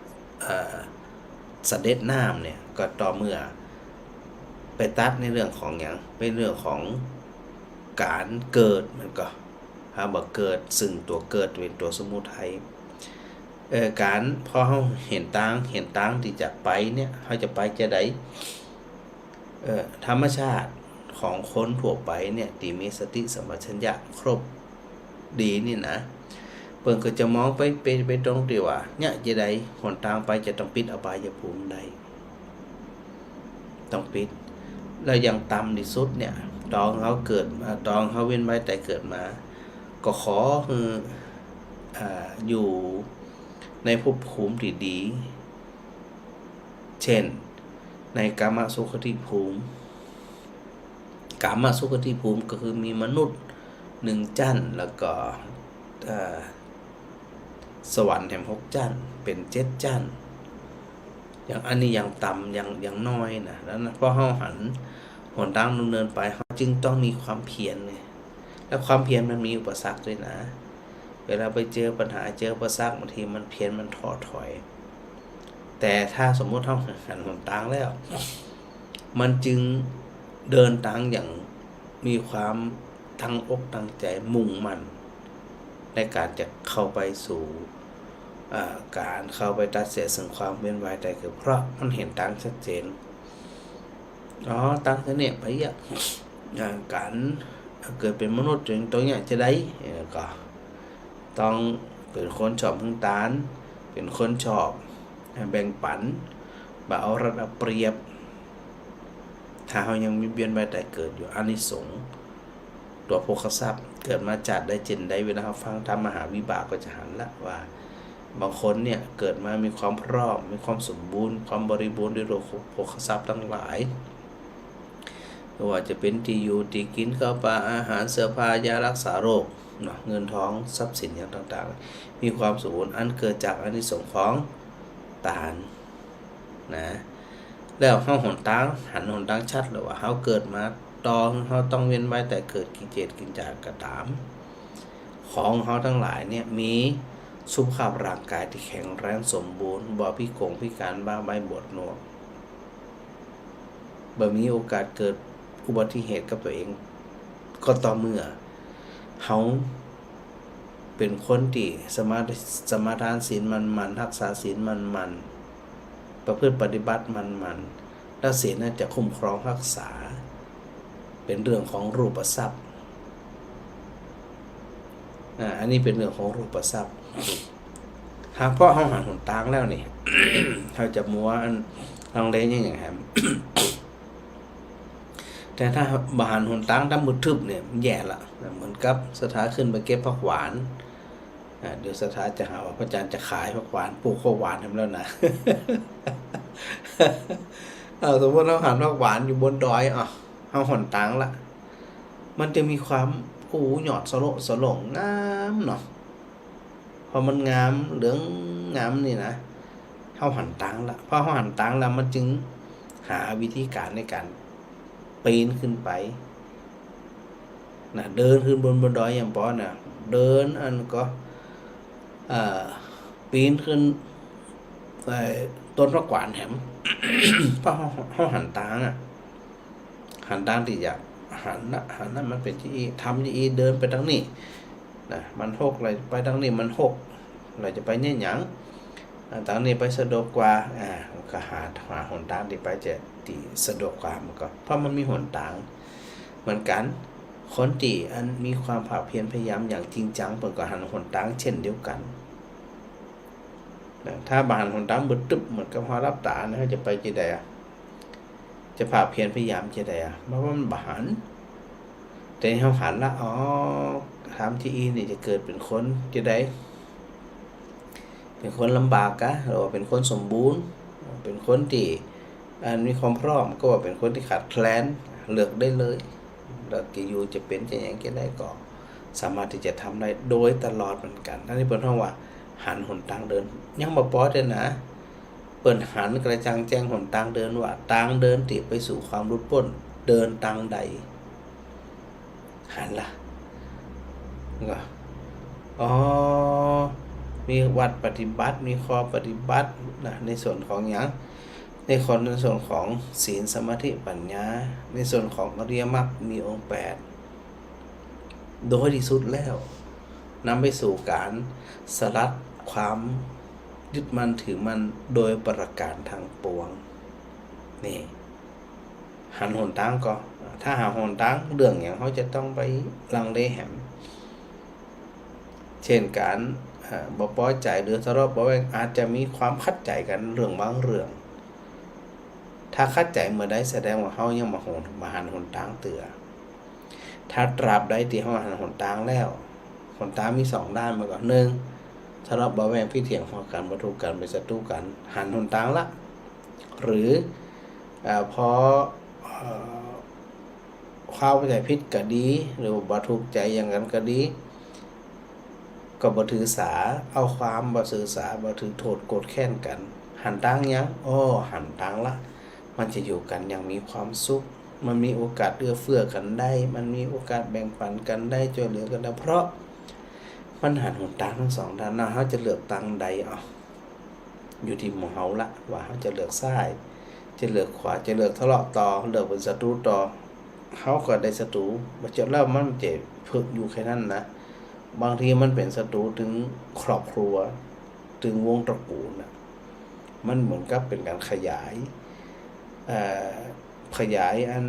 เสด็จน้ำเนี่ยก็ต่อเมื่อไปตัดในเรื่องของอย่างเป็นเรื่องของการเกิดมันก็บอกเกิดซึ่งตัวเกิดเป็นตัวสมุทัยการพอเขาเห็นตางที่จะไปเนี่ยเขาจะไปจะได้ธรรมชาติของคนทั่วไปเนี่ยที่มีสติสัมปชัญญะครบดีนี่นะเพิ่นก็จะมองไปตรงที่ว่าเนี่ยจะได้หนทางไปจะต้องปิดอบายภูมิใดต้องปิดแล้วอย่างต่ำที่สุดเนี่ยตอนเขาเกิดมาตอนเขาเว้นไว้แต่เกิดมาก็ขออยู่ในภพภูมิที่ดีเช่นในกามสุขติภูมิกามสุขติภูมิก็คือมีมนุษย์1จั่นแล้วก็สวรรค์แห่ง6จั่นเป็น7จั่นอย่างอันนี้อย่างต่ำอย่างน้อยนะแล้วพอเฮาหันหนทางดำเนินไปเฮาจึงต้องมีความเพียรเนี่ยแล้วความเพียรมันมีอุปสรรคด้วยนะเวลาไปเจอปัญหาเจออุปสรรคบางทีมันเพียรมันท้อถอยแต่ถ้าสมมุติเฮาหันหนทางแล้วมันจึงเดินทางอย่างมีความตั้งอกตั้งใจมุ่งมั่นในการจะเข้าไปสู่การเข้าไปตัดเสียซึ่งความเวียนว่ายตายเกิดเพราะมันเห็นทางชัดเจนตั้งแต่เนี่ยไปอย่างการเกิดเป็นมนุษย์จนตัวเนี้ยจะได้ก็ต้องเป็นคนชอบพึ่งตานเป็นคนชอบแบ่งปันบ่เอารัดเอาเปรียบถ้าเรายังมีเวียนว่ายตายเกิดอยู่อานิสงส์ตัวโภคทรัพย์เกิดมาจัดได้เจนได้เวลาเราฟังธรรมมหาวิบากก็จะหันละว่าบางคนเนี่ยเกิดมามีความพร้อมมีความสมบูรณ์ความบริบูรณ์ด้วยโภคทรัพย์ทั้งหลายไม่ว่าจะเป็นที่อยู่ที่กินข้าวปลาอาหารเสื้อผ้ายารักษาโรคเงินทองทรัพย์สินอย่างต่างๆมีความสมบูรณ์อันเกิดจากอานิสงส์ของทานนะแล้วเฮาหันทางชัดเลยว่าเฮาเกิดมาเฮาต้องเวียนว่ายแต่เกิดกิเลสกินจากกระตามของเฮาทั้งหลายเนี่ยมีสุขภาพร่างกายที่แข็งแรงสมบูรณ์บ่พิการบ้าใบปวดหนวกบ่มีโอกาสเกิดอุบัติเหตุกับตัวเองก็ต่อเมื่อเฮาเป็นคนที่สมาทานศีลมันรักษาศีลมันประพฤติปฏิบัติมันแล้วศีลนั้นจะคุ้มครองรักษาเป็นเรื่องของรูปทรัพย์อันนี้เป็นเรื่องของรูปทรัพย์หากเพราะเฮาหันหนทางแล้วนี่ เขาจะมัวลังเลอย่างไรครับ แต่ถ้าบหันหนทางดำมืดทึบเนี่ยแย่ละเหมือนกับสถาขึ้นไปเก็บผักหวานเดี๋ยวสถาจะหาว่าพระอาจารย์จะขายผักหวานปลูกข้าวหวานทำแล้วนะ สมมติเราหันผักหวานอยู่บนดอยเอาหอนตังละมันจะมีความหยอดสลงงามเนาะพอมันงามเหลืองงามนี่นะเอาหันตังละพอเอาหันตังละมันจึงหาวิธีการในการปีนขึ้นไปนะเดินขึ้นบนดอยอย่างปอน่ะเดินอันก็ปีนขึ้นต้นผักหวานแถม เพราะเขาหันตางหันตางที่อยากหันนั่นมันเป็นที่ทำที่เดินไปทางนี้นะมันหกอะไรไปทางนี้มันหกอะไรจะไปเนี่ยหยังทางนี้ไปสะดวกกว่าก็หาหนทางที่ไปจะที่สะดวกกว่ามันก็เพราะมันมีหนทางเหมือนกันคนที่อันมีความภาคเพียรพยายามอย่างจริงจังเปิดก็หันหนทางเช่นเดียวกันถ้าบานหนทางบึดตึ๊บเหมือนกับหัวรับตานะจะไปจะได้จะภาคเพียรพยายามจะได้เพราะว่ามันบานแต่เขาหันละถามที่นี่จะเกิดเป็นคนจะได้เป็นคนลำบากหรือว่าเป็นคนสมบูรณ์เป็นคนที่มีความพร้อมก็ว่าเป็นคนที่ขาดแคลนเลือกได้เลยเลือกจะอยู่จะเป็นจะอย่างก็ได้ก็สามารถที่จะทำได้โดยตลอดเหมือนกันนั่นเป็นเพราะว่าหันหนทางเดินยังบ่พอเลยนะเปิดหันกระจังแจ้งหนทางเดินว่าทางเดินติไปสู่ความหลุดพ้นเดินทางใดหันล่ะก็มีวัดปฏิบัติมีข้อปฏิบัตินะในส่วนของอย่างในส่วนของศีลสมาธิปัญญาในส่วนของอริยมรรคมีองค์8โดยที่สุดแล้วนำไปสู่การสลัดความยึดมั่นถือมั่นโดยประการทางปวงนี่หันหนทางก็ถ้าหาหนทางเรื่องอย่างเขาจะต้องไปลังเลแหมเช่นการบ่พอใจหรือทะเลาะเบาแวงอาจจะมีความขัดใจกันเรื่องบางเรื่องถ้าขัดใจเมื่อใดแสดงว่าเขายังมาหันหนทางเตือถ้าตราบใดที่เขาหันหนทางแล้วหนทางมี2ด้านมาก่อน1ทะเลาะเบาแวงพิเถียงพอกันบ่ถูกกันเป็นศัตรูกันหันหนทางละหรือพอเข้าใจผิดก็ดีหรือบ่ถูกใจอย่างนั้นก็ดีก็บ่ถือสาเอาความบ่สื่อสาบ่ถือโทษโกรธแค้นกันหันทางยังหันทางละมันจะอยู่กันอย่างมีความสุขมันมีโอกาสเอื้อเฟื้อกันได้มันมีโอกาสแบ่งปันกันได้ช่วยเหลือกันได้เพราะมันหันหนทางทั้งสองด้านนะเขาจะเลือกทางใดอยู่ที่หมู่เฮาละว่าเขาจะเลือกซ้ายจะเลือกขวาจะเลือกทะเลาะต่อเลือกเป็นศัตรูต่อเขาก็ได้ศัตรูบ่จบแล้วมันจะพึกอยู่แค่นั้นนะบางทีมันเป็นศัตรูถึงครอบครัวถึงวงตระกูลนะมันเหมือนกับเป็นการขยายอัน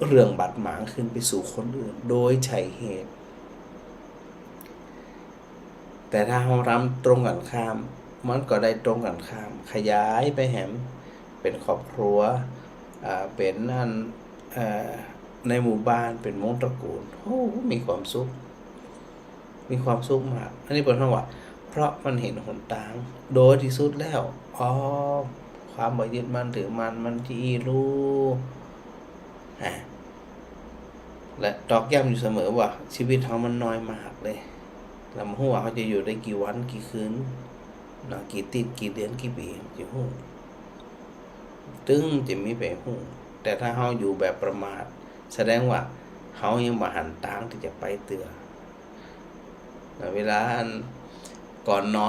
เรื่องบาดหมางขึ้นไปสู่คนอื่นโดยใช่เหตุแต่ถ้าเรารำตรงกันข้ามมันก็ได้ตรงกันข้ามขยายไปแหมเป็นครอบครัวเป็นนั่นในหมู่บ้านเป็นวงตระกูลมีความสุขมากอันนี้เป็นเพราะว่าเพราะมันเห็นหนทางโดยที่สุดแล้วความบ่ยึดมั่นถือมันที่รู้และตอกย้ำอยู่เสมอว่าชีวิตเขามันน้อยมากเลยลำหัวเขาจะอยู่ได้กี่วันกี่คืนกี่ติดกี่เดือนกี่ปีจะหู้ตึงจะมีไปหู้แต่ถ้าเขาอยู่แบบประมาทแสดงว่าเขายังมาหันทางที่จะไปเตือเวลาก่อนนอ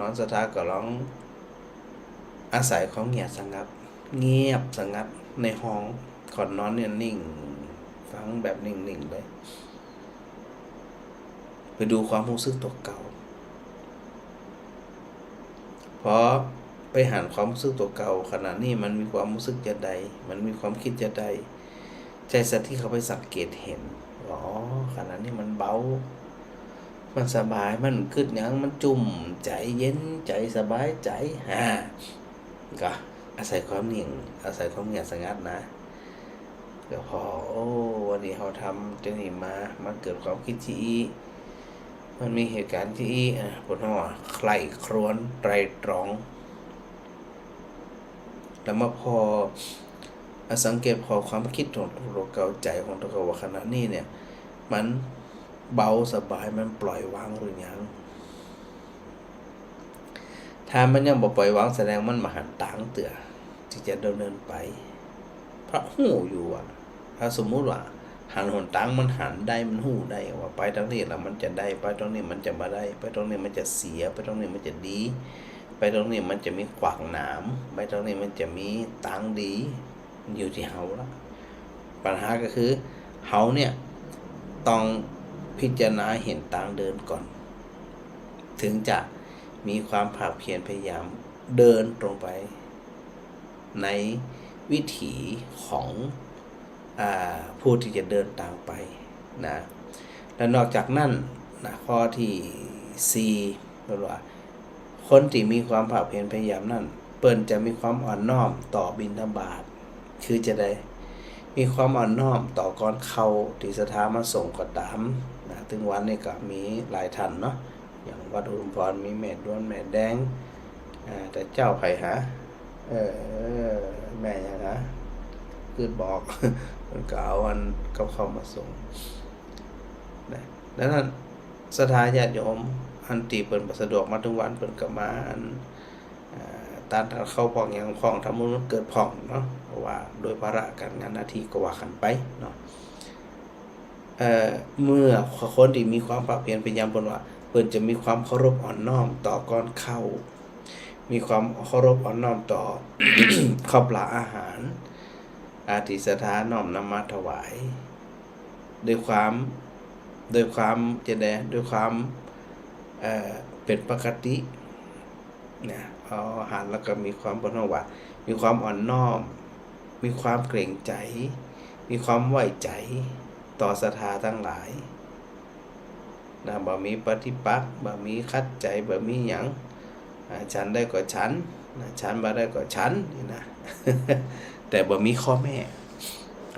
นสถาก็ร้องอาศัยของเงียบสงัดในห้องก่อนนอนเนี่ยนิ่งฟังแบบนิ่งเลยไปดูความรู้สึกตัวเก่าเพราะไปหันความรู้สึกตัวเก่าขณะนี้มันมีความรู้สึกจะใดมันมีความคิดจะใดใจสัตว์ที่เขาไปสังเกตเห็นขณะนี้มันเบามันสบายมันขึ้นอย่างมันจุ่มใจเย็นใจสบายใจก็อาศัยความนิ่งอาศัยความเงียบสงัดนะเดี๋ยวพอวันนี้เขาทำจะนี่มาเกิดความคิดที่มันมีเหตุการณ์ที่ปวดหัวใคร่ครวญไตรตรอง แล้วมาพอสังเกตพอความคิดของตัวเก่าใจของตัวว่าขณะนี้เนี่ยมันเบาสบายมันปล่อยวางหรือยังถ้ามันยังบ่ปล่อยวางแสดงมันมาหันต่างเตือที่จะดำเนินไปเพราะหูอยู่ถ้าสมมุติว่าหันหนต่างมันหันได้มันหูได้ว่าไปตรงนี้แล้วมันจะได้ไปตรงนี้มันจะมาได้ไปตรงนี้มันจะเสียไปตรงนี้มันจะดีไปตรงนี้มันจะมีขวางหนามไปตรงนี้มันจะมีต่างดีอยู่ที่เฮาละปัญหาก็คือเฮาเนี่ยต้องพิจารณาเห็นต่างเดินก่อนถึงจะมีความภาคเพียรพยายามเดินตรงไปในวิถีของผู้ที่จะเดินตามไปนะและนอกจากนั้นนะข้อที่4ก็ว่าคนที่มีความภาคเพียรพยายามนั่นเปิ้นจะมีความอ่อนน้อมต่อบิณฑบาตคือจะได้มีความอ่อนน้อมต่อก่อนเข้าที่สถานมาส่งก็ตามนะถึงวันนี้ก็มีหลายท่านเนาะอย่างวัดอุดมพรมีแม่ด้วนแม่แดงแต่เจ้าไผหาแม่ยังฮะคือบอกมันก็เอาวันกับเขามาส่งนะดังนั้นสถานญาติโยมอันตีเปิ้นบ่สะดวกมาทุกวันเปิ้นก็มาตัดเข้าพ้องอย่างพ้องทำมันเกิดพ้องเนาะเพราะว่าโดยภาระการงานหน้าที่ก็ว่ากันไปเนาะเมื่อคนที่มีความภาคเพียรพยายามเปิ้นว่าเปิ้นจะมีความเคารพอ่อนน้อมต่อก่อนเข้ามีความเคารพอ่อนน้อมต่อ ข้าวปลาอาหารอาทิสถานน้อมนำมาถวายด้วยความจะได้ด้วยความเป็นปกติเนี่ยเอาอาหารแล้วก็มีความบ่ว่ามีความอ่อนน้อมมีความเกรงใจมีความไว้ใจต่อศรัทธาทั้งหลายนะบ่มีปฏิปักษ์บ่มีขัดใจบ่มีหยังฉันได้ก็ฉันฉันบ่ได้ก็ฉันนี่นะ แต่บ่มีข้อแม้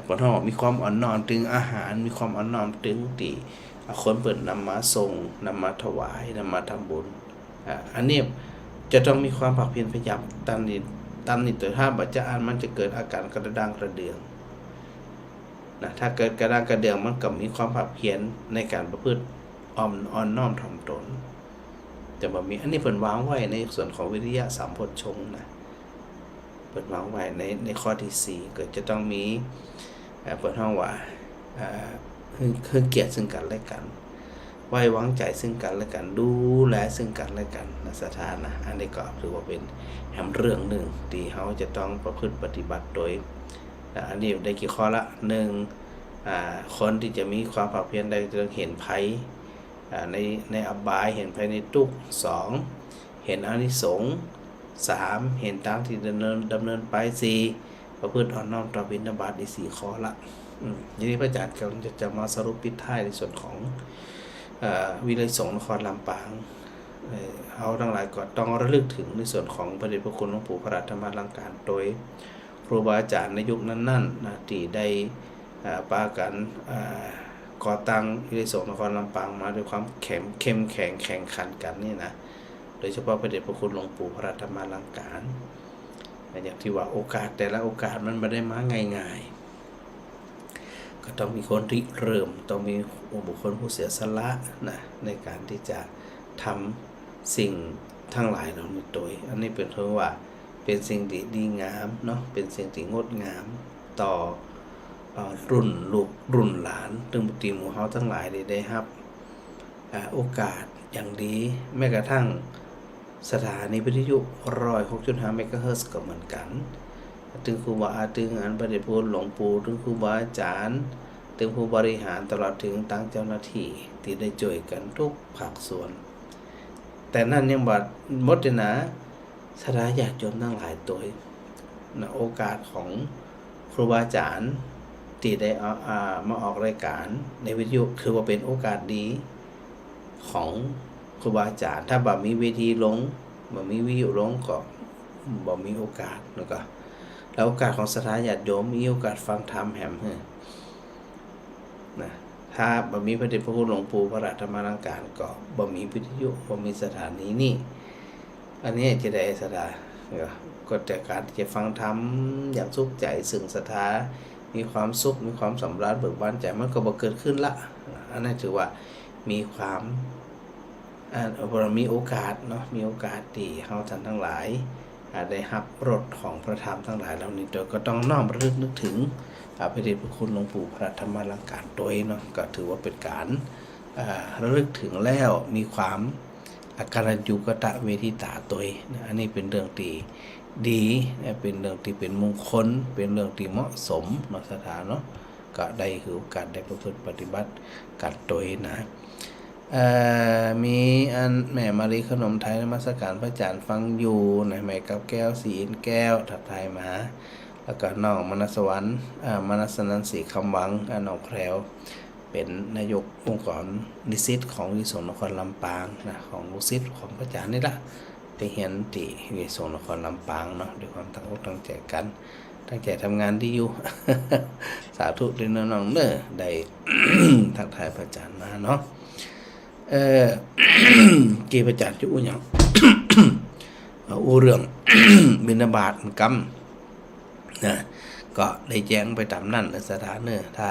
บ่ท้อมีความอ่อนน้อมถึงอาหารมีความอ่อนน้อมถึงที่คนเปิดนำมาส่งนำมาถวายนำมาทำบุญอันนี้จะต้องมีความภาคเพียรพยายามตามนี้ตัวถ้าบัจจะอ่านมันจะเกิดอาการกระด้างกระเดืองนะถ้าเกิดกระด้างกระเดืองมันก็มีความภาคเพียรในการประพฤติอ่อนน้อมถ่อมตนจะบ่มีอันนี้เพิ่นวางไว้ในส่วนของวิริยะสัมโพชฌงค์นะเปิดวางไว้ในข้อที่4ก็จะต้องมีเปิดห้องว่าคือเกียรติซึ่งกันและกันไว้วางใจซึ่งกันและกันดูแลซึ่งกันและกันนะสถานะอันนี้ก็ถือว่าเป็นแห่งเรื่องหนึ่งที่เขาจะต้องประพฤติปฏิบัติโดยอันนี้ได้กี่ข้อละ1คนที่จะมีความภาคเพียรได้จะเห็นภัยในอบายเห็นภัยในทุกข์2เห็นอานิสงส์3เห็นทางที่ดำเนินไป4ประพฤติอ่อนน้อมต่อบิณฑบาตอีก4ข้อละทีนี้พระอาจารย์กำลังจะมาสรุปปิดท้ายในส่วนของวิไลสงฆ์นครลำปางเอาทั้งหลายก็ต้องระลึกถึงในส่วนของพระเดชพระคุณหลวงปู่พระราชธรรมลังการโดยครูบาอาจารย์ในยุคนั้นๆนะที่ได้ปากันก่อตั้งวิไลสงฆ์นครลำปางมาด้วยความเข้มแข็งแข่งขันกันนี่นะโดยเฉพาะพระเดชพระคุณหลวงปู่พระราชธรรมลังการอย่างที่ว่าโอกาสแต่ละโอกาสมันไม่ได้มาง่ายๆก็ต้องมีคนริเริ่มต้องมีบุคคลผู้เสียสละนะในการที่จะทำสิ่งทั้งหลายเหล่านี้โดยอันนี้เป็นเพราะว่าเป็นสิ่งที่ดีงามเนาะเป็นสิ่งที่งดงามต่อรุ่นลูกรุ่นหลานถึงบุตรหมู่เฮาทั้งหลายได้รับโอกาสอย่างดีแม้กระทั่งสถานีวิทยุ 106.5 เมกะเฮิรตซ์ก็เหมือนกันถึงครูบาถึงพระเดชพระคุณหลวงปู่ถึงครูบาอาจารย์ถึงผู้บริหารตลอดถึงตั้งเจ้าหน้าที่ที่ได้ช่วยกันทุกภาคส่วนแต่นั่นยังบ่หมดนะสถาญาติโยมทั้งหลายตัวนะโอกาสของครูบาอาจารย์ที่ได้มาออกรายการในวิทยุคือว่าเป็นโอกาสดีของครูบาอาจารย์ถ้าบ่มีเวทีลงบ่มีวิทยุลงก็บ่มีโอกาสแล้วโอกาสของสถาญาติโยมมีโอกาสฟังธรรมแหมนะถ้าบ่มีพระเดชพระคุณหลวงปู่พระราชธรรมลังการก็บ่มีวิทยุบ่มีสถานีนี่อันนี้จะได้สถา ก็แต่การจะฟังธรรมอย่างสุขใจซึ่งศรัทธามีความสุขมีความสำราญเบิกบานใจมันก็บ่เกิดขึ้นละอันนั้นถือว่ามีความมีโอกาสเนาะมีโอกาสที่เฮาท่านทั้งหลายได้รับรสของพระธรรมทั้งหลายเหล่านี้โดยก็ต้องน้อมระลึกนึกถึงพระเดชพระคุณหลวงปู่พระธรรมลังการโดยเนาะก็ถือว่าเป็นการระลึกถึงแล้วมีความอาการยุกตะเวทิตาตัวนะอันนี้เป็นเรื่องที่ดีเป็นเรื่องที่เป็นมงคลเป็นเรื่องที่เหมาะสมเนาะสถานเนาะก็ได้คือการได้ประพฤติปฏิบัติการตัวนะมีอันแม่มารีขนมไทยนมัสการพระอาจารย์ฟังอยู่นะแม่กับแก้วสีอินแก้วทักทายมาแล้วก็น้องมนัสวรรค์มนัสนันสีคำหวังน้องแพรวเป็นนายกองค์กรนิสิตของวิศวกรนครลำปางนะของลูกศิษย์ของพระอาจารย์นี่ละไปเห็นที่วิศวกรนครลำปางเนาะด้วยความตั้งอกตั้งใจกันตั้งใจทำงานดีอยู่ สาธุด้วยน้องๆเด้อได้ ทักทายพระอาจารย์มาเนาะกี่พระอาจารย์จะอู้หยัง อู้เรื่อง บิณฑบาตกรรมนะก็ได้แจ้งไปตามนั้นสถานเนอถ้า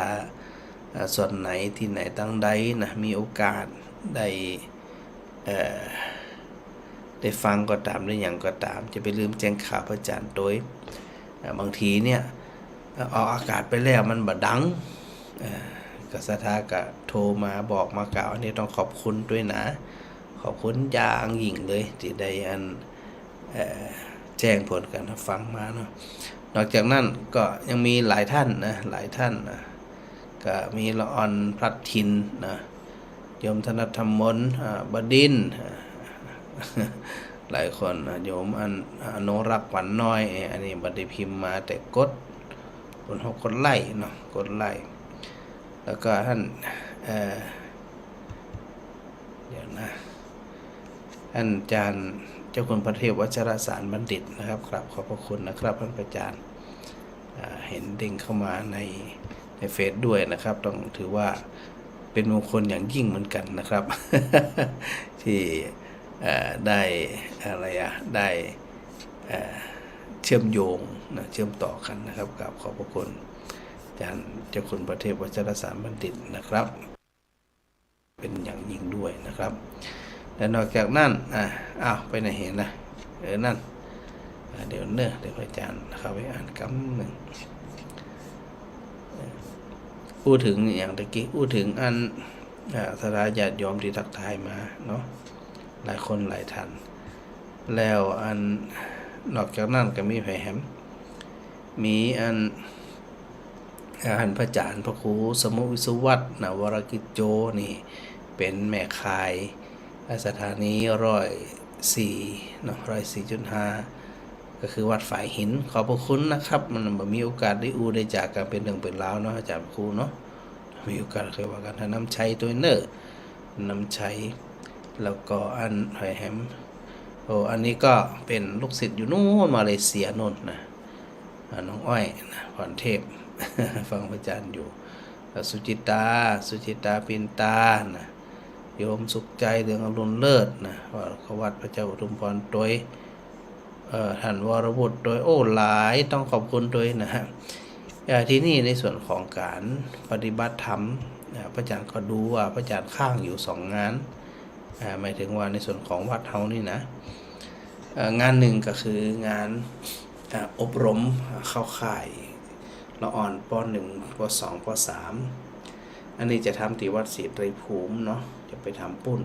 ส่วนไหนที่ไหนตั้งใดนะมีโอกาสได้ฟังก็ตามหรืออย่างก็ตามจะไปลืมแจ้งข่าวพระอาจารย์โดยบางทีเนี่ยออกอากาศไปแล้วมันบ่ดังก็สถาก็โทรมาบอกมากล่าวอันนี้ต้องขอบคุณด้วยนะขอบคุณอย่างยิ่งเลยที่ได้แจ้งผลการฟังมาเนาะนอกจากนั้นก็ยังมีหลายท่านนะหลายท่านนะก็มีละอ่อนพลัดทินนะโยมธนธรรมมนบดินหลายคนโยมอนุรักษ์หวันน้อยอันนี้บัดได้พิมพ์มาแต่กดไล่เนาะกดไล่แล้วก็ท่านเดี๋ยวนะท่านอาจารย์เจ้าคุณพระเทพวัชรสารบัณฑิตนะครับกราบขอบพระคุณนะครับท่านอาจารย์เห็นเด้งเข้ามาในเฟซด้วยนะครับต้องถือว่าเป็นมงคลอย่างยิ่งเหมือนกันนะครับ ที่ได้ได้เชื่อมโยงนะเชื่อมต่อกันนะครับกับขอบพระคุณอาจารย์เจ้าคุณพระเทพวัชรสารบัณฑิตนะครับเป็นอย่างยิ่งด้วยนะครับและนอกจากนั้นไปไหนเห็นนะนั่นเดี๋ยวพระอาจารย์เข้าไปอ่านคำหนึ่งพูดถึงอย่างตะกี้พูดถึงอันสถาญาติโยมที่ทักทายมาเนาะหลายคนหลายท่านแล้วอันนอกจากนั้นก็มีไผแหมมีอันพระอาจารย์พระครูสมุวิสุวัฒน์วรกิจโจนี่เป็นแม่ขายสถานี104เนาะ104.5ก็คือวัดฝ่ายหินขอบพระคุณนะครับมันมีโอกาสได้ได้จากกันเป็นเรื่องเป็นราวเนาะอาจารย์ครูเนาะมีโอกาสเคยว่ากันถ้าน้ำชัยตัวเนอร์น้ำชัยแล้วก็อันหอยแฮมอันนี้ก็เป็นลูกศิษย์อยู่นู่นมาเลเซียนู่นนะน้องอ้อยนะพรเทพ ฟังพระอาจารย์อยู่สุจิตาปินตานะโยมสุขใจเรืองอรุณเลิศนะวัดพระเจ้าอุทุมพรโดยท่านวรบุตรโดยหลายต้องขอบคุณด้วยนะฮะที่นี่ในส่วนของการปฏิบัติธรรมพระอาจารย์ก็ดูว่าพระอาจารย์ข้างอยู่2 งานหมายถึงว่าในส่วนของวัดเฮานี่นะงานหนึ่งก็คืองานอบรมเข้าค่ายละอ่อนป.1 ป.2 ป.3 อันนี้จะทำที่วัดศรีไตรภูมิเนาะจะไปทำปุ้น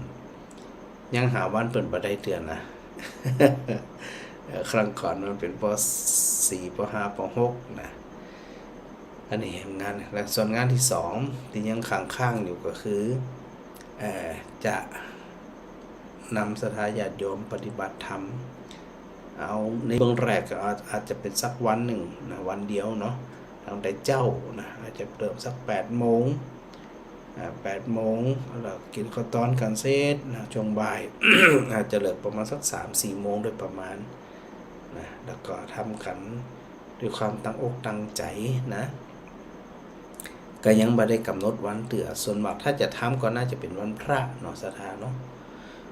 ยังหาวันเปิดบ่ได้เตือนนะ ครั้งก่อนมันเป็นป.4 ป.5 ป.6 นะอันนี้งานและส่วนงานที่2ที่ยังข้างอยู่ก็คือจะนำสถาญาติโยมปฏิบัติธรรมเอาในเบื้องแรกก็อาจจะเป็นสักวันหนึ่งนะวันเดียวเนาะทางแต่เจ้านะอาจจะเริ่มสัก8 โมง8 โมงแล้วกินข้าวตอนกันเสร็จนะช่วงบ่าย อาจจะเลิกประมาณสัก 3-4 โมงโดยประมาณนะแล้วก็ทำกันด้วยความตั้งอกตั้งใจนะก็ยังไม่ได้กำหนดวันเตือส่วนมากถ้าจะทำก็น่าจะเป็นวันพระเนาะสถานเนาะ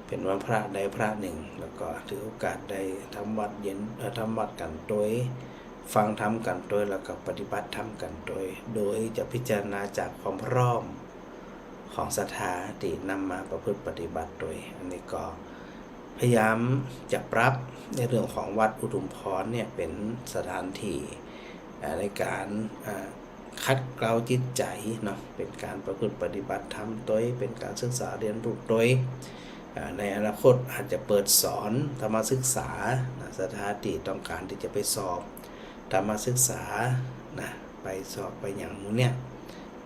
ไป เป็นวันพระใดพระหนึ่งแล้วก็ถือโอกาสได้ทำวัดเย็นทำวัดกันโดยฟังธรรมกันโดยแล้วก็ปฏิบัติธรรมกันโดยจะพิจารณาจากความพร้อมของศรัทธาที่นำมาประพฤติปฏิบัติโดยอันนี้ก็พยายามจะปรับในเรื่องของวัดอุทุมพรเนี่ยเป็นสถานที่ในการคัดเกลาจิตใจเนาะเป็นการประพฤติปฏิบัติธรรมโดยเป็นการศึกษาเรียนรู้โดยในอนาคตอาจจะเปิดสอนธรรมศึกษาสถานที่ต้องการที่จะไปสอบธรรมศึกษานะไปสอบไปอย่างนู้นเนี่ย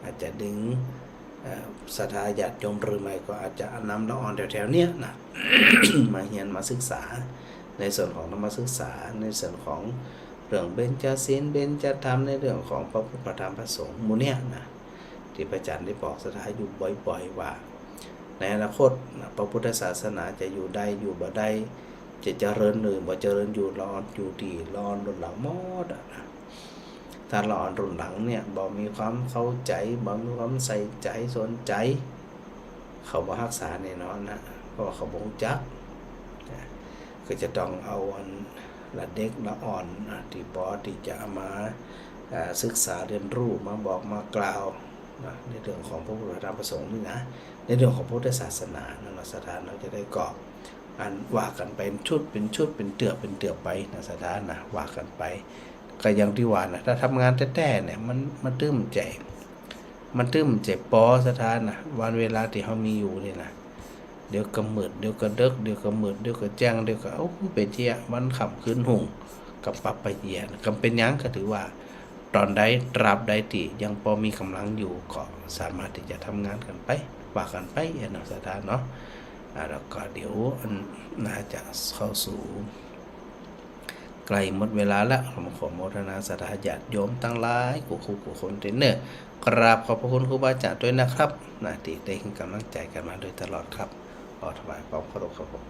อาจจะดึงศรัทธาญาติโยมหรือไม่ก็อาจจะนำละอ่อนแถวๆเนี้ยนะ มาเรียนมาศึกษาในส่วนของธรรมศึกษาในส่วนของเรื่องเบญจศีลเบญจธรรมในเรื่องของพระพุทธธรรมพระสงฆ์หมู่เนี่ยนะที่พระอาจารย์ได้บอกศรัทธาอยู่บ่อยๆว่าในอนาคตพระพุทธศาสนาจะอยู่ได้อยู่บ่ได้จะเจริญหรือบ่เจริญอยู่รอดอยู่ดีรอดรุ่นหลังหมดนะถ้ารอดรุ่นหลังเนี่ยบ่มีความเข้าใจบ่มีความใส่ใจสนใจเขาบ่รักษาแน่นอนนะเพราะว่าเขาบ่รู้จักก็จะต้องเอาละเด็กละอ่อนที่พอที่จะมาศึกษาเรียนรู้มาบอกมากล่าวในเรื่องของพระพุทธธรรมประสงค์นี่นะในเรื่องของพุทธศาสนาสถานเราจะได้เกาะอันว่ากันไปชุดเป็นชุดเป็นเตือกไปนะสถานนะว่ากันไปก็อย่างที่ว่านะถ้าทำงานแท้ๆเนี่ยมันตื้มใจปอสถานนะวันเวลาที่เขามีอยู่นี่นะเดี๋ยวก็มืดเดี๋ยวก็ดึกเดี๋ยวก็มืดเดี๋ยวก็แจ้งเดี๋ยวก็ไปเที่ยวันขับขึ้นหุ่งกับปับไปเยี่ยกำเป็นยังก็ถือว่าตอนใดตราบใดที่ยังพอมีกำลังอยู่ก็สามารถที่จะทำงานกันไปว่ากันไปเนาะสถานเนาะแล้วก็เดี๋ยวน่าจะเข้าสู่ใกล้หมดเวลาละผมขอโมทนาสถาญาติโยมตั้งหลายกูคนเทรนเนอร์กราบขอบพระคุณครูบาอาจารย์ด้วยนะครับที่ได้ให้กำลังใจกันมาโดยตลอดครับขอถวายความเคารพครับผม